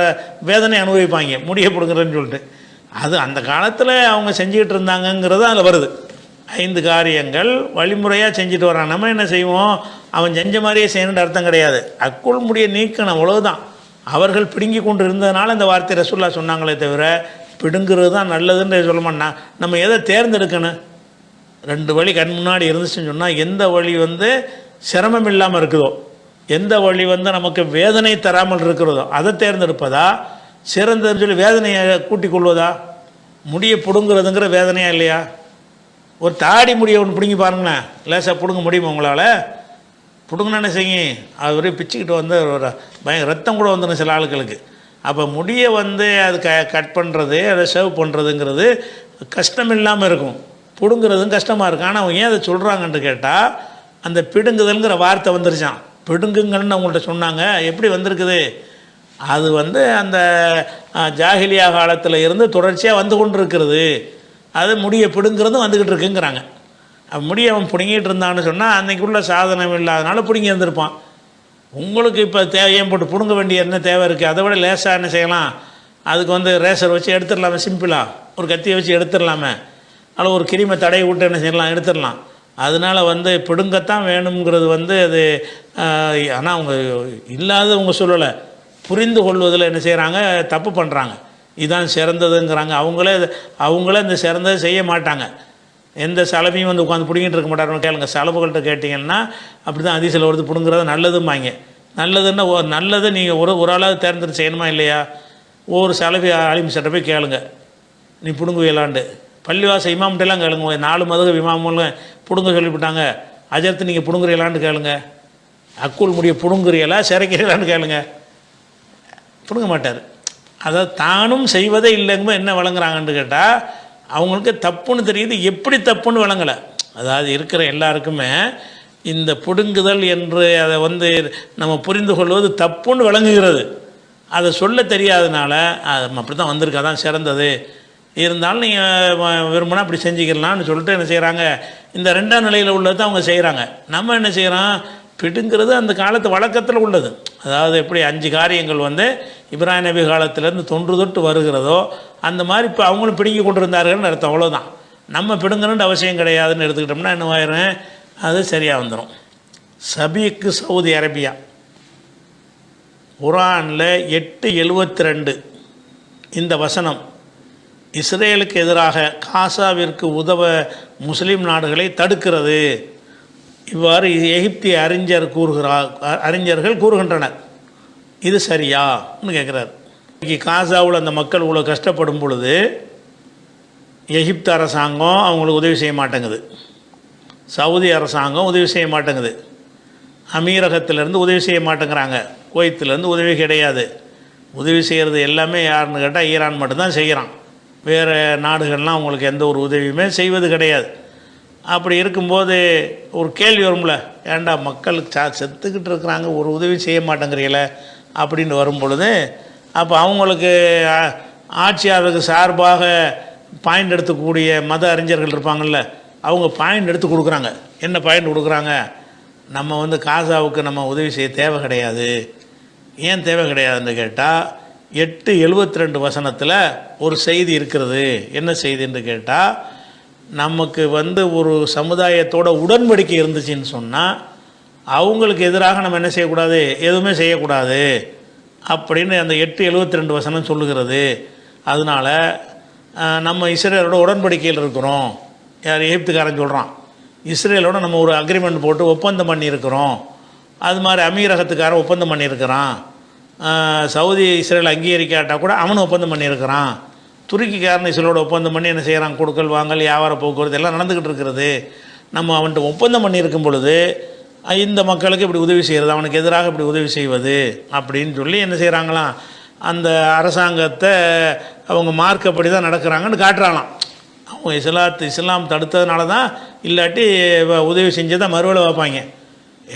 வேதனை அனுபவிப்பாங்க முடியை பிடுங்குறதுன்னு சொல்லிட்டு. அது அந்த காலத்தில் அவங்க செஞ்சுக்கிட்டு இருந்தாங்கங்கிறது அதில் வருது. 5 காரியங்கள் வழிமுறையாக செஞ்சுட்டு வரான். நம்ம என்ன செய்வோம், அவன் செஞ்ச மாதிரியே செய்யணுன்ற அர்த்தம் கிடையாது. அக்குள் முடியை நீக்கணும், அவ்வளவுதான். அவர்கள் பிடுங்கி கொண்டு இருந்ததுனால இந்த வார்த்தை ரசூலுல்லாஹ் சொன்னாங்களே தவிர பிடுங்கிறது தான் நல்லதுன்னு சொல்ல மாட்டான். நம்ம எதை தேர்ந்தெடுக்கணும், 2 வழி கண் முன்னாடி இருந்துச்சுன்னு சொன்னால் எந்த வழி வந்து சிரமம் இல்லாமல் இருக்குதோ, எந்த வழி வந்து நமக்கு வேதனை தராமல் இருக்கிறதோ அதை தேர்ந்தெடுப்பதா, சிறந்ததுன்னு சொல்லி வேதனையை கூட்டிக் கொள்வதா? முடியை பிடுங்குறதுங்கிற வேதனையா இல்லையா? ஒரு தாடி முடியை ஒன்று பிடுங்கி பாருங்களேன், லேசாக பிடுங்க முடியுமா உங்களால்? பிடுங்கினா என்ன செய்யும், அது வரையும் பிச்சுக்கிட்டு வந்து ஒரு ரத்தம் கூட வந்துடும் சில ஆளுகளுக்கு. அப்போ முடியை வந்து அது கட் பண்ணுறது, அதை சேவ் பண்ணுறதுங்கிறது கஷ்டம் இல்லாமல் இருக்கும், பிடுங்குறதும் கஷ்டமாக இருக்கும். ஆனால் அவங்க ஏன் அதை சொல்கிறாங்கன்னு கேட்டால் அந்த பிடுங்குதல்ங்கிற வார்த்தை வந்துருச்சான். பிடுங்குங்கள்னு அவங்கள்ட்ட சொன்னாங்க. எப்படி வந்திருக்குது, அது வந்து அந்த ஜாஹிலியா காலத்தில் இருந்து தொடர்ச்சியாக வந்து கொண்டு இருக்கிறது. அது முடியை பிடுங்கிறதும் வந்துக்கிட்டு இருக்குங்கிறாங்க. முடியை அவன் பிடுங்கிட்டு இருந்தான்னு சொன்னால் அன்றைக்குள்ள சாதனம் இல்லாதனால பிடுங்கி இருந்திருப்பான். உங்களுக்கு இப்போ ஏன் போட்டு பிடுங்க வேண்டிய என்ன தேவை இருக்குது? அதை விட லேசாக என்ன செய்யலாம், அதுக்கு வந்து ரேசர் வச்சு எடுத்துடலாமே, சிம்பிளாக ஒரு கத்தியை வச்சு எடுத்துடலாமே, அதில் ஒரு கிருமி தடை விட்டு என்ன செய்யலாம், எடுத்துடலாம். அதனால் வந்து பிடுங்கத்தான் வேணுங்கிறது வந்து அது. ஆனால் அவங்க இல்லாதவங்க சொல்லலை, புரிந்து கொள்வதில் என்ன செய்கிறாங்க, தப்பு பண்ணுறாங்க. இதுதான் சிறந்ததுங்கிறாங்க. அவங்களே இந்த சிறந்ததை செய்ய மாட்டாங்க. எந்த சலபையும் வந்து உட்காந்து பிடிங்கிட்டு இருக்க மாட்டாருன்னு கேளுங்க. சலபுகள்கிட்ட கேட்டிங்கன்னா அப்படி தான் அதிசயில் வருது, பிடுங்குறது நல்லதும்பாங்க. நல்லதுன்னா நல்லது நீங்கள் ஒரு ஆளாவது தேர்ந்தெடுத்து செய்யணுமா இல்லையா? ஒவ்வொரு சலபி ஆலிம் சட்டை போய் கேளுங்க, நீ பிடுங்குவீலாண்டு. பள்ளிவாச இமாம்கிட்டலாம் கேளுங்க, 4 மதுக இமாமும் பிடுங்க சொல்லிவிட்டாங்க, அஜர்த்து நீங்கள் பிடுங்குறீங்களான்னு கேளுங்க. அக்குள் முடிய பிடுங்குறீங்களா சிறைக்கிறீங்களான்னு கேளுங்க, பிடுங்க மாட்டார். அதாவது தானும் செய்வதே இல்லைங்கும்போது என்ன வழங்குறாங்கன்னு கேட்டால் அவங்களுக்கு தப்புன்னு தெரியுது, எப்படி தப்புன்னு வழங்கலை. அதாவது இருக்கிற எல்லாருக்குமே இந்த பிடுங்குதல் என்று அதை வந்து நம்ம புரிந்து கொள்வது தப்புன்னு விளங்குகிறது. அதை சொல்ல தெரியாதனால அது அப்படி தான் வந்திருக்கு, அதான் சிறந்தது, இருந்தாலும் நீங்கள் விரும்பினா அப்படி செஞ்சுக்கலாம்னு சொல்லிட்டு என்ன செய்கிறாங்க, இந்த ரெண்டாம் நிலையில் உள்ளது தான் அவங்க செய்கிறாங்க. நம்ம என்ன செய்கிறோம், பிடுங்கிறது அந்த காலத்து வழக்கத்தில் உள்ளது. அதாவது எப்படி 5 காரியங்கள் வந்து இப்ராஹிம் நபி காலத்திலேருந்து தொன்று தொட்டு வருகிறதோ அந்த மாதிரி இப்போ அவங்களும் பிடுங்கி கொண்டு இருந்தார்கள்னு அர்த்தம். அவ்வளோதான். நம்ம பிடுங்கணுன்ற அவசியம் கிடையாதுன்னு எடுத்துக்கிட்டோம்னா என்னவாயிரும், அது சரியாக வந்துடும். சபீக்கு சவுதி அரேபியா குர்ஆனில் 8:72 இந்த வசனம் இஸ்ரேலுக்கு எதிராக காசாவிற்கு உதவ முஸ்லீம் நாடுகளை தடுக்கிறது. இவ்வாறு எகிப்திய அறிஞர்கள் கூறுகின்றனர். இது சரியான்னு கேட்குறார். இன்றைக்கி காசாவில் அந்த மக்கள் இவ்வளோ கஷ்டப்படும் பொழுது எகிப்து அரசாங்கம் அவங்களுக்கு உதவி செய்ய மாட்டேங்குது, சவுதி அரசாங்கம் உதவி செய்ய மாட்டேங்குது, அமீரகத்திலேருந்து உதவி செய்ய மாட்டேங்கிறாங்க, குவைத்திலேருந்து உதவி கிடையாது. உதவி செய்கிறது எல்லாமே யாருன்னு கேட்டால் ஈரான் மட்டும்தான் செய்கிறான். வேறு நாடுகள்லாம் அவங்களுக்கு எந்த ஒரு உதவியுமே செய்வது கிடையாது. அப்படி இருக்கும்போது ஒரு கேள்வி வரும்ல, ஏண்டா மக்களுக்கு செத்துக்கிட்டு இருக்கிறாங்க, ஒரு உதவி செய்ய மாட்டேங்கிறீங்களே அப்படின்னு வரும் பொழுது, அப்போ அவங்களுக்கு ஆட்சியாளருக்கு சார்பாக பாயிண்ட் எடுத்துக்கூடிய மத அறிஞர்கள் இருப்பாங்கள்ல, அவங்க பாயிண்ட் எடுத்து கொடுக்குறாங்க. என்ன பாயிண்ட் கொடுக்குறாங்க, நம்ம வந்து காசாவுக்கு நம்ம உதவி செய்ய தேவை கிடையாது. ஏன் தேவை கிடையாதுன்னு கேட்டால் 8:72 வசனத்தில் ஒரு செய்தி இருக்கிறது. என்ன செய்தின்னு கேட்டால், நமக்கு வந்து ஒரு சமுதாயத்தோட உடன்படிக்கை இருந்துச்சுன்னு சொன்னால் அவங்களுக்கு எதிராக நம்ம என்ன செய்யக்கூடாது, எதுவுமே செய்யக்கூடாது அப்படின்னு அந்த 8:72 வசனம் சொல்லுகிறது. அதனால் நம்ம இஸ்ரேலோட உடன்படிக்கையில் இருக்கிறோம். யார், எகிப்துக்காரன் சொல்கிறான், இஸ்ரேலோட நம்ம ஒரு அக்ரிமெண்ட் போட்டு ஒப்பந்தம் பண்ணியிருக்கிறோம். அது மாதிரி அமீரகத்துக்காரன் ஒப்பந்தம் பண்ணியிருக்கிறான். சவுதி இஸ்ரேல் அங்கீகரிக்காட்டால் கூட அவனும் ஒப்பந்தம் பண்ணியிருக்கிறான். துருக்கிக்காரன் இஸ்ரேலோட ஒப்பந்தம் பண்ணி என்ன செய்கிறான், கொடுக்கல் வாங்கல் வியாபார போக்குவரத்து எல்லாம் நடந்துக்கிட்டு இருக்கிறது. நம்ம அவன்கிட்ட ஒப்பந்தம் பண்ணியிருக்கும் பொழுது இந்த மக்களுக்கு இப்படி உதவி செய்கிறது, அவனுக்கு எதிராக இப்படி உதவி செய்வது அப்படின்னு சொல்லி என்ன செய்கிறாங்களாம், அந்த அரசாங்கத்தை அவங்க மார்க்கப்படி தான் நடக்கிறாங்கன்னு காட்டுறாங்களாம். அவங்க இஸ்லாம் தடுத்ததுனால தான், இல்லாட்டி உதவி செஞ்சதை மறுவலை வைப்பாங்க.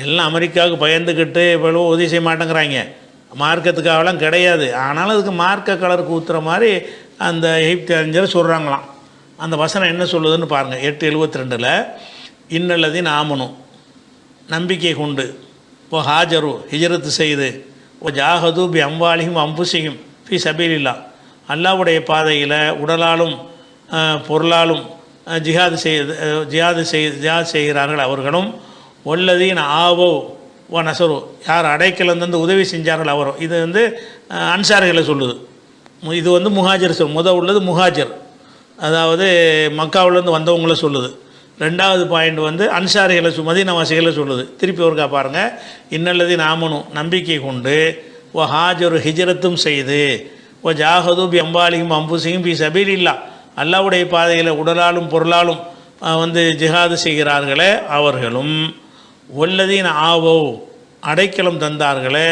எல்லாம் அமெரிக்காவுக்கு பயந்துக்கிட்டு இவ்வளோ உதவி செய்ய மாட்டேங்கிறாங்க, மார்க்கத்துக்காகலாம் கிடையாது. ஆனாலும் அதுக்கு மார்க்க கலருக்கு ஊற்றுற மாதிரி அந்த எகிப்து அறிஞர் சொல்கிறாங்களாம். அந்த வசனம் என்ன சொல்லுதுன்னு பாருங்கள். 8:72 இன்னல்லதின் ஆமனும் நம்பிக்கை கொண்டு, இப்போ ஹாஜரு ஹிஜரத்து செய்து, ஓ ஜாஹது பி அம்வாலியும் அம்புசியும் ஃபி சபீலில்லா, அல்லாவுடைய பாதையில் உடலாலும் பொருளாலும் ஜிஹாது செய்கிறார்கள் அவர்களும், ஒல்லதீன் ஆவோ ஓ நசரு, யார் அடைக்கலம் தந்து உதவி செஞ்சார்கள் அவரோ. இது வந்து அன்சாரிகளை சொல்லுது. இது வந்து முஹாஜர் உள்ளது முஹாஜர், அதாவது மக்காவிலேருந்து வந்தவங்கள சொல்லுது. ரெண்டாவது பாயிண்ட் வந்து அன்சாரிகளை மதீனாவாசிகளை சொல்லுது. திருப்பி ஒருக்கா பாருங்கள். இன்னல்லதீன் ஆமனு நம்பிக்கை கொண்டு, ஓ ஹாஜரு ஹிஜரத்தும் செய்து, ஓ ஜாஹது பி அம்பாலியும் அம்புசியும் பி சபீலில்லா, அல்லாவுடைய பாதையில் உடலாலும் பொருளாலும் வந்து ஜிஹாது செய்கிறார்களே அவர்களும், ஒல்லதீன் ஆவோ அடைக்கலம் தந்தார்களே,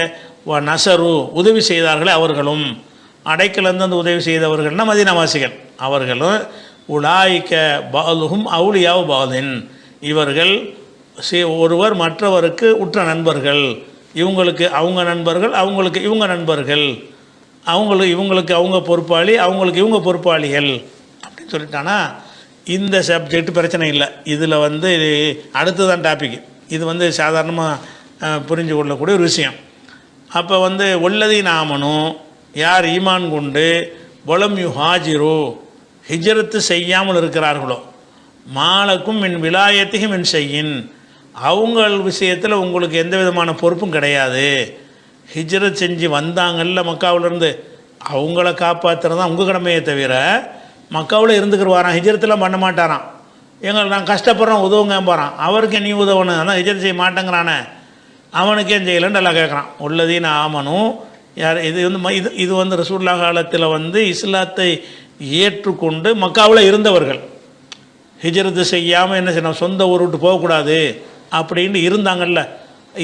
ஓ நசரு உதவி செய்தார்களே அவர்களும், அடைக்கலம் தந்து உதவி செய்தவர்கள்னால் மதீனாவாசிகள், அவர்களும் உலாய்க்க பாலுகும் அவுலியாவு பாலின், இவர்கள் ஒருவர் மற்றவருக்கு உற்ற நண்பர்கள், இவங்களுக்கு அவங்க நண்பர்கள், அவங்களுக்கு இவங்க நண்பர்கள், இவங்களுக்கு அவங்க பொறுப்பாளி, அவங்களுக்கு இவங்க பொறுப்பாளிகள் அப்படின்னு சொல்லிட்டானா இந்த சப்ஜெக்ட் பிரச்சனை இல்லை. இதில் வந்து அடுத்ததான் டாபிக். இது வந்து சாதாரணமாக புரிஞ்சு கொள்ளக்கூடிய ஒரு விஷயம். அப்போ வந்து ஒல்லதீன் ஆமனும், யார் ஈமான் கொண்டு, வலம் யு ஹாஜிரு ஹிஜரத்து செய்யாமல் இருக்கிறார்களோ, மாலக்கும் மின் விலாயத்தையும் மின் செய்யின், அவங்கள் விஷயத்தில் உங்களுக்கு எந்த விதமான பொறுப்பும் கிடையாது. ஹிஜ்ரத் செஞ்சு வந்தாங்கல்ல மக்காவிலேருந்து, அவங்கள காப்பாற்றுறது தான் உங்கள் கடமையை தவிர மக்காவில் இருந்துக்கிடுவாரான், ஹிஜ்ரத்தெல்லாம் பண்ண மாட்டாரான். நான் கஷ்டப்படுறோம் உதவுங்க போகிறான், அவருக்கு நீ உதவணும், அதான் ஹிஜ்ரத் செய்ய மாட்டேங்கிறானே, அவனுக்கே செய்யலைன்னு நல்லா கேட்குறான். உள்ளதீன் ஆமனும் யார், இது வந்து ரசூலுல்லாஹ் காலத்தில் வந்து இஸ்லாத்தை ஏற்றுக்கொண்டு மக்காவில் இருந்தவர்கள், ஹிஜ்ரத்து செய்யாமல் என்ன செய்யணும், சொந்த ஊர் விட்டு போகக்கூடாது அப்படின்னு இருந்தாங்கல்ல,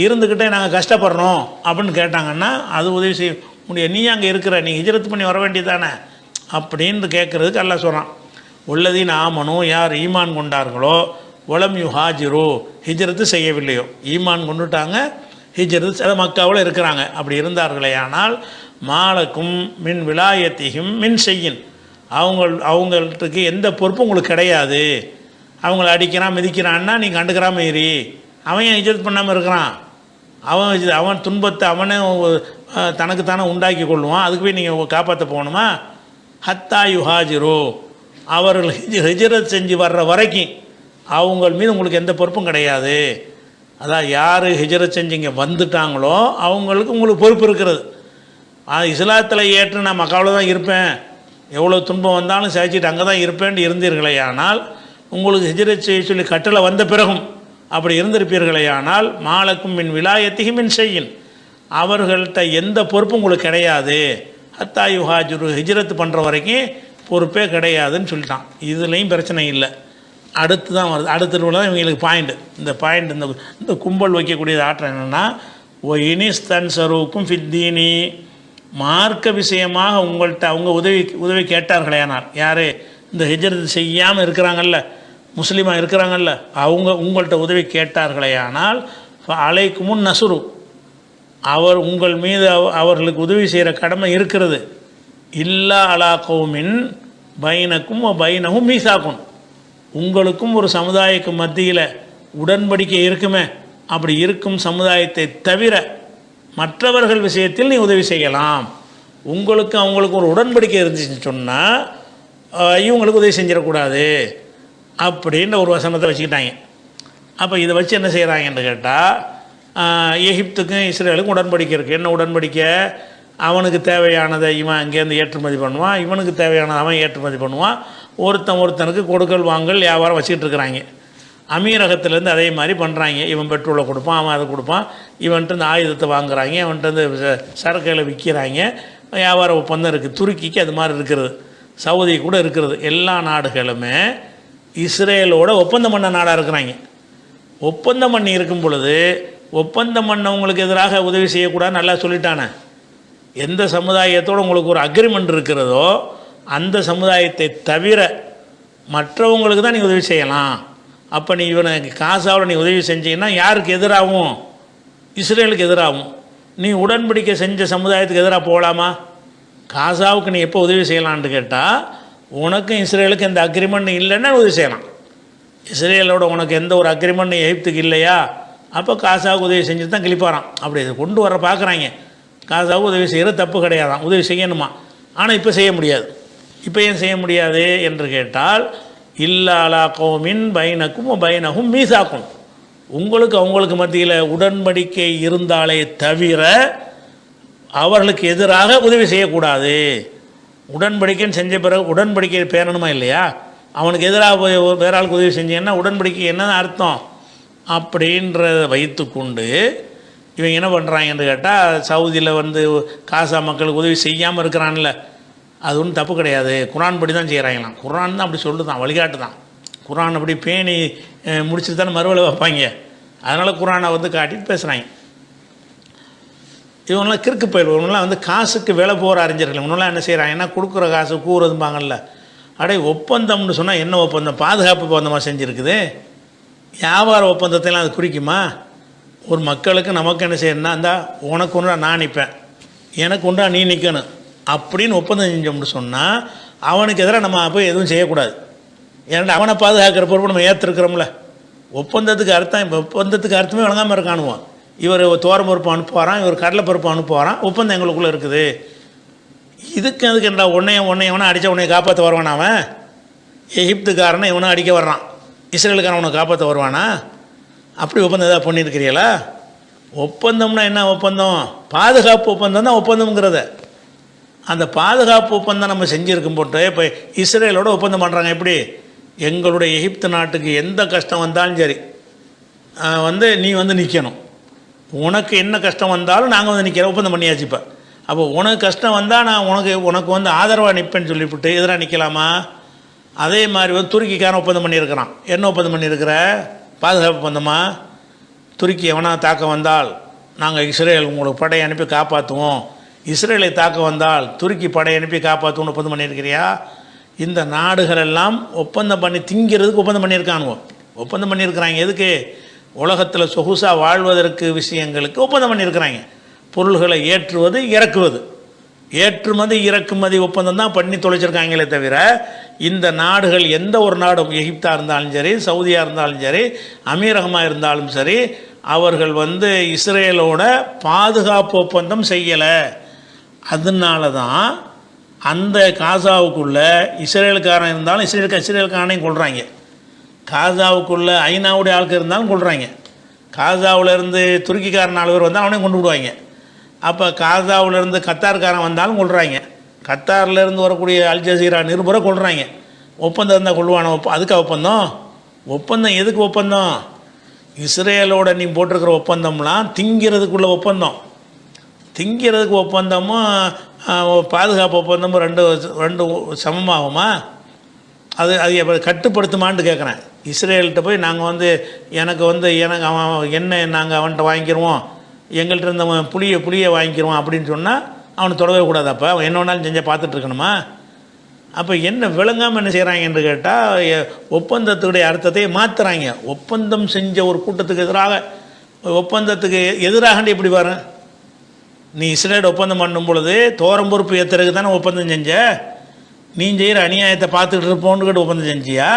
இருந்துக்கிட்டே நாங்கள் கஷ்டப்படுறோம் அப்படின்னு கேட்டாங்கன்னா அது உதவி செய்ய முடியாது. நீ அங்கே இருக்கிற, நீ ஹிஜ்ரத் பண்ணி வர வேண்டியதானே அப்படின்னு கேட்குறதுக்கு அல்லாஹ் சொல்கிறான். உள்ளதீன் ஆமனு, யார் ஈமான் கொண்டார்களோ, ஒலம் யு ஹாஜிரு, ஹிஜ்ரத்து செய்யவில்லையோ, ஈமான் கொண்டுட்டாங்க, ஹிஜ்ரத் அதை மக்காவில் இருக்கிறாங்க, அப்படி இருந்தார்களே ஆனால் மாலக்கும் மின் விலாயத்திகும் மின் செய்யின், அவங்கள்ட்டுக்கு எந்த பொறுப்பும் உங்களுக்கு கிடையாது. அவங்கள அடிக்கிறான் மிதிக்கிறான்னா நீ கண்டுக்கிறாம ஏறி, அவன் ஏன் ஹிஜ்ரத் பண்ணாமல் இருக்கிறான்? அவன் துன்பத்தை அவனே தனக்குத்தானே உண்டாக்கி கொள்ளுவான். அதுக்கு போய் நீங்கள் காப்பாற்ற போகணுமா? ஹத்தா யுஹாஜிரோ, அவர்கள் ஹிஜ்ரத் செஞ்சு வர்ற வரைக்கும் அவங்கள் மீது உங்களுக்கு எந்த பொறுப்பும் கிடையாது. அதான் யார் ஹிஜ்ரத் செஞ்சு இங்கே வந்துட்டாங்களோ அவங்களுக்கு உங்களுக்கு பொறுப்பு இருக்கிறது. இஸ்லாத்தில் ஏற்று நான் மக்காவில் தான் இருப்பேன், எவ்வளோ துன்பம் வந்தாலும் சகிச்சிட்டு அங்கே தான் இருப்பேன்ட்டு இருந்தீர்களே ஆனால், உங்களுக்கு ஹிஜ்ரத் செய்ய சொல்லி கட்டளை வந்த பிறகும் அப்படி இருந்திருப்பீர்களே ஆனால் மாலக்கும் மின் விலாயத்திகும் மின் செய்யின், அவர்கள்ட்ட எந்த பொறுப்பும் உங்களுக்கு கிடையாது. ஹத்தா யுஹாஜிரு, ஹிஜ்ரத் பண்ணுற வரைக்கும் பொறுப்பே கிடையாதுன்னு சொல்லிட்டான். இதுலேயும் பிரச்சனை இல்லை. அடுத்து தான் வருது, அடுத்த தான் இவங்களுக்கு பாயிண்ட். இந்த பாயிண்ட், இந்த கும்பல் வைக்கக்கூடியது ஆற்றம் என்னென்னா, ஓ இனிஸ்தன் சருவுக்கும் ஃபித்தீனி, மார்க்க விஷயமாக உங்கள்கிட்ட அவங்க உதவி கேட்டார்களே ஆனால், யார் இந்த ஹிஜ்ரத் செய்யாமல் இருக்கிறாங்கல்ல, முஸ்லீமாக இருக்கிறாங்கல்ல, அவங்க உங்கள்கிட்ட உதவி கேட்டார்களே ஆனால் அலைக்குமுன் நசுரு, அவர் உங்கள் மீது அவர்களுக்கு உதவி செய்கிற கடமை இருக்கிறது. இல்லா அலா கௌமின் பைனக்கும் பைனகும் மீசாக்கும், உங்களுக்கும் ஒரு சமுதாயக்கு மத்தியில் உடன்படிக்கை இருக்குமே, அப்படி இருக்கும் சமுதாயத்தை தவிர மற்றவர்கள் விஷயத்தில் நீ உதவி செய்யலாம். உங்களுக்கு அவங்களுக்கு ஒரு உடன்படிக்கை இருந்துச்சுன்னு சொன்னால் இவங்களுக்கு உதவி செஞ்சிடக்கூடாது அப்படின்ற ஒரு வசனத்தை வச்சுக்கிட்டாங்க. அப்போ இதை வச்சு என்ன செய்கிறாங்கன்னு கேட்டால், எகிப்துக்கும் இஸ்ரேலுக்கும் உடன்படிக்கை இருக்குது. என்ன உடன்படிக்கை? அவனுக்கு தேவையானதை இவன் அங்கேருந்து ஏற்றுமதி பண்ணுவான், இவனுக்கு தேவையானதை அவன் ஏற்றுமதி பண்ணுவான், ஒருத்தனுக்கு கொடுக்கல் வாங்கல் வியாபாரம் வச்சுக்கிட்டு இருக்கிறாங்க. அமீரகத்துலேருந்து அதே மாதிரி பண்ணுறாங்க. இவன் பெட்ரோலை கொடுப்பான், அவன் அதை கொடுப்பான், இவன்ட்டு இந்த ஆயுதத்தை வாங்குறாங்க, அவன்ட்டு சரக்குகளை விற்கிறாங்க, வியாபார ஒப்பந்தம் இருக்குது. துருக்கிக்கு அது மாதிரி இருக்கிறது, சவுதி கூட இருக்கிறது. எல்லா நாடுகளுமே இஸ்ரேலோட ஒப்பந்தம் பண்ண நாடாக இருக்கிறாங்க. ஒப்பந்தம் பண்ணி இருக்கும் பொழுது ஒப்பந்தம் பண்ணவங்களுக்கு எதிராக உதவி செய்யக்கூடாது நல்லா சொல்லிட்டானே. எந்த சமுதாயத்தோடு உங்களுக்கு ஒரு அக்ரிமெண்ட் இருக்கிறதோ அந்த சமுதாயத்தை தவிர மற்றவங்களுக்கு தான் நீ உதவி செய்யலாம். அப்போ நீ இவனுக்கு காசாவில் நீ உதவி செஞ்சீங்கன்னா யாருக்கு எதிராகும்? இஸ்ரேலுக்கு எதிராகும். நீ உடன்படிக்கை செஞ்ச சமுதாயத்துக்கு எதிராக போகலாமா? காசாவுக்கு நீ எப்போ உதவி செய்யலான்னு கேட்டால், உனக்கும் இஸ்ரேலுக்கு எந்த அக்ரிமெண்ட் இல்லைன்னா உதவி செய்யலாம். இஸ்ரேலோட உனக்கு எந்த ஒரு அக்ரிமெண்ட் எகிப்துக்கு இல்லையா, அப்போ காசாவுக்கு உதவி செஞ்சுட்டு தான் கிளிப்பாரான். அப்படி இதை கொண்டு வர பார்க்குறாங்க. காசாவுக்கு உதவி செய்கிற தப்பு கிடையாதான், உதவி செய்யணுமா. ஆனால் இப்போ செய்ய முடியாது. இப்போ ஏன் செய்ய முடியாது என்று கேட்டால், இல்லாலா கௌமின் பைனக்கும் பைனகும் மீசாக்கும், உங்களுக்கு அவங்களுக்கு மத்தியில் உடன்படிக்கை இருந்தாலே தவிர அவர்களுக்கு எதிராக உதவி செய்யக்கூடாது. உடன்படிக்கைன்னு செஞ்ச பிறகு உடன்படிக்கை பேரணுமா இல்லையா? அவனுக்கு எதிராக வேற ஆளுக்கு உதவி செஞ்சீங்கன்னா உடன்படிக்கை என்னன்னு அர்த்தம் அப்படின்றத வைத்து கொண்டு இவங்க என்ன பண்ணுறாங்கன்னு கேட்டால், சவுதியில் காசா மக்களுக்கு உதவி செய்யாமல் இருக்கிறான்ல, அது ஒன்றும் தப்பு கிடையாது, குரான் படி தான் செய்கிறாங்களாம். குரான் தான் அப்படி சொல்லுதான், வழிகாட்டு தான். குரான் அப்படி பேணி முடிச்சுட்டு தானே மறுவலை வைப்பாங்க. அதனால் குரானை காட்டிட்டு பேசுகிறாங்க. இவங்களாம் கிறுக்கு பயிர், இவங்களாம் காசுக்கு விலை போகிற அறிஞர்கள். இவங்களாம் என்ன செய்கிறாங்கன்னா, கொடுக்குற காசு கூறுதும்பாங்கல்ல. அடே ஒப்பந்தம்னு சொன்னால் என்ன ஒப்பந்தம்? பாதுகாப்பு ஒப்பந்தமாக செஞ்சுருக்குது. வியாபார ஒப்பந்தத்தைலாம் அது குறிக்குமா? ஒரு மக்களுக்கு நமக்கு என்ன செய்யணும்னா, இந்தா உனக்கு ஒன்றா நான் நிற்பேன், எனக்கு ஒன்றா நீ நிற்கணும் அப்படின்னு ஒப்பந்தம் செஞ்சோம்னு சொன்னால் அவனுக்கு எதிராக நம்ம போய் எதுவும் செய்யக்கூடாது. ஏன்னா அவனை பாதுகாக்கிற பொறுப்பு நம்ம ஏற்றுருக்கிறோம்ல. ஒப்பந்தத்துக்கு அர்த்தமே வழங்காமல் இருக்கானுவான். இவர் தோரம் பருப்பு அனுப்புவாரான், இவர் கடலை பருப்பு அனுப்புவாரான், ஒப்பந்தம் எங்களுக்குள்ளே இருக்குது. அதுக்கு என்ன உன்னை அடித்தா உன்னை காப்பாற்ற வருவானா? அவன் எகிப்துக்காரனை இவனை அடிக்க வர்றான், இஸ்ரேலுக்காரன் உன்னை காப்பாற்ற வருவானா? அப்படி ஒப்பந்தம் ஏதாவது பண்ணியிருக்கிறீங்களா? ஒப்பந்தம்னா என்ன ஒப்பந்தம்? பாதுகாப்பு ஒப்பந்தம் தான் ஒப்பந்தம்ங்கிறத. அந்த பாதுகாப்பு ஒப்பந்தம் நம்ம செஞ்சுருக்கும் போட்டு இப்போ இஸ்ரேலோட ஒப்பந்தம் பண்ணுறாங்க. எப்படி? எங்களுடைய எகிப்து நாட்டுக்கு எந்த கஷ்டம் வந்தாலும் சரி நீ நிற்கணும், உனக்கு என்ன கஷ்டம் வந்தாலும் நாங்கள் நிற்கிறோம், ஒப்பந்தம் பண்ணியாச்சு. இப்போ அப்போ உனக்கு கஷ்டம் வந்தால் நான் உனக்கு ஆதரவாக நிற்பேன்னு சொல்லிவிட்டு எதிராக நிற்கலாமா? அதே மாதிரி துருக்கிக்காரன் ஒப்பந்தம் பண்ணியிருக்கிறான். என்ன ஒப்பந்தம் பண்ணியிருக்கிற? பாதுகாப்பு ஒப்பந்தமா? துருக்கி எவனா தாக்க வந்தால் நாங்கள் இஸ்ரேல் உங்களுக்கு படை அனுப்பி காப்பாற்றுவோம், இஸ்ரேலை தாக்க வந்தால் துருக்கி படை அனுப்பி காப்பாற்றுவோம்னு ஒப்பந்தம் பண்ணியிருக்கிறியா? இந்த நாடுகளெல்லாம் ஒப்பந்தம் பண்ணி திங்கிறதுக்கு ஒப்பந்தம் பண்ணியிருக்கானுவோ, ஒப்பந்தம் பண்ணியிருக்கிறாங்க. எதுக்கு? உலகத்தில் சொகுசாக வாழ்வதற்கு விஷயங்களுக்கு ஒப்பந்தம் பண்ணியிருக்கிறாங்க. பொருள்களை ஏற்றுவது இறக்குவது, ஏற்றுமதி இறக்குமதி ஒப்பந்தம் தான் பண்ணி தொலைச்சிருக்காங்களே தவிர இந்த நாடுகள் எந்த ஒரு நாடும், எகிப்தாக இருந்தாலும் சரி, சவுதியாக இருந்தாலும் சரி, அமீரகமாக இருந்தாலும் சரி, அவர்கள் இஸ்ரேலோட பாதுகாப்பு ஒப்பந்தம் செய்யலை. அதனால தான் அந்த காசாவுக்குள்ளே இஸ்ரேலுக்காரன் இருந்தாலும் இஸ்ரேலுக்காரனையும் கொள்கிறாங்க, காசாவுக்குள்ளே ஐநாவுடைய ஆட்கள் இருந்தாலும் கொள்கிறாங்க, காசாவிலேருந்து துருக்கிக்காரன் 4 பேர் வந்தால் அவனையும் கொண்டு விடுவாங்க. அப்போ காசாவிலேருந்து கத்தார்காரன் வந்தாலும் கொள்கிறாங்க, கத்தார்லேருந்து வரக்கூடிய அல் ஜசீரா நிருபரை கொள்கிறாங்க. ஒப்பந்தம் இருந்தால் கொள்வான? அதுக்கு ஒப்பந்தம்? ஒப்பந்தம் எதுக்கு ஒப்பந்தம்? இஸ்ரேலோட நீ போட்டிருக்கிற ஒப்பந்தம்லாம் திங்கிறதுக்குள்ள ஒப்பந்தம். திங்கிறதுக்கு ஒப்பந்தமும் பாதுகாப்பு ஒப்பந்தமும் ரெண்டு சமமாகுமா? அது கட்டுப்படுத்துமான்னு கேட்குறேன். இஸ்ரேல்கிட்ட போய் நாங்கள் எனக்கு அவன் என்ன நாங்கள் அவன்கிட்ட வாங்கிக்கிடுவோம், எங்கள்கிட்ட இருந்த புளியை வாங்கிக்கிறோம் அப்படின்னு சொன்னால் அவனை தொடவே கூடாது. அப்போ அவன் என்ன வேணாலும் செஞ்சால் பார்த்துட்ருக்கணுமா? அப்போ என்ன விளங்காமல் என்ன செய்கிறாங்க என்று கேட்டால் ஒப்பந்தத்துடைய அர்த்தத்தை மாற்றுறாங்க. ஒப்பந்தம் செஞ்ச ஒரு கூட்டத்துக்கு எதிராக, ஒப்பந்தத்துக்கு எதிராகண்டு எப்படி பாரு, நீ இஸ்ரேல் ஒப்பந்தம் பண்ணும் பொழுது தோரம் பொறுப்பு ஏற்றுறதுக்கு தானே ஒப்பந்தம் செஞ்ச. நீ செய்கிற அநியாயத்தை பார்த்துக்கிட்டு இருப்போன்னு கேட்டு ஒப்பந்தம் செஞ்சியா?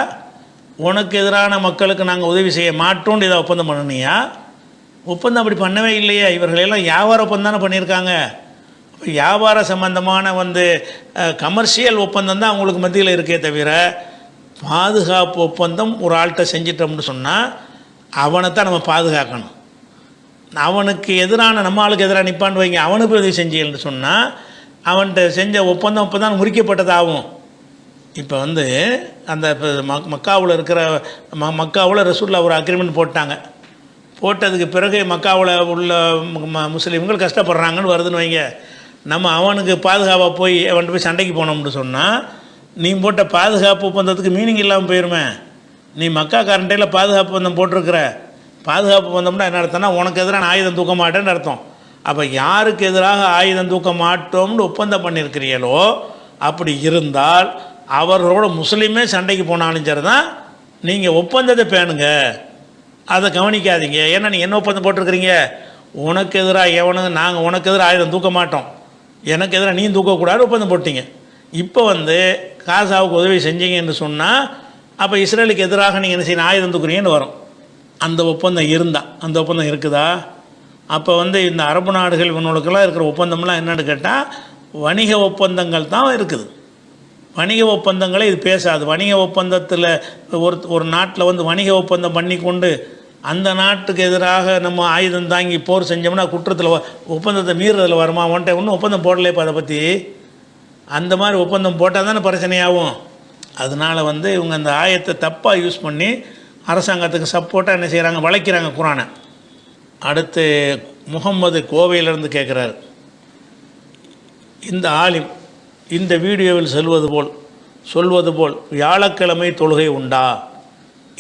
உனக்கு எதிரான மக்களுக்கு நாங்கள் உதவி செய்ய மாட்டோன்னு இதை ஒப்பந்தம் பண்ணினியா? ஒப்பந்தம் அப்படி பண்ணவே இல்லையே. இவர்களெல்லாம் வியாபார ஒப்பந்தம் தானே பண்ணியிருக்காங்க. வியாபார சம்பந்தமான கமர்ஷியல் ஒப்பந்தம் தான் அவங்களுக்கு மத்தியில் இருக்கே தவிர பாதுகாப்பு ஒப்பந்தம் ஒரு ஆள்கிட்ட செஞ்சிட்டோம்னு சொன்னால் அவனைத்தான் நம்ம பாதுகாக்கணும். அவனுக்கு எதிரான நம்ம ஆளுக்கு எதிராக நிற்பான்னு வைங்க, அவனுக்கு உதவி செஞ்சீங்கன்னு சொன்னால் அவன்கிட்ட செஞ்ச ஒப்பந்தம் இப்போ தான் முறிக்கப்பட்டதாகும். இப்போ அந்த மக்காவில் இருக்கிற மக்காவில் ரசூலுல்லாஹ் ஒரு அக்ரிமெண்ட் போட்டாங்க. போட்டதுக்கு பிறகு மக்காவில் உள்ள முஸ்லீம்கள் கஷ்டப்படுறாங்கன்னு வருதுன்னு வைங்க, நம்ம அவனுக்கு பாதுகாப்பாக போய் அவன்கிட்ட போய் சண்டைக்கு போனோம்னு சொன்னால் நீ போட்ட பாதுகாப்பு ஒப்பந்தத்துக்கு மீனிங் இல்லாமல் போயிருமே. நீ மக்காக்காரன்டையில் பாதுகாப்பு ஒப்பந்தம் போட்டிருக்கிற, பாதுகாப்பு ஒப்பந்தம்னா என்ன அர்த்தம்னா உனக்கு எதிரான ஆயுதம் தூக்க மாட்டேன்னு அர்த்தம். அப்போ யாருக்கு எதிராக ஆயுதம் தூக்க மாட்டோம்னு ஒப்பந்தம் பண்ணியிருக்கிறீங்களோ அப்படி இருந்தால் அவர்களோட முஸ்லீமே சண்டைக்கு போனாலும் சரி தான் நீங்கள் ஒப்பந்தத்தை பேணுங்க, அதை கவனிக்காதீங்க. ஏன்னா நீங்கள் என்ன ஒப்பந்தம் போட்டிருக்கிறீங்க? உனக்கு எதிராக நாங்கள் உனக்கு எதிராக ஆயுதம் தூக்க மாட்டோம், எனக்கு எதிராக நீ தூக்கக்கூடாது ஒப்பந்தம் போட்டிங்க. இப்போ காசாவுக்கு உதவி செஞ்சீங்கன்னு சொன்னால் அப்போ இஸ்ரேலுக்கு எதிராக நீங்கள் என்ன செய்யணும், ஆயுதம் தூக்குறீங்கன்னு வரும். அந்த ஒப்பந்தம் இருந்தால், அந்த ஒப்பந்தம் இருக்குதா? அப்போ இந்த அரபு நாடுகள் இவனுக்கெல்லாம் இருக்கிற ஒப்பந்தம்லாம் என்னென்னு கேட்டால் வணிக ஒப்பந்தங்கள் தான் இருக்குது. வணிக ஒப்பந்தங்களே இது பேசாது. வணிக ஒப்பந்தத்தில் ஒரு நாட்டில் வணிக ஒப்பந்தம் பண்ணி கொண்டு அந்த நாட்டுக்கு எதிராக நம்ம ஆயுதம் தாங்கி போர் செஞ்சோம்னா குற்றத்தில் ஒப்பந்தத்தை மீறுறதில் வருமா? ஒன்றும் ஒப்பந்தம் போடலை. இப்போ அதை பற்றி அந்த மாதிரி ஒப்பந்தம் போட்டால் தானே பிரச்சனையாகும். அதனால் இவங்க அந்த ஆயத்தை தப்பாக யூஸ் பண்ணி அரசாங்கத்துக்கு சப்போர்ட்டாக என்ன செய்கிறாங்க, வளைக்கிறாங்க குரானை. அடுத்து முகம்மது கோவையிலிருந்து கேட்குறாரு, இந்த ஆலிம் இந்த வீடியோவில் சொல்வது போல் வியாழக்கிழமை தொழுகை உண்டா,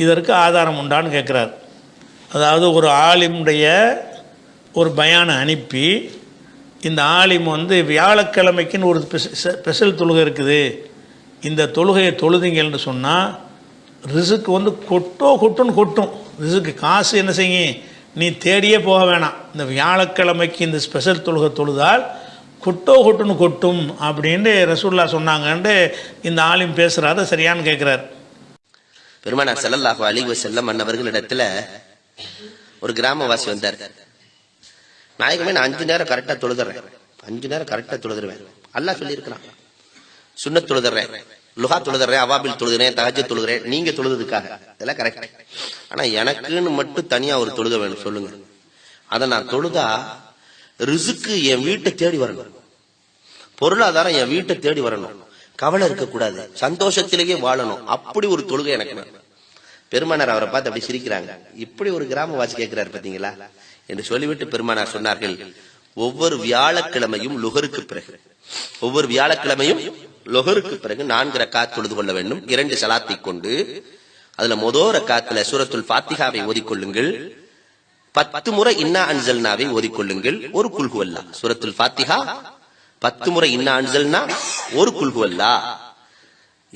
இதற்கு ஆதாரம் உண்டான்னு கேட்குறார். அதாவது ஒரு ஆலிமுடைய ஒரு பயானை அனுப்பி இந்த ஆலிம் வியாழக்கிழமைக்குன்னு ஒரு ஸ்பெஷல் தொழுகை இருக்குது, இந்த தொழுகையை தொழுதிங்கன்னு சொன்னால் ரிசுக்கு கொட்டுன்னு கொட்டும். ரிசுக்கு காசு என்ன செய்யும், நீ தேடியே போக வேணாம். இந்த வியாழக்கிழமைக்கு இந்த ஸ்பெஷல் தொழுகை தொழுதால் கொட்டுன்னு கொட்டும் அப்படின்னு ரசூலுல்லாஹ் சொன்னாங்கன்ட்டு இந்த ஆலிம் பேசுகிறாரு. சரியான்னு கேட்குறாரு. பெருமானார் ஸல்லல்லாஹு அலைஹி வஸல்லம் அன்னவர்களிடத்துல ஒரு கிராமவாசி வந்தார். நாயகமே, நான் 5 நேரம் கரெக்டாக தொழுதுறேன், 5 நேரம் கரெக்டாக தொழுதுருவேன், அல்லாஹ் சொல்லியிருக்கிறான். சுன்னத் தொழுதுறேன், லுஹா தொழுதுறேன், அவாபில் தொழுதுறேன், தஹஜ்ஜுத் தொழுதுறேன், நீங்க தொழுதுக்காக இதெல்லாம் கரெக்ட். ஆனா எனக்குன்னு மட்டும் தனியா ஒரு தொழுகை வேணும், சொல்லுங்க. அதை நான் தொழுதா ரிசுக்கு என் வீட்டை தேடி வரணும், பொருளாதாரம் என் வீட்டை தேடி வரணும், கவலை இருக்கக்கூடாது, சந்தோஷத்திலேயே வாழணும். அப்படி ஒரு தொழுகை எனக்கு வேணும். பெருமானார் அவரை பார்த்து அப்படி சிரிக்கிறாங்க. இப்படி ஒரு கிராமவாசி கேட்கிறாரு பாத்தீங்களா என்று சொல்லிவிட்டு பெருமானார் சொன்னார்கள், ஒவ்வொரு வியாழக்கிழமையும் லுஹருக்கு பிறகு, ஒவ்வொரு வியாழக்கிழமையும் லுஹருக்கு பிறகு 4 ரக்காத் தொழுது கொள்ள வேண்டும். 2 சலாத்தை கொண்டு அதுல முதல் ரக்காத்துல சூரத்துல் ஃபாத்திஹாவை ஓதிக்கொள்ளுங்கள். 10 முறை இன்னா அன்சல்னாவை ஓதிக்கொள்ளுங்கள், ஒரு குல் ஹுவல்லாஹ். சூரத்துல் ஃபாத்திஹா 10 முறை இன்னா அன்சல்னா, ஒரு குல் ஹுவல்லாஹ்.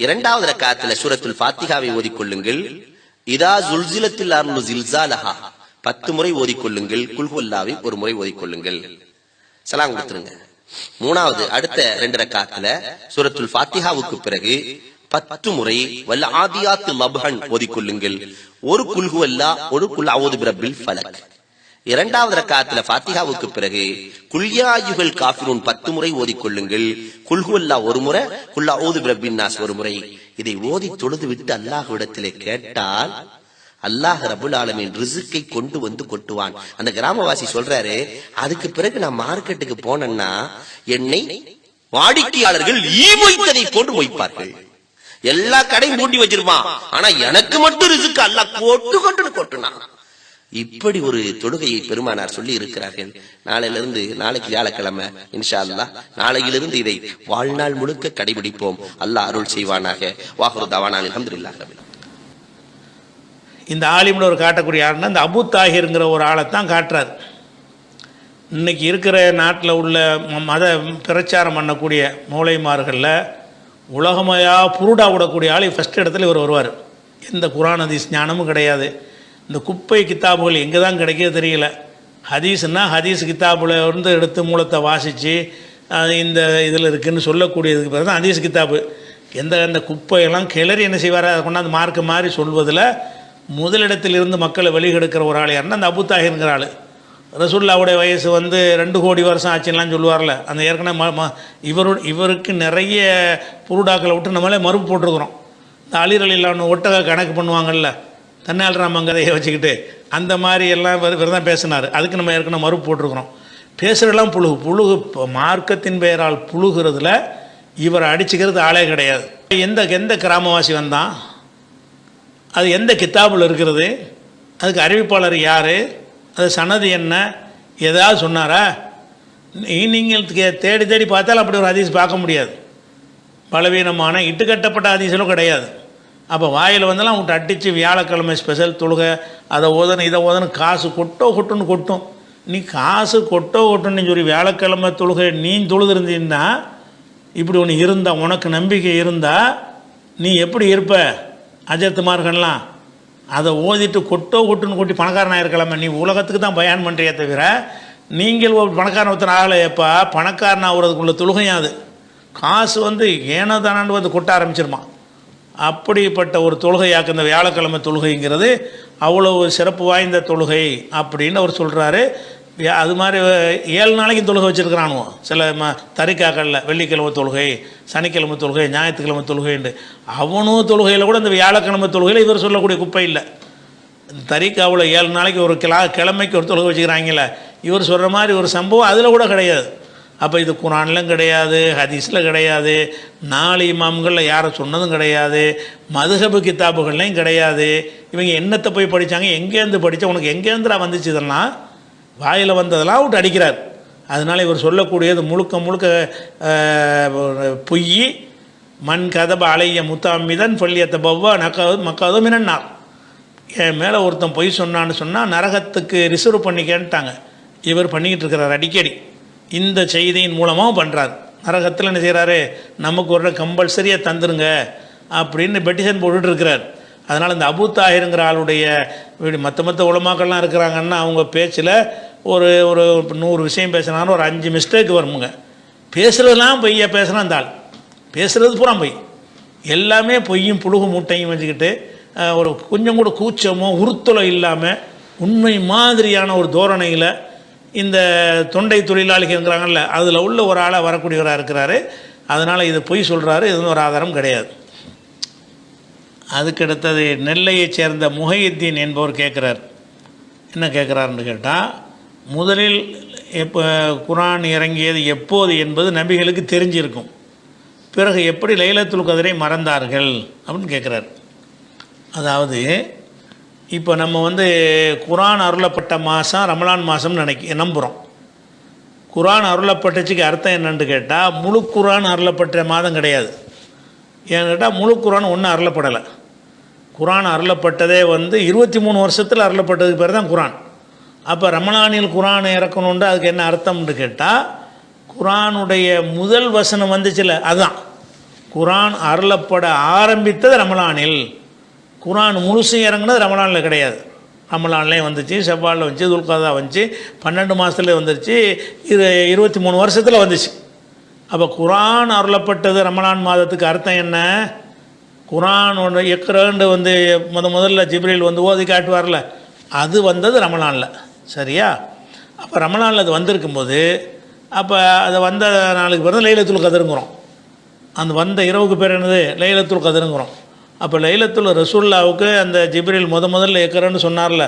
இரண்டாவது ரக்காத்துல சூரத்துல் ஃபாத்திஹாவை ஓதிக்கொள்ளுங்கள். இதா ஜுல்சிலத்தில் அர்லு ஜில்சாலஹா 10 முறை ஓதிக்கொள்ளுங்கள், குல் ஹுவல்லாஹ்வை ஒரு முறை ஓதிக்கொள்ளுங்கள், சலாம் கொடுத்துருங்க. மூணாவது அடுத்த 2 ரக்காத்துல சூரத்துல் ஃபாத்திஹாவுக்கு பிறகு 10 முறை வல்ல ஆதியாத்து லப்ஹன் ஓதிக்கொள்ளுங்கள், ஒரு குல் ஹுவல்லாஹ், ஒரு குல் அஊது பிரப்பில் ஃபலக். இரண்டாவது ரக்காத்துல ஃபாத்திஹாவுக்கு பிறகு குல் யா அய்யுஹல் காஃபிரூன் 10 முறை ஓதிக்கொள்ளுங்கள், குல் ஹுவல்லாஹ் ஒரு முறை, குல் அஊது பிரப்பின் நாஸ் ஒரு முறை. இதை ஓதி தொழுது விட்டு அல்லாஹ்விடத்திலே கேட்டால் அல்லாஹ் ரப்புல் ஆலமீன் ரிஸ்கை கொண்டு வந்து கொட்டுவான். அந்த கிராமவாசி சொல்றாரு, அதுக்கு பிறகு நான் மார்க்கெட்டுக்கு போனேன்னா என்னை வாடிக்கையாளர்கள் ஈ மொய்த்ததை போன்று மொய்ப்பார்கள். எல்லா கடையும் மூட்டி வச்சிருப்பான், ஆனா எனக்கு மட்டும் ரிஸ்க் அல்லாஹ் கொட்டு கொண்டு கொட்டுனான். இப்படி ஒரு தொழுகையை பெருமானார் சொல்லி இருக்கிறார்கள். நாளையிலிருந்து, நாளைக்கு வியாழக்கிழமை இன்ஷா அல்லாஹ், நாளையிலிருந்து இதை வாழ்நாள் முழுக்க கடைபிடிப்போம். அல்லாஹ் அருள் செய்வானாக. வாஹிரு தவானா அல்ஹம்துலில்லாஹி ரப்பில் ஆலமீன். இந்த ஆலிம்ல ஒரு காட்டக்கூடிய யாருன்னா இந்த அபு தாஹிர்ங்கிற ஒரு ஆளைத்தான் காட்டுறாரு. இன்னைக்கு இருக்கிற நாட்டில் உள்ள மத பிரச்சாரம் பண்ணக்கூடிய மூளைமார்களில் உலகமையாக புருடா விடக்கூடிய ஆள் ஃபஸ்ட் இடத்துல இவர் வருவார். எந்த குர்ஆன் ஹதீஸ் ஞானமும் கிடையாது. இந்த குப்பை கித்தாபுகள் எங்கே தான் கிடைக்க தெரியல. ஹதீஸ்னா ஹதீஸ் கித்தாபில் வந்து எடுத்து மூலத்தை வாசித்து இந்த இதில் இருக்குதுன்னு சொல்லக்கூடியதுக்கு பிறகு தான் ஹதீஸ் கித்தாபு. எந்த குப்பையெல்லாம் கிளறி என்ன செய்வார், அதை கொண்டாந்து மார்க்க மாதிரி சொல்வதில் முதலிடத்தில் இருந்து மக்களை வெளியெடுக்கிற ஒரு ஆள் யாருன்னா அந்த அபு தாஹிர்ங்கிற ஆள். ரசூலுல்லாஹ்வுடைய வயசு வந்து 2 கோடி வருஷம் ஆச்சுலாம் சொல்லுவார்ல, அந்த ஏற்கனவே இவருக்கு நிறைய புருடாக்களை விட்டு நம்மளே மறுப்பு போட்டிருக்கிறோம். இந்த அலி ரலியல்லாஹு ஒட்டக கணக்கு பண்ணுவாங்கள்ல, தன்னால் ராமங்கதையை வச்சுக்கிட்டு, அந்த மாதிரி எல்லாம் இவர் தான் பேசினார். அதுக்கு நம்ம ஏற்கனவே மறுப்பு போட்டிருக்கிறோம். பேசுகிறதெல்லாம் புழுகு மார்க்கத்தின் பெயரால் புழுகிறதுல இவரை அடிச்சுக்கிறது ஆளே கிடையாது. எந்த கிராமவாசி வந்தான், அது எந்த கித்தாபில் இருக்கிறது, அதுக்கு அறிவிப்பாளர் யார், அது சனது என்ன, ஏதாவது சொன்னாரா? நீங்கள் தேடி தேடி பார்த்தாலும் அப்படி ஒரு ஹதீஸ் பார்க்க முடியாது. பலவீனமான இட்டுக்கட்டப்பட்ட ஹதீஸிலும் கிடையாது. அப்போ வாயில் வந்தெல்லாம் விட்டு அடித்து வியாழக்கிழமை ஸ்பெஷல் தொழுகை, அதை ஓதணும் இதை ஓதணும், காசு கொட்டுன்னு கொட்டும். நீ காசு கொட்டுன்னு சொல்லி வியாழக்கிழமை தொழுகை நீ தொழுதுருந்தீன்னா, இப்படி ஒன்று இருந்தால், உனக்கு நம்பிக்கை இருந்தால் நீ எப்படி இருப்ப? அஜத்துமார்கள்லாம் அதை ஓதிட்டு கொட்டுன்னு கொட்டி பணக்காரனாக இருக்கலாமே. நீ உலகத்துக்கு தான் பயான் பண்ணுறியே தவிர, நீங்கள் ஒரு பணக்காரன் ஒருத்தர் ஆகலை. எப்போ பணக்காரன் ஆகிறதுக்குள்ள தொழுகையும் அது காசு வந்து ஏனோ தானாண்டு வந்து கொட்ட ஆரம்பிச்சிருமா. அப்படிப்பட்ட ஒரு தொழுகையாக்கு இந்த வியாழக்கிழமை தொழுகைங்கிறது அவ்வளவு சிறப்பு வாய்ந்த தொழுகை அப்படின்னு அவர் சொல்கிறாரு. அது மாதிரி 7 நாளைக்கு தொழுகை வச்சுருக்கிறானுவோ சில தரிக்காக்களில், வெள்ளிக்கிழமை தொழுகை, சனிக்கிழமை தொழுகை, ஞாயிற்றுக்கிழமை தொழுகைண்டு. அவனும் தொழுகையில் கூட இந்த வியாழக்கிழமை தொழுகையில் இவர் சொல்லக்கூடிய குப்பை இல்லை. தரிக்காவில் 7 நாளைக்கு ஒரு கிழமைக்கு ஒரு தொழுகை வச்சுக்கிறாங்களே, இவர் சொல்கிற மாதிரி ஒரு சம்பவம் அதில் கூட கிடையாது. அப்போ இது குர்ஆன்லையும் கிடையாது, ஹதீஸில் கிடையாது, 4 இமாம்களில் யாரை சொன்னதும் கிடையாது, மதுஹபு கித்தாபுகள்லையும் கிடையாது. இவங்க என்னத்தை போய் படித்தாங்க, எங்கேருந்து படித்தா, உனக்கு எங்கேருந்துடா வந்துச்சு, இதெல்லாம் வாயில் வந்ததெல்லாம் விட்டு அடிக்கிறார். அதனால் இவர் சொல்லக்கூடியது முழுக்க பொய். மண் கதப அலைய முத்தாமிதன் பள்ளியத்தை பவ்வா மக்காதோ மினன்னார். என் மேலே ஒருத்தன் பொய் சொன்னான்னு சொன்னால் நரகத்துக்கு ரிசர்வ் பண்ணிக்கன்ட்டாங்க. இவர் பண்ணிக்கிட்டு இருக்கிறார் அடிக்கடி. இந்த செய்தியின் மூலமாக பண்ணுறார். நரகத்தில் என்ன செய்கிறாரு, நமக்கு ஒரு கம்பல்சரியாக தந்துருங்க அப்படின்னு பெட்டிஷன் போட்டுட்டு இருக்கிறார். அதனால் இந்த அபு தாஹிருங்கிற ஆளுடைய மற்ற உலமாக்கள்லாம் இருக்கிறாங்கன்னா அவங்க பேச்சில் ஒரு 100 விஷயம் பேசுனாலும் ஒரு 5 மிஸ்டேக் வருமுங்க. பேசுகிறதுலாம் பொய்யா பேசுகிறான் அந்த ஆள். பேசுகிறது பூரா பொய், எல்லாமே பொய்யும் புழுகு மூட்டையும் வச்சுக்கிட்டு ஒரு கொஞ்சம் கூட கூச்சமோ உறுத்தலோ இல்லாமல் உண்மை மாதிரியான ஒரு தோரணையில் இந்த தொண்டை தொழிலாளிகள்ங்கிறாங்கல்ல, அதில் உள்ள ஒரு ஆளாக வரக்கூடியவராக இருக்கிறாரு. அதனால் இது பொய் சொல்கிறாரு, இது ஒரு ஆதாரம் கிடையாது. அதுக்கடுத்தது நெல்லையைச் சேர்ந்த முஹையத்தீன் என்பவர் கேட்குறார். என்ன கேட்குறாருன்னு கேட்டால், முதலில் எப்போ குர்ஆன் இறங்கியது எப்போது என்பது நபிகளுக்கு தெரிஞ்சிருக்கும், பிறகு எப்படி லைலத்துல் கத்ரை மறந்தார்கள் அப்படின்னு கேட்குறார். அதாவது இப்போ நம்ம குர்ஆன் அருளப்பட்ட மாதம் ரமலான் மாதம்னு நம்புகிறோம். குர்ஆன் அருளப்பட்டச்சுக்கு அர்த்தம் என்னன்னு கேட்டால், முழு குர்ஆன் அருளப்பட்ட மாதம் கிடையாது. ஏன்னு கேட்டால் முழு குர்ஆன் ஒன்றும் அருளப்படலை. குர்ஆன் அருளப்பட்டதே 23 வருஷத்தில் அருளப்பட்டதுக்கு பேர் தான் குர்ஆன். அப்போ ரமலானில் குரான் இறக்கணுன்ற அதுக்கு என்ன அர்த்தம்னு கேட்டால், குரானுடைய முதல் வசனம் வந்துச்சுல, அதுதான் குரான் அருளப்பட ஆரம்பித்தது ரமலானில். குரான் முழுசும் இறங்குனது ரமலானில் கிடையாது. ரமலான்லேயும் வந்துச்சு, ஷவ்வாலில் வந்துச்சு, துல்காதா வந்துச்சு, 12 மாதத்துல வந்துருச்சு, 23 வருஷத்தில் வந்துச்சு. அப்போ குரான் அருளப்பட்டது ரமலான் மாதத்துக்கு அர்த்தம் என்ன? குரான் ஒன்று எக்ரண்டு வந்து முதல்ல ஜிப்ரீல் வந்து ஓதி காட்டுவார்ல, அது வந்தது ரமலானில். சரியா? அப்போ ரமலானில் அது வந்திருக்கும்போது, அப்போ அது வந்த நாளுக்கு பிறகு லைலத்துல் கத்ருங்கிறோம். அந்த வந்த இரவுக்கு பேர் என்னது? லைலத்துல் கத்ருங்கிறோம். அப்போ லைலத்துல் ரசூல்லாவுக்கு அந்த ஜிப்ரீல் முதல்ல எக்கரன்னு சொன்னார்ல,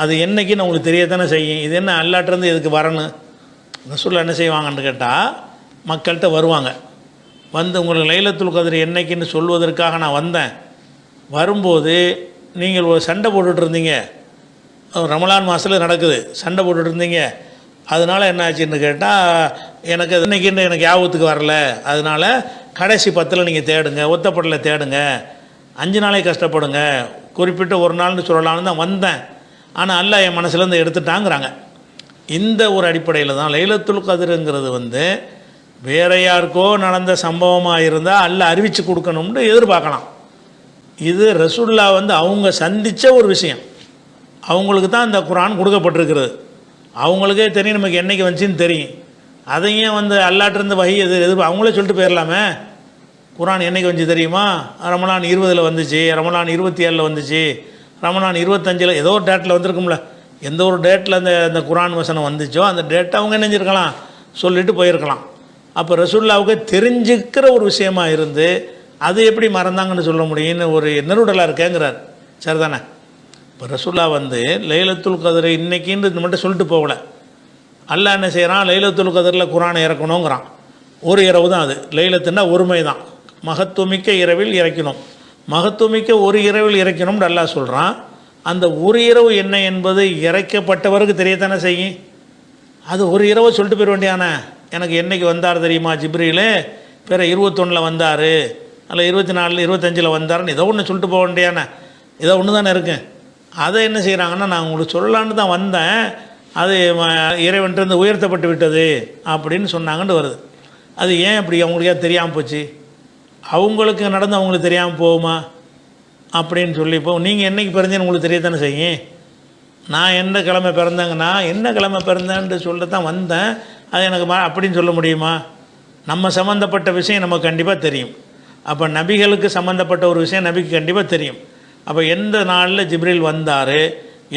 அது என்னைக்குன்னு உங்களுக்கு தெரியத்தானே செய்யும். இது என்ன அல்லாட்டிருந்து எதுக்கு வரணும்? ரசூல்லா என்ன செய்வாங்கன்னு கேட்டால், மக்கள்கிட்ட வருவாங்க, வந்து உங்களுக்கு லைலத்துல் கத்ர் என்னைக்குன்னு சொல்வதற்காக நான் வந்தேன். வரும்போது நீங்கள் ஒரு சண்டை போட்டுட்டு இருந்தீங்க, ரமலான் மாதத்தில் நடக்குது, சண்டை போட்டுட்டு இருந்தீங்க. அதனால் என்ன ஆச்சுன்னு கேட்டால், எனக்கு இன்னைக்குன்னு எனக்கு ஞாபகத்துக்கு வரல, அதனால் கடைசி 10 நீங்கள் தேடுங்க, ஒத்தப்படலில் தேடுங்க, 5 நாளைக்கு கஷ்டப்படுங்க, குறிப்பிட்ட ஒரு நாள்னு சொல்லலான்னு தான் வந்தேன். ஆனால் அல்லாஹ் என் மனசுலேருந்து எடுத்துட்டாங்கிறாங்க. இந்த ஒரு அடிப்படையில் தான் லைலத்துல் கத்ருங்கிறது வந்து வேற யாருக்கோ நடந்த சம்பவமாக இருந்தால் அல்லாஹ் அறிவித்து கொடுக்கணும்னு எதிர்பார்க்கலாம். இது ரசூலுல்லாஹ் வந்து அவங்க சந்தித்த ஒரு விஷயம். அவங்களுக்கு தான் இந்த குரான் கொடுக்கப்பட்டிருக்கிறது. அவங்களுக்கே தெரியும் நமக்கு என்றைக்கு வந்துச்சின்னு தெரியும். அதையும் வந்து அல்லாட்டிருந்து வகை அவங்களே சொல்லிட்டு போயிடலாமே. குரான் என்றைக்கு வந்துச்சு தெரியுமா? ரமலான் 20 வந்துச்சு, ரமலான் 27 வந்துச்சு, ரமலான் 25 ஏதோ ஒரு டேட்டில் வந்திருக்கும்ல. எந்த ஒரு டேட்டில் அந்த குரான் வசனம் வந்துச்சோ அந்த டேட்டை அவங்க என்ன செஞ்சுருக்கலாம், சொல்லிட்டு போயிருக்கலாம். அப்போ ரசூலுல்லாவுக்கு தெரிஞ்சுக்கிற ஒரு விஷயமா இருந்து அது எப்படி மறந்தாங்கன்னு சொல்ல முடியும்னு ஒரு நெருடலாக இருக்கேங்கிறார். சரிதானே? இப்போ ரசூலுல்லாஹ் வந்து லைலத்துல் கத்ர் இன்னைக்குன்னு மட்டும் சொல்லிட்டு போகல. அல்லாஹ் என்ன செய்கிறான், லைலத்துல் கத்ரில் குரானை இறக்கணுங்கிறான். ஒரு இரவு தான் அது. லைலத்துன்னா ஒருமை தான். மகத்துவமிக்க இரவில் இறக்கணும், மகத்துவமிக்க ஒரு இரவில் இறக்கணும்னு அல்லாஹ் சொல்கிறான். அந்த ஒரு இரவு என்ன என்பது இறைக்கப்பட்டவருக்கு தெரியத்தானே செய்யும். அது ஒரு இரவு சொல்லிட்டு போயிட வேண்டியானே. எனக்கு என்றைக்கு வந்தார் தெரியுமா ஜிப்ரீல், பிற 21 வந்தார், அல்ல 24 25 வந்தார்னு ஏதோ ஒன்று சொல்லிட்டு போக வேண்டியானே. ஏதோ ஒன்று தானே இருக்கு. அதை என்ன செய்கிறாங்கன்னா, நான் உங்களுக்கு சொல்லலான்னு தான் வந்தேன், அது இறைவன்ட்டு உயர்த்தப்பட்டு விட்டது அப்படின்னு சொன்னாங்கன்னு வருது. அது ஏன் அப்படி அவங்களுக்கே தெரியாமல் போச்சு? அவங்களுக்கு நடந்து அவங்களுக்கு தெரியாமல் போகுமா அப்படின்னு சொல்லி, இப்போ நீங்கள் என்றைக்கு பிறந்தேன்னு உங்களுக்கு தெரியத்தானே செய்யும். நான் எந்த கிழமை பிறந்தேங்கன்னா, என்ன கிழமை பிறந்தேன்ட்டு சொல்ல தான் வந்தேன், அது எனக்கு அப்படின்னு சொல்ல முடியுமா? நம்ம சம்மந்தப்பட்ட விஷயம் நமக்கு கண்டிப்பாக தெரியும். அப்போ நபிகளுக்கு சம்மந்தப்பட்ட ஒரு விஷயம் நபிக்கு கண்டிப்பாக தெரியும். அப்போ எந்த நாளில் ஜிப்ரீல் வந்தார்,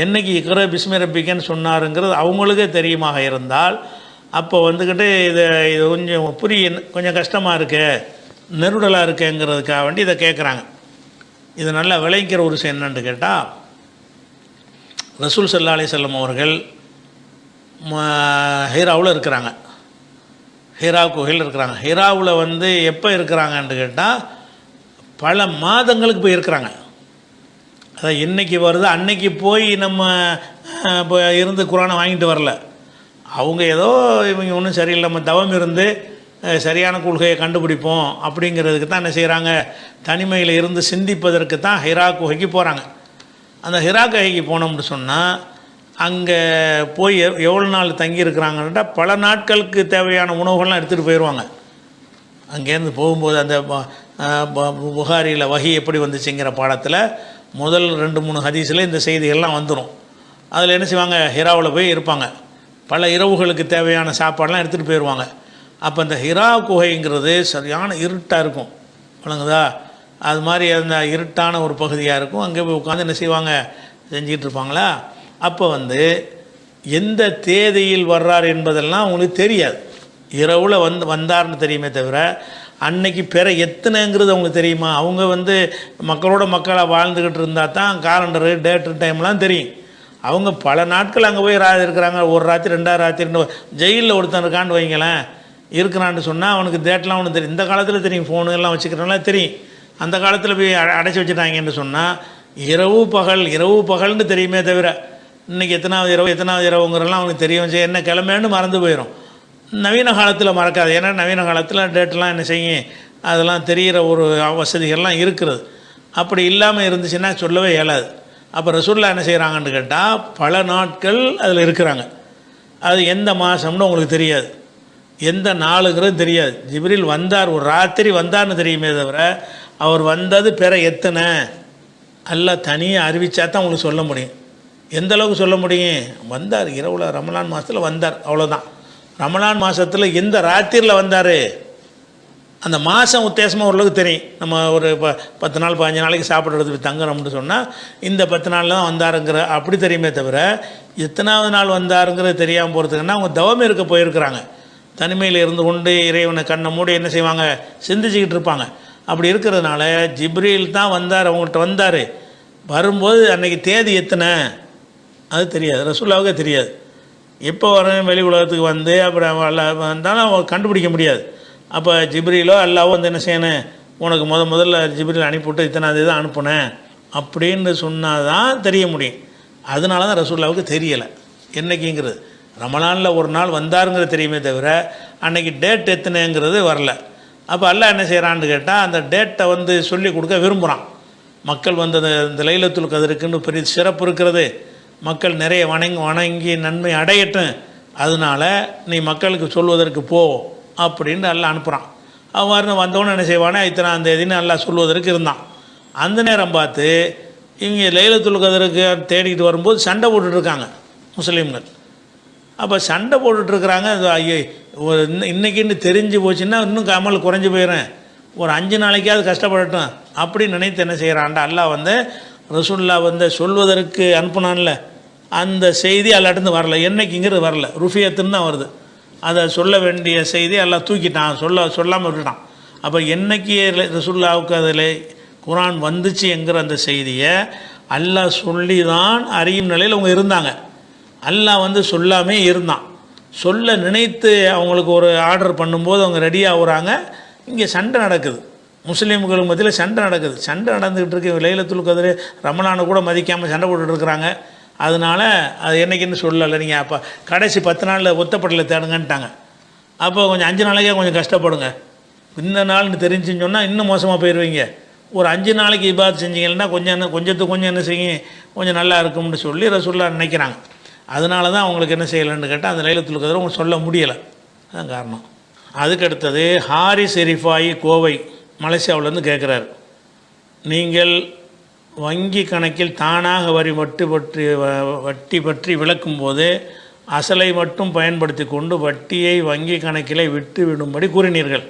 என்றைக்கு இக்ரா பிஸ்மி ரப்பிக்கன்னு சொன்னாருங்கிறது அவங்களுக்கே தெரியுமாக இருந்தால், அப்போ வந்துக்கிட்டு இது கொஞ்சம் கொஞ்சம் கஷ்டமாக இருக்கு, நெருடலாக இருக்குங்கிறதுக்காக வேண்டி இதை கேட்குறாங்க. இது நல்லா விளைவிக்கிற ஒரு விஷயம் என்னன்னு கேட்டால், ரசூல் ஸல்லல்லாஹு அலைஹி வஸல்லம் அவர்கள் ஹீராவில் இருக்கிறாங்க, ஹீரா குகையில் இருக்கிறாங்க. ஹீராவில் வந்து எப்போ இருக்கிறாங்கன்னு கேட்டால் பல மாதங்களுக்கு போய் இருக்கிறாங்க. அதான் இன்றைக்கி வருது, அன்னைக்கு போய் நம்ம இப்போ இருந்து குரானை வாங்கிட்டு வரல. அவங்க ஏதோ இவங்க ஒன்றும் சரியில்லை, நம்ம தவம் இருந்து சரியான கொள்கையை கண்டுபிடிப்போம் அப்படிங்கிறதுக்கு தான் என்ன செய்கிறாங்க, தனிமையில் இருந்து சிந்திப்பதற்கு தான் ஹிரா குகைக்கு போகிறாங்க. அந்த ஹிரா குகைக்கு போனோம்னு சொன்னால் அங்கே போய் எவ்வளோ நாள் தங்கியிருக்கிறாங்கன்னா பல நாட்களுக்கு தேவையான உணவுகள்லாம் எடுத்துகிட்டு போயிடுவாங்க. அங்கேருந்து போகும்போது அந்த புகாரியில் வஹி எப்படி வந்துச்சுங்கிற பாடத்தில் முதல் 2-3 ஹதீஸில் இந்த செய்திகள்லாம் வந்துடும். அதில் என்ன செய்வாங்க, ஹிராவில் போய் இருப்பாங்க, பல இரவுகளுக்கு தேவையான சாப்பாடெலாம் எடுத்துகிட்டு போயிடுவாங்க. அப்போ அந்த ஹிரா குகைங்கிறது சரியான இருட்டாக இருக்கும், வழங்குதா? அது மாதிரி அந்த இருட்டான ஒரு பகுதியாக இருக்கும். அங்கே போய் உட்காந்து என்ன செய்வாங்க, செஞ்சிகிட்டு இருப்பாங்களா. அப்போ வந்து எந்த தேதியில் வர்றார் என்பதெல்லாம் அவங்களுக்கு தெரியாது. இரவில் வந்தார்னு தெரியுமே தவிர அன்னைக்கு பிற எத்தனைங்கிறது அவங்களுக்கு தெரியுமா? அவங்க வந்து மக்களோட மக்களாக வாழ்ந்துக்கிட்டு இருந்தால் தான் காலண்டரு டேட்டு டைம்லாம் தெரியும். அவங்க பல நாட்கள் அங்கே போய் இருக்கிறாங்க, ஒரு ராத்திரி 2 ராத்திரி. ஜெயிலில் ஒருத்தன் இருக்கான்னு வைங்களேன், இருக்கிறான்னு சொன்னால் அவனுக்கு டேட்லாம் ஒன்று தெரியும். இந்த காலத்தில் தெரியும், ஃபோனு எல்லாம் வச்சுக்கிறனால தெரியும். அந்த காலத்தில் போய் அடைச்சி வச்சுட்டாங்கன்னு சொன்னால் இரவு பகல்னு தெரியுமே தவிர இன்றைக்கி எத்தனாவது இரவுங்கிறலாம் அவனுக்கு தெரியும். என்ன கிளம்பேன்னு மறந்து போயிடும். நவீன காலத்தில் மறக்காது, ஏன்னா நவீன காலத்தில் டேட்டெலாம் என்ன செய்யும், அதெல்லாம் தெரிகிற ஒரு வசதிகள்லாம் இருக்கிறது. அப்படி இல்லாமல் இருந்துச்சுன்னா சொல்லவே இயலாது. அப்போ ரசூலுல்லாஹ் என்ன செய்கிறாங்கன்னு கேட்டால் பல நாட்கள் அதில் இருக்கிறாங்க. அது எந்த மாதம்னு உங்களுக்கு தெரியாது, எந்த நாளுங்கிறது தெரியாது. ஜிப்ரீல் வந்தார், ஒரு ராத்திரி வந்தார்னு தெரியுமே தவிர அவர் வந்தது பிற எத்தனை அல்லாஹ் தனியாக அறிவிச்சா தான் உங்களுக்கு சொல்ல முடியும். எந்த அளவுக்கு சொல்ல முடியும்? வந்தார் இரவுல, ரமலான் மாதத்தில் வந்தார், அவ்வளோதான். ரமலான் மாதத்தில் எந்த ராத்திரியில் வந்தார், அந்த மாதம் உத்தேசமாக ஓரளவுக்கு தெரியும். நம்ம ஒரு 10 நாள் 15 நாளைக்கு சாப்பிட்றது தங்குறோம்னு சொன்னால் இந்த 10 நாளில் தான் வந்தாருங்கிற அப்படி தெரியுமே தவிர எத்தனாவது நாள் வந்தாருங்கிறது தெரியாமல் போகிறதுக்குன்னா அவங்க தவம் இருக்க போயிருக்கிறாங்க. தனிமையில் இருந்து கொண்டு இறைவனை கண்ணை மூடி என்ன செய்வாங்க, சிந்திச்சுக்கிட்டு இருப்பாங்க. அப்படி இருக்கிறதுனால ஜிப்ரீல் தான் வந்தார், அவங்கள்ட்ட வந்தார். வரும்போது அன்றைக்கி தேதி எத்தனை அது தெரியாது, ரசூலுல்லாஹ்வுக்கே தெரியாது. எப்போ வரேன் வெளி உலகத்துக்கு வந்து அப்புறம் வந்தாலும் அவங்க கண்டுபிடிக்க முடியாது. அப்போ ஜிப்ரீலோ அல்லாஹ்வோ வந்து என்ன செய்யணும், உனக்கு முதல்ல ஜிப்ரீல் அனுப்பிவிட்டு இத்தனை தான் அனுப்புனேன் அப்படின்னு சொன்னால் தான் தெரிய முடியும். அதனால தான் ரசூலுல்லாஹ்வுக்கு தெரியலை என்றைக்குங்கிறது. ரமலானில் ஒரு நாள் வந்தாருங்கிறது தெரியுமே தவிர அன்றைக்கி டேட் எத்தனைங்கிறது வரல. அப்போ அல்லாஹ் என்ன செய்கிறான்னு கேட்டால் அந்த டேட்டை வந்து சொல்லி கொடுக்க விரும்புகிறான். மக்கள் வந்து இந்த லைலத்துல் கத்ருக்குன்னு பெரிய சிறப்பு இருக்கிறது, மக்கள் நிறைய வணங்கி நன்மை அடையட்டும், அதனால் நீ மக்களுக்கு சொல்வதற்கு போ அப்படின்னு அல்லாஹ் அனுப்புகிறான். அவ்வாறு வந்தவொன்னே என்ன செய்வானே இத்தனாம் தேதின்னு அல்லாஹ் சொல்வதற்கு இருந்தான். அந்த நேரம் பார்த்து இவங்க லைலத்துல் கத்ருக்கு தேடிக்கிட்டு வரும்போது சண்டை போட்டுட்ருக்காங்க முஸ்லீம்கள். அப்போ சண்டை போட்டுட்ருக்குறாங்க. ஐயோ இன்றைக்கின்னு தெரிஞ்சு போச்சுன்னா இன்னும் அமல் குறைஞ்சி போயிடும், ஒரு 5 நாளைக்காவது கஷ்டப்படட்டும் அப்படின்னு நினைத்து என்ன செய்கிறான்டா அல்லாஹ் வந்து ரசூலுல்லாஹ் வந்து சொல்வதற்கு அனுப்புனான்ல அந்த செய்தி அல்லாட்டிருந்து வரல. என்னைக்குங்கிறது வரல, ருஃபியத்துன்னு தான் வருது. அதை சொல்ல வேண்டிய செய்தி எல்லாம் தூக்கிட்டான், சொல்லாமல் விட்டுட்டான். அப்போ என்னைக்கு ரசூலுல்லாஹ்வுக்கு அதில் குர்ஆன் வந்துச்சு என்கிற அந்த செய்தியை அல்லாஹ் சொல்லி தான் அறியும் நிலையில் அவங்க இருந்தாங்க. அல்லாஹ் வந்து சொல்லாமே இருந்தான். சொல்ல நினைத்து அவங்களுக்கு ஒரு ஆர்டர் பண்ணும்போது அவங்க ரெடியாக ஆகுறாங்க. இங்கே சண்டை நடக்குது, முஸ்லீம்களுக்கு மத்தியில் சண்டை நடக்குது. சண்டை நடந்துக்கிட்டு இருக்கு. லைலத்துல் கத்ர் ரமலானை கூட மதிக்காமல் சண்டை போட்டுட்ருக்குறாங்க. அதனால் அது என்றைக்குன்னு சொல்லலை. நீங்கள் அப்போ கடைசி 10 நாளில் ஒத்தப்படலை தேடுங்கன்ட்டாங்க. அப்போ கொஞ்சம் 5 நாளைக்கே கொஞ்சம் கஷ்டப்படுங்க, இந்த நாள்னு தெரிஞ்சுன்னு சொன்னால் இன்னும் மோசமாக போயிடுவீங்க. ஒரு 5 நாளைக்கு இபாத் செஞ்சீங்கன்னா கொஞ்சத்துக்கு கொஞ்சம் என்ன செய்யுங்க, கொஞ்சம் நல்லா இருக்கும்னு சொல்லி ரசூலுல்லாஹ் நினைக்கிறாங்க. அதனால தான் அவங்களுக்கு என்ன செய்யலைன்னு கேட்டால் அந்த லைலத்துல் கத்ர் அவங்க சொல்ல முடியலை, அதுதான் காரணம். அதுக்கடுத்தது ஹாரிஸ் ரிஃபாயி கோவை மலேசியாவிலேருந்து கேட்குறாரு, நீங்கள் வங்கி கணக்கில் தானாக வட்டி பற்றி விளக்கும்போது அசலை மட்டும் பயன்படுத்தி கொண்டு வட்டியை வங்கி கணக்கிலே விட்டு விடும்படி கூறினீர்கள்.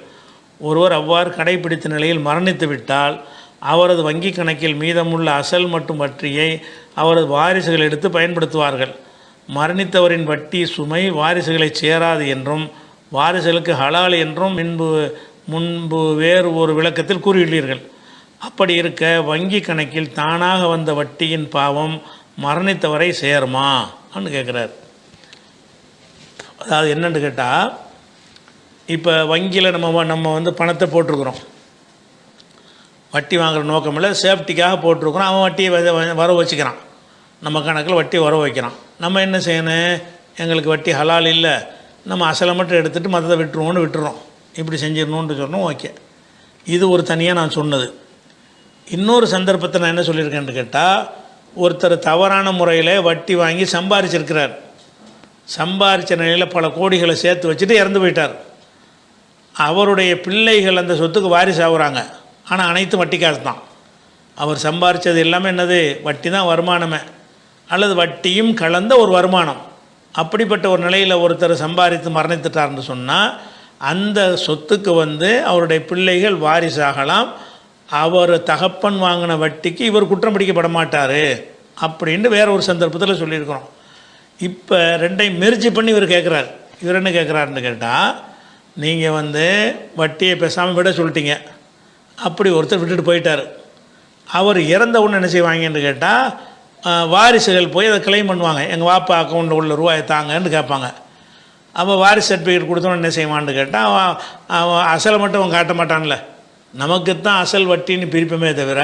ஒருவர் அவ்வாறு கடைபிடித்த நிலையில் மரணித்து விட்டால் அவரது வங்கி கணக்கில் மீதமுள்ள அசல் மற்றும் வட்டியை அவரது வாரிசுகள் எடுத்து பயன்படுத்துவார்கள். மரணித்தவரின் வட்டி சுமை வாரிசுகளை சேராது என்றும் வாரிசுகளுக்கு ஹலால் என்றும் முன்பு வேறு ஒரு விளக்கத்தில் கூறியுள்ளீர்கள். அப்படி இருக்க வங்கி கணக்கில் தானாக வந்த வட்டியின் பாவம் மரணித்தவரை சேருமா அப்படின்னு கேட்குறாரு. அதாவது என்னென்னு கேட்டால், இப்போ வங்கியில் நம்ம வந்து பணத்தை போட்டிருக்குறோம், வட்டி வாங்குகிற நோக்கமில்லை, சேஃப்டிக்காக போட்டிருக்குறோம். அவன் வட்டியை வர வச்சுக்கிறான், நம்ம கணக்கில் வட்டி வர வைக்கிறான். நம்ம என்ன செய்யணும், எங்களுக்கு வட்டி ஹலால் இல்லை, நம்ம அசலை மட்டும் எடுத்துகிட்டு மற்றதை விட்டுருறோம், இப்படி செஞ்சிடணுன்ட்டு சொன்னோம். ஓகே, இது ஒரு தனியாக நான் சொன்னது. இன்னொரு சந்தர்ப்பத்தை நான் என்ன சொல்லியிருக்கேன்னு கேட்டால், ஒருத்தர் தவறான முறையில் வட்டி வாங்கி சம்பாரிச்சிருக்கிறார். சம்பாரித்த நிலையில் பல கோடிகளை சேர்த்து வச்சுட்டு இறந்து போயிட்டார். அவருடைய பிள்ளைகள் அந்த சொத்துக்கு வாரிசு ஆகுறாங்க. ஆனால் அனைத்தும் வட்டி காசு தான். அவர் சம்பாரித்தது எல்லாமே என்னது, வட்டி தான் வருமானமே, அல்லது வட்டியும் கலந்த ஒரு வருமானம். அப்படிப்பட்ட ஒரு நிலையில் ஒருத்தர் சம்பாதித்து மரணித்துட்டார்னு சொன்னால் அந்த சொத்துக்கு வந்து அவருடைய பிள்ளைகள் வாரிசாகலாம். அவர் தகப்பன் வாங்கின வட்டிக்கு இவர் குற்றம் பிடிக்கப்பட மாட்டார் அப்படின்ட்டு வேற ஒரு சந்தர்ப்பத்தில் சொல்லியிருக்கிறோம். இப்போ ரெண்டையும் மெர்ஜி பண்ணி இவர் கேட்குறாரு. இவர் என்ன கேட்குறாருன்னு கேட்டால், நீங்கள் வந்து வட்டியை பேசாமல் விட சொல்லிட்டீங்க, அப்படி ஒருத்தர் விட்டுட்டு போயிட்டார். அவர் இறந்த உடனே என்ன செய்வாங்கன்னு கேட்டால், வாரிசுகள் போய் அதை கிளைம் பண்ணுவாங்க, எங்கள் வாப்பா அக்கௌண்ட்டில் உள்ள ரூபாயை தாங்கன்னு கேட்பாங்க. அப்போ வாரிசு சர்டிஃபிகேட் கொடுத்தோன்னு என்ன செய்வான்னு கேட்டால், அவன் அசலை மட்டும் அவன் காட்ட மாட்டான்ல, நமக்கு தான் அசல் வட்டின்னு பிரிப்போமே தவிர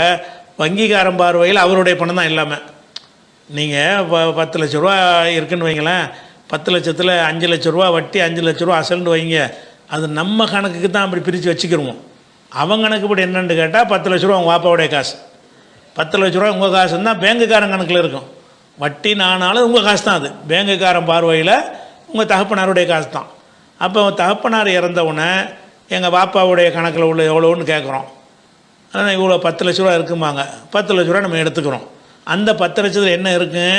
வங்கிக்காரன் பார்வையில் அவருடைய பணம் தான் எல்லாமே. நீங்கள் 10 லட்ச ரூபா இருக்குன்னு வைங்களேன், 10 லட்சத்தில் 5 லட்ச ரூபா வட்டி, 5 லட்ச ரூபா அசல்னு வைங்க, அது நம்ம கணக்குக்கு தான் அப்படி பிரித்து வச்சுக்கிடுவோம். அவங்க கணக்குப்படி என்னென்னு கேட்டால் 10 லட்ச ரூபா அவங்க வாப்பாவுடைய காசு, 10 லட்ச ரூபா உங்கள் காசு இருந்தால் பேங்குக்காரன் கணக்கில் இருக்கும். வட்டி நானாலும் உங்கள் காசு தான், அது பேங்குக்காரன் பார்வையில் உங்கள் தகப்பனாருடைய காசு தான். அப்போ தகப்பனார் இறந்தவுடனே எங்கள் பாப்பாவுடைய கணக்கில் உள்ள எவ்வளோன்னு கேட்குறோம். ஆனால் இவ்வளோ 10 லட்ச ரூபா இருக்குமாங்க. 10 லட்ச ரூபா நம்ம எடுத்துக்கிறோம். அந்த 10 லட்சத்தில் என்ன இருக்குங்க,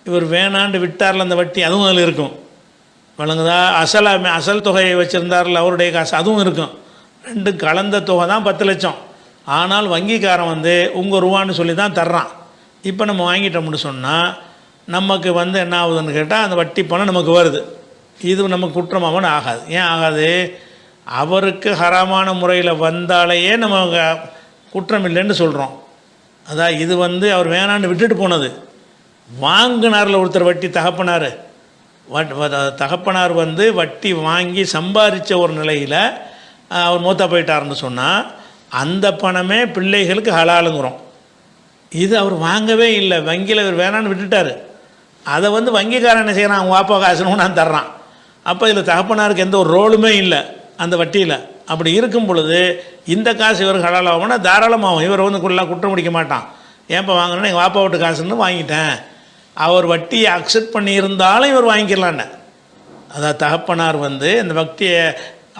இவர் வேணாண்டு விட்டார்ல அந்த வட்டி, அதுவும் அதில் இருக்கும். வழங்குதா? அசல் தொகையை வச்சுருந்தார்ல அவருடைய காசு, அதுவும் இருக்கும். ரெண்டும் கலந்த தொகை தான் 10 லட்சம். ஆனால் வங்கிக்காரன் உங்கள் ரூபான்னு சொல்லி தான் தர்றான். இப்போ நம்ம வாங்கிட்டோம்னு சொன்னால் நமக்கு என்ன ஆகுதுன்னு கேட்டால் அந்த வட்டி பணம் நமக்கு வருது. இது நமக்கு குற்றமாகனு ஆகாது. ஏன் ஆகாது? அவருக்கு ஹராமான முறையில் வந்தாலேயே நம்ம குற்றம் இல்லைன்னு சொல்கிறோம். அதான் இது அவர் வேணான்னு விட்டுட்டு போனது. வாங்கினார்ல ஒருத்தர் வட்டி, தகப்பனார் வட்டி வாங்கி சம்பாதிச்ச ஒரு நிலையில் அவர் மூத்தா போயிட்டார்னு சொன்னால் அந்த பணமே பிள்ளைகளுக்கு ஹலாலுங்கிறோம். இது அவர் வாங்கவே இல்லை, வங்கியில் இவர் வேணான்னு விட்டுட்டார். அதை வங்கிக்காரன் என்ன செய்கிறான், அவங்க வாப்பா காசுன்னு நான் தர்றான். அப்போ இதில் தகப்பனாருக்கு எந்த ஒரு ரோலுமே இல்லை அந்த வட்டியில். அப்படி இருக்கும் பொழுது இந்த காசு இவருக்கு ஹலாலாகும்னா தாராளமாகும். இவர் குற்றம் முடிக்க மாட்டான். ஏன்ப்பா வாங்கணும்னா எங்கள் வாப்பா விட்டு காசுன்னு வாங்கிட்டேன், அவர் வட்டியை அக்செப்ட் பண்ணியிருந்தாலும் இவர் வாங்கிக்கலான்னு. அதாவது தகப்பனார் இந்த வட்டியை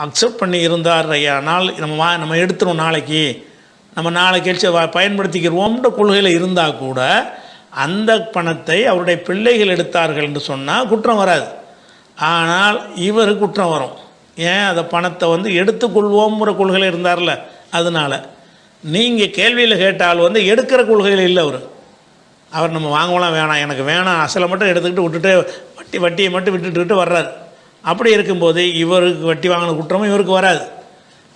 அக்செப்ட் பண்ணி இருந்தார், ஆனால் நம்ம எடுத்துருவோம், நாளைக்கு கழிச்சு பயன்படுத்திக்கிறோம்ன்ற கொள்கையில் இருந்தால் கூட அந்த பணத்தை அவருடைய பிள்ளைகள் எடுத்தார்கள் என்று சொன்னால் குற்றம் வராது. ஆனால் இவர் குற்றம் வரும். ஏன்? அந்த பணத்தை எடுத்துக்கொள்வோம்ங்கிற கொள்கையில் இருந்தார்ல, அதனால். நீங்கள் கேள்வியில் கேட்டால் எடுக்கிற கொள்கையில் இல்லை அவர் நம்ம வாங்கலாம் வேணாம், எனக்கு வேணாம், அசலை மட்டும் எடுத்துக்கிட்டு விட்டுட்டு வட்டியை மட்டும் விட்டுட்டு வர்றார். அப்படி இருக்கும்போது இவருக்கு வட்டி வாங்கின குற்றமும் இவருக்கு வராது.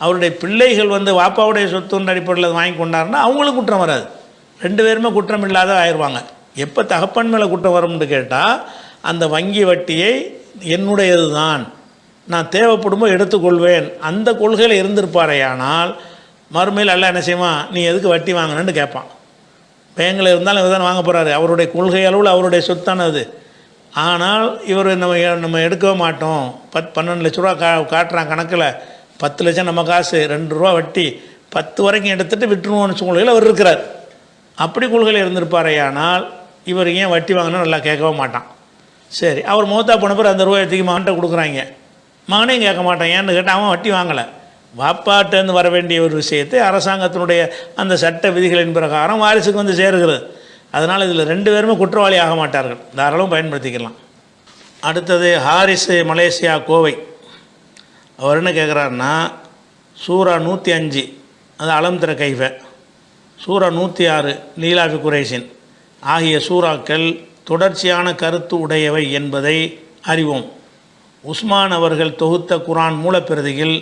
அவருடைய பிள்ளைகள் வாப்பாவுடைய சொத்துன்ற அடிப்படையில் வாங்கி கொண்டாருன்னா அவங்களும் குற்றம் வராது. 2 பேருமே குற்றம் இல்லாத ஆயிடுவாங்க. எப்போ தகப்பன் மேலே குற்றம் வரும்னு கேட்டால் அந்த வங்கி வட்டியை என்னுடையது தான், நான் தேவைப்படும்போது எடுத்துக்கொள்வேன், அந்த கொள்கையில் இருந்திருப்பாரையானால் மறுமையில் எல்லாம் என்ன செய்வான், நீ எதுக்கு வட்டி வாங்கினேன்னு கேட்பான். பேங்கில் இருந்தாலும் இவர் தான் வாங்க போகிறாரு, அவருடைய கொள்கை அளவில் அவருடைய சொத்தான அது. ஆனால் இவர் நம்ம எடுக்கவே மாட்டோம், 12 லட்ச ரூபா காட்டுறான் கணக்கில், 10 லட்சம் நம்ம காசு, 2 ரூபா வட்டி, 10 வரைக்கும் எடுத்துகிட்டு விட்டுருவோன்னு கொள்கையில் அவர் இருக்கிறார். அப்படி கொள்கையில் இருந்திருப்பாரையானால் இவர் ஏன் வட்டி வாங்கினா நல்லா கேட்கவே மாட்டான். சரி, அவர் மூத்தா போன பிறகு அந்த ரூபாய் தூக்கி மகன்கிட்ட கொடுக்குறாங்க, மகனையும் கேட்க மாட்டான். ஏன்னு கேட்டால் அவன் வட்டி வாங்கலை. வாப்பாட்டேருந்து வர வேண்டிய ஒரு விஷயத்தை அரசாங்கத்தினுடைய அந்த சட்ட விதிகளின் பிரகாரம் வாரிசுக்கு சேருகிறது. அதனால் இதில் 2 பேருமே குற்றவாளி ஆக மாட்டார்கள், தாராளம் பயன்படுத்திக்கலாம். அடுத்தது ஹாரிஸு, மலேசியா, கோவை. அவர் என்ன கேட்குறாருன்னா, சூரா 105 அது அலம் திற கைஃப, சூரா 106 லீலாஃபி குரேஷின் ஆகிய சூறாக்கள் தொடர்ச்சியான கருத்து உடையவை என்பதை அறிவோம். உஸ்மான் அவர்கள் தொகுத்த குரான் மூலப்பிரதியில்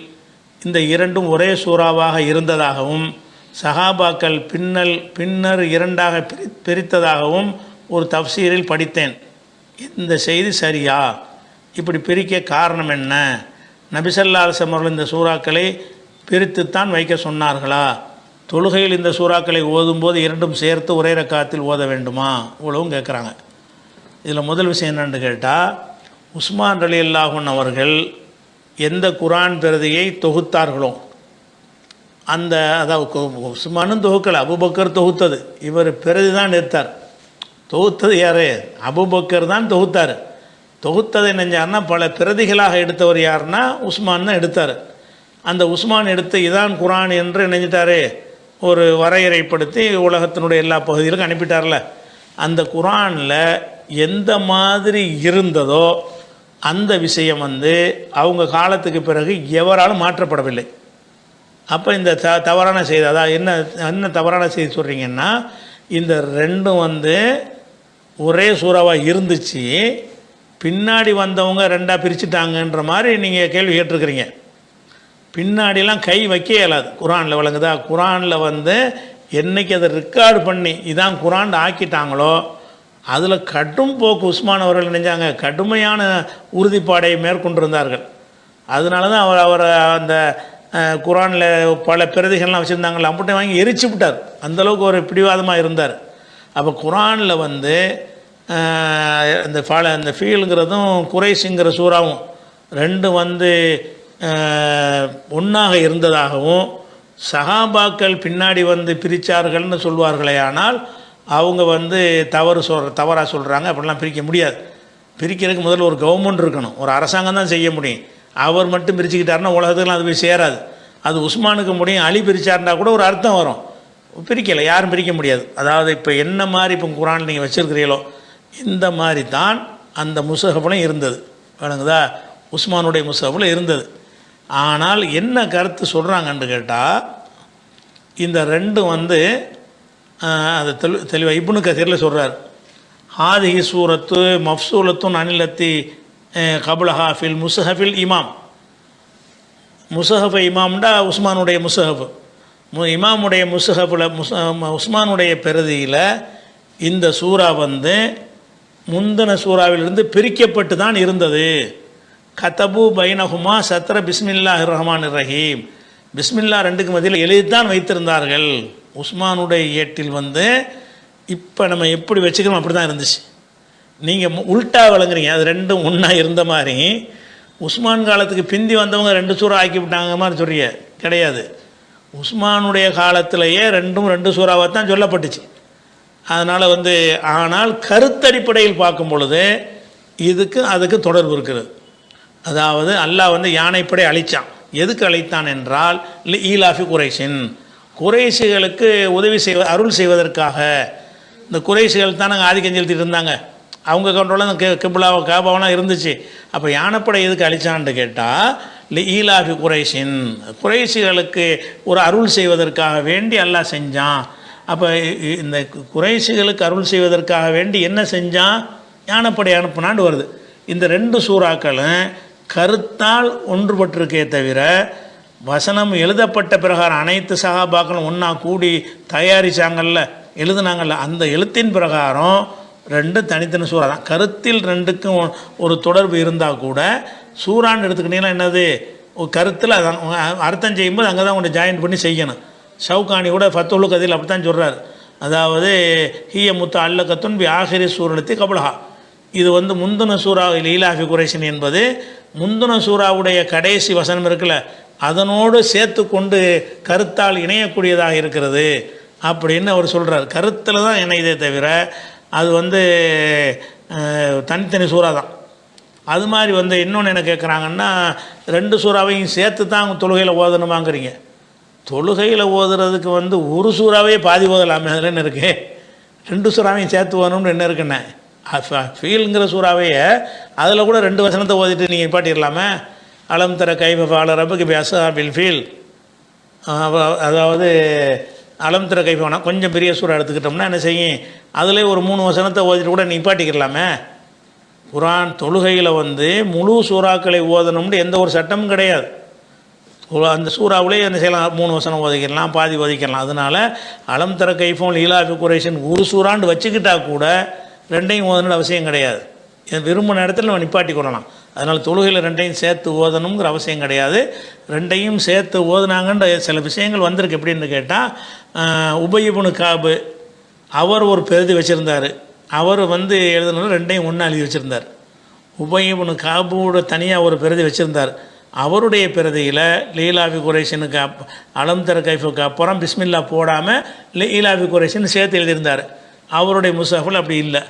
இந்த 2ம் ஒரே சூறாவாக இருந்ததாகவும் சஹாபாக்கள் பின்னர் 2ஆக பிரித்ததாகவும் ஒரு தஃப்சீரில் படித்தேன். இந்த செய்தி சரியா? இப்படி பிரிக்க காரணம் என்ன? நபிசல்லா அலிஸ்ஸலாம் அவர்கள் இந்த சூறாக்களை பிரித்துத்தான் வைக்க சொன்னார்களா? தொழுகையில் இந்த சூறாக்களை ஓதும்போது 2ம் சேர்த்து ஒரே ரக்காத்தில் ஓத வேண்டுமா? இவ்வளவும் கேட்குறாங்க. இதில் முதல் விஷயம் என்னென்னு கேட்டால், உஸ்மான் ரலியல்லாஹு அன்ஹு அவர்கள் எந்த குரான் பிரதியை தொகுத்தார்களோ அதாவது உஸ்மானும் தொகுக்கலை, அபூபக்கர் தொகுத்தது. இவர் பிரதி தான் எடுத்தார். தொகுத்தது யார்? அபூபக்கர் தான் தொகுத்தார். தொகுத்ததை நினைஞ்சார்னா பல பிரதிகளாக எடுத்தவர் யாருன்னா உஸ்மான் தான் எடுத்தார். அந்த உஸ்மான் எடுத்து இதான் குரான் என்று நினைஞ்சிட்டாரு, ஒரு வரையறைப்படுத்தி உலகத்தினுடைய எல்லா பகுதிகளுக்கும் அனுப்பிட்டார்ல. அந்த குரானில் எந்த மாதிரி இருந்ததோ அந்த விஷயம் அவங்க காலத்துக்கு பிறகு எவராலும் மாற்றப்படவில்லை. அப்போ இந்த தவறான செய்தி, அதாவது என்ன தவறான செய்தி சொல்கிறீங்கன்னா, இந்த 2ம் ஒரே சூறாவாக இருந்துச்சு, பின்னாடி வந்தவங்க 2ஆக பிரிச்சுட்டாங்கன்ற மாதிரி நீங்கள் கேள்வி கேட்டிருக்கிறீங்க. பின்னாடிலாம் கை வைக்க இயலாது குரானில், விளங்குதா? குரானில் என்றைக்கு அதை ரெக்கார்டு பண்ணி இதான் குரான் ஆக்கிட்டாங்களோ அதில் கடும் போக்கு உஸ்மான் அவர்கள் நினைஞ்சாங்க, கடுமையான உறுதிப்பாடை மேற்கொண்டிருந்தார்கள். அதனால தான் அவர் அந்த குரானில் பல பிரதிகள்லாம் வச்சுருந்தாங்களே அம்புட்டை வாங்கி எரிச்சு விட்டார். அந்தளவுக்கு ஒரு பிடிவாதமாக இருந்தார். அப்போ குரானில் அந்த ஃபீலுங்கிறதும் குறைஷுங்கிற சூறாவும் 2 ஒன்றாக இருந்ததாகவும் சஹாபாக்கள் பின்னாடி வந்து பிரித்தார்கள்னு சொல்வார்களே, ஆனால் அவங்க வந்து தவறாக சொல்கிறாங்க. அப்படிலாம் பிரிக்க முடியாது. பிரிக்கிறதுக்கு முதல்ல ஒரு கவர்மெண்ட் இருக்கணும், ஒரு அரசாங்கம் தான் செய்ய முடியும். அவர் மட்டும் பிரிச்சுக்கிட்டாருன்னா உலகத்துக்குலாம் அது போய் சேராது. அது உஸ்மானுக்கு முடியும், அலி பிரித்தாருன்னா கூட ஒரு அர்த்தம் வரும். பிரிக்கலை, யாரும் பிரிக்க முடியாது. அதாவது இப்போ என்ன மாதிரி இப்போ குரான் நீங்கள் வச்சுருக்கிறீங்களோ இந்த மாதிரி தான் அந்த முஸ்ஹஃப்லையும் இருந்தது. வழங்குதா? உஸ்மானுடைய முஸ்ஹஃபில் இருந்தது. ஆனால் என்ன கருத்து சொல்கிறாங்கன்னு கேட்டால், இந்த ரெண்டும் வந்து அது தெளிவாக இப்னு கசீரில் சொல்கிறார். ஹாதிஹி சூரத்து மஃப்சூலத்துன் அனிலத்தி கபுலஹா ஃபில் முஸ்ஹஃபில் இமாம். முஸ்ஹஃப் இமாம்டா உஸ்மானுடைய முஸ்ஹஃப். இமாமுடைய முஸ்ஹஃபில் உஸ்மானுடைய பிரதியில் இந்த சூறா வந்து முந்தின சூறாவிலிருந்து பிரிக்கப்பட்டு தான் இருந்தது. கதபு பைனஹுமா சத்ர பிஸ்மில்லாஹிர் ரஹ்மானிர் ரஹீம். பிஸ்மில்லா ரெண்டுக்கு மத்தியில் எழுதித்தான் வைத்திருந்தார்கள். உஸ்மானுடைய ஏட்டில் வந்து இப்போ நம்ம எப்படி வச்சுக்கிறோம் அப்படி தான் இருந்துச்சு. நீங்கள் உல்ட்டா விளங்குறீங்க. அது ரெண்டும் ஒன்றா இருந்த மாதிரி உஸ்மான் காலத்துக்கு பிந்தி வந்தவங்க ரெண்டு சூறா ஆக்கி விட்டாங்க மாதிரி சொல்றிய கிடையாது. உஸ்மானுடைய காலத்திலேயே ரெண்டு சூறாவாக தான் சொல்லப்பட்டுச்சு. அதனால் வந்து ஆனால் கருத்தடிப்படையில் பார்க்கும் பொழுது இதுக்கு அதுக்கு தொடர்பு இருக்கிறது. அதாவது அல்லாஹ் வந்து யானைப்படை அழித்தான். எதுக்கு அழித்தான் என்றால் ஈலாஃபி குறைஷின், குறைஷிகளுக்கு உதவி அருள் செய்வதற்காக. இந்த குறைஷிகள் தான் நாங்கள் ஆதிக்கம் செலுத்திட்டு இருந்தாங்க. அவங்க கண்ட்ரோலில் கிபிலாவோ காபாவெலாம் இருந்துச்சு. அப்போ யானைப்படை எதுக்கு அழிச்சான்னு கேட்டால் ஈலாஃபி குறைஷின், குறைஷிகளுக்கு ஒரு அருள் செய்வதற்காக வேண்டி அல்லாஹ் செஞ்சான். அப்போ இந்த குறைஷிகளுக்கு அருள் செய்வதற்காக வேண்டி என்ன செஞ்சான்? யானைப்படை அனுப்புனான்னு வருது. இந்த ரெண்டு சூறாக்களும் கருத்தால் ஒன்றுபட்டிருக்கே தவிர வசனம் எழுதப்பட்ட பிரகாரம் அனைத்து சஹாபாக்களும் ஒன்றா கூடி தயாரித்தாங்கல்ல, எழுதுனாங்கல்ல, அந்த எழுத்தின் பிரகாரம் ரெண்டு தனித்தனி சூறா தான். கருத்தில் ரெண்டுக்கும் ஒரு தொடர்பு இருந்தால் கூட சூறான்னு எடுத்துக்கிட்டிங்கன்னா என்னது, ஒரு கருத்தில் அதான் அர்த்தம் செய்யும்போது அங்கே தான் கொஞ்சம் ஜாயின் பண்ணி செய்யணும். ஷவுகானி கூட ஃபத்துல் கதில் அப்படி தான் சொல்கிறார். அதாவது ஹிய முத்த அல்லக்கத்துன் பி ஆஹிரி சூரத்தி கபலஹா. இது வந்து முந்தின சூறா லீலாஃபி குறைஷின் என்பது முந்தின சூறாவுடைய கடைசி வசனம் இருக்குல்ல, அதனோடு சேர்த்து கொண்டு கருத்தால் இணையக்கூடியதாக இருக்கிறது அப்படின்னு அவர் சொல்கிறார். கருத்தில் தான் இணையதே தவிர அது வந்து தனித்தனி சூறா தான். அது மாதிரி வந்து இன்னொன்று என்ன கேட்குறாங்கன்னா, ரெண்டு சூறாவையும் சேர்த்து தான் தொழுகையில் ஓதணுமாங்கிறீங்க. தொழுகையில் ஓதுறதுக்கு வந்து ஒரு சூறாவே பாதி ஓதலாமே, அதில் என்ன இருக்குது? ரெண்டு சூறாவையும் சேர்த்து ஓதணும்னு என்ன இருக்குண்ணே? ஃபீல்ங்கிற சூறாவையே அதில் கூட ரெண்டு வசனத்தை ஓதிட்டு நீங்கள் பாட்டிடலாமே. அலம் தர கைஃப ஃபஅல ரப்புக பி அஸ்ஹாபில் ஃபீல். அதாவது அலம் தர கைஃப வேணாம், கொஞ்சம் பெரிய சூறா எடுத்துக்கிட்டோம்னா என்ன செய்யும், அதிலே ஒரு 3 வசனத்தை ஓதிட்டு கூட நிப்பாட்டிக்கலாமே. குர்ஆன் தொழுகையில் வந்து முழு சூறாக்களை ஓதணும்னு எந்த ஒரு சட்டமும் கிடையாது. அந்த சூறாவிலே என்ன செய்யலாம், 3 வசனம் ஓதிக்கலாம், பாதி ஓதிக்கலாம். அதனால் அலம் தர கைஃபும் லீலாஃபி குறைஷின் ஒரு சூறான்னு வச்சுக்கிட்டா கூட ரெண்டையும் ஓதணும்னு அவசியம் கிடையாது. விரும்பின இடத்துல நம்ம நிப்பாட்டி கொள்ளலாம். அதனால் தொழுகையில் ரெண்டையும் சேர்த்து ஓதணுங்கிற அவசியம் கிடையாது. ரெண்டையும் சேர்த்து ஓதுனாங்கன்ற சில விஷயங்கள் வந்திருக்கு. எப்படின்னு கேட்டால், உபய் இப்னு காபு அவர் ஒரு பிரதி வச்சுருந்தார். அவர் வந்து எழுதுனது ரெண்டையும் ஒன்றா எழுதி வச்சுருந்தார். உபய் இப்னு காபுவோட தனியாக ஒரு பிரதி வச்சுருந்தார். அவருடைய பிரதியில் லீலாஃபி குறைஷனுக்கு அலம் தர கைஃபுக்கு அப்புறம் பிஸ்மில்லா போடாமல் லீலாஃபி குறைஷன் சேர்த்து எழுதியிருந்தார். அவருடைய முஸ்ஹஃபில் அப்படி இல்லை.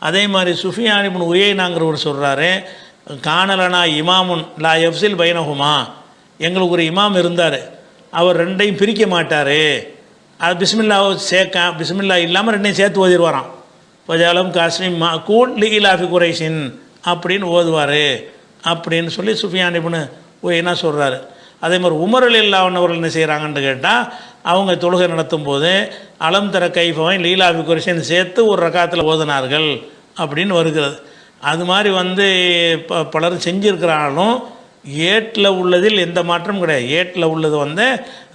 அதே மாதிரி சுஃபியான் இப்னு உயைனாங்கிறவர் சொல்கிறாரு, கானலனா இமாமுன் லா எஃப்சில் பைனஹுமா, எங்களுக்கு ஒரு இமாம் இருந்தார், அவர் ரெண்டையும் பிரிக்க மாட்டார். அது பிஸ்மில்லாவை பிஸ்மில்லா இல்லாமல் ரெண்டையும் சேர்த்து ஓதிடுவாராம். பஜாலம் காஸ்மிம் மா கூன் லீலாஃபி குறைஷின் அப்படின்னு ஓதுவார் அப்படின்னு சொல்லி சுஃபியான் இப்னு உயைனா சொல்கிறாரு. அதே மாதிரி உமர் ரலியல்லாஹு அன்ஹு அவர்கள் என்ன செய்கிறாங்கன்னு கேட்டால், அவங்க தொழுகை நடத்தும் போது அலம் தர கைஃபவை லீலாஃபி குறைஷின் சேர்த்து ஒரு ரக்காத்தில் ஓதினார்கள் அப்படின்னு வருகிறது. அது மாதிரி வந்து பலரும் செஞ்சுருக்கிறாலும் ஏட்டில் உள்ளதில் எந்த மாற்றமும் கிடையாது. ஏட்டில் உள்ளது வந்து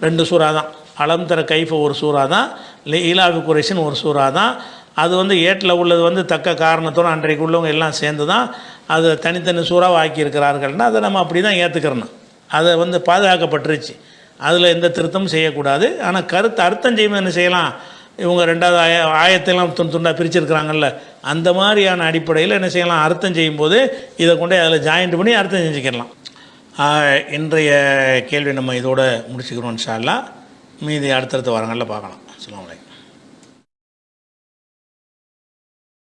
2 சூறா தான். அலம் தர கைஃப ஒரு சூறா தான், லீலாஃபி குறைஷின் ஒரு சூறா தான். அது வந்து ஏட்டில் உள்ளது வந்து தக்க காரணத்தோடு அன்றைக்கு உள்ளவங்க எல்லாம் சேர்ந்து தான் அது தனித்தனி சூறாவை ஆக்கியிருக்கிறார்கள்னா அதை நம்ம அப்படி தான் ஏற்றுக்கிறணும். அதை வந்து பாதுகாக்கப்பட்டுருச்சு, அதில் எந்த திருத்தமும் செய்யக்கூடாது. ஆனால் அர்த்தம் செய்யும்போது என்ன செய்யலாம், இவங்க 2வது ஆயத்தெல்லாம் துண்டாக பிரிச்சிருக்கிறாங்கல்ல, அந்த மாதிரியான அடிப்படையில் என்ன செய்யலாம், அர்த்தம் செய்யும்போது இதை கொண்டு அதில் ஜாயிண்ட் பண்ணி அர்த்தம் செஞ்சுக்கலாம். இன்றைய கேள்வி நம்ம இதோடு முடிச்சுக்கிறோம் இன்ஷா அல்லாஹ். மீதி அடுத்தடுத்த வாரங்களில் பார்க்கலாம். அஸ்ஸலாமு அலைக்கும்.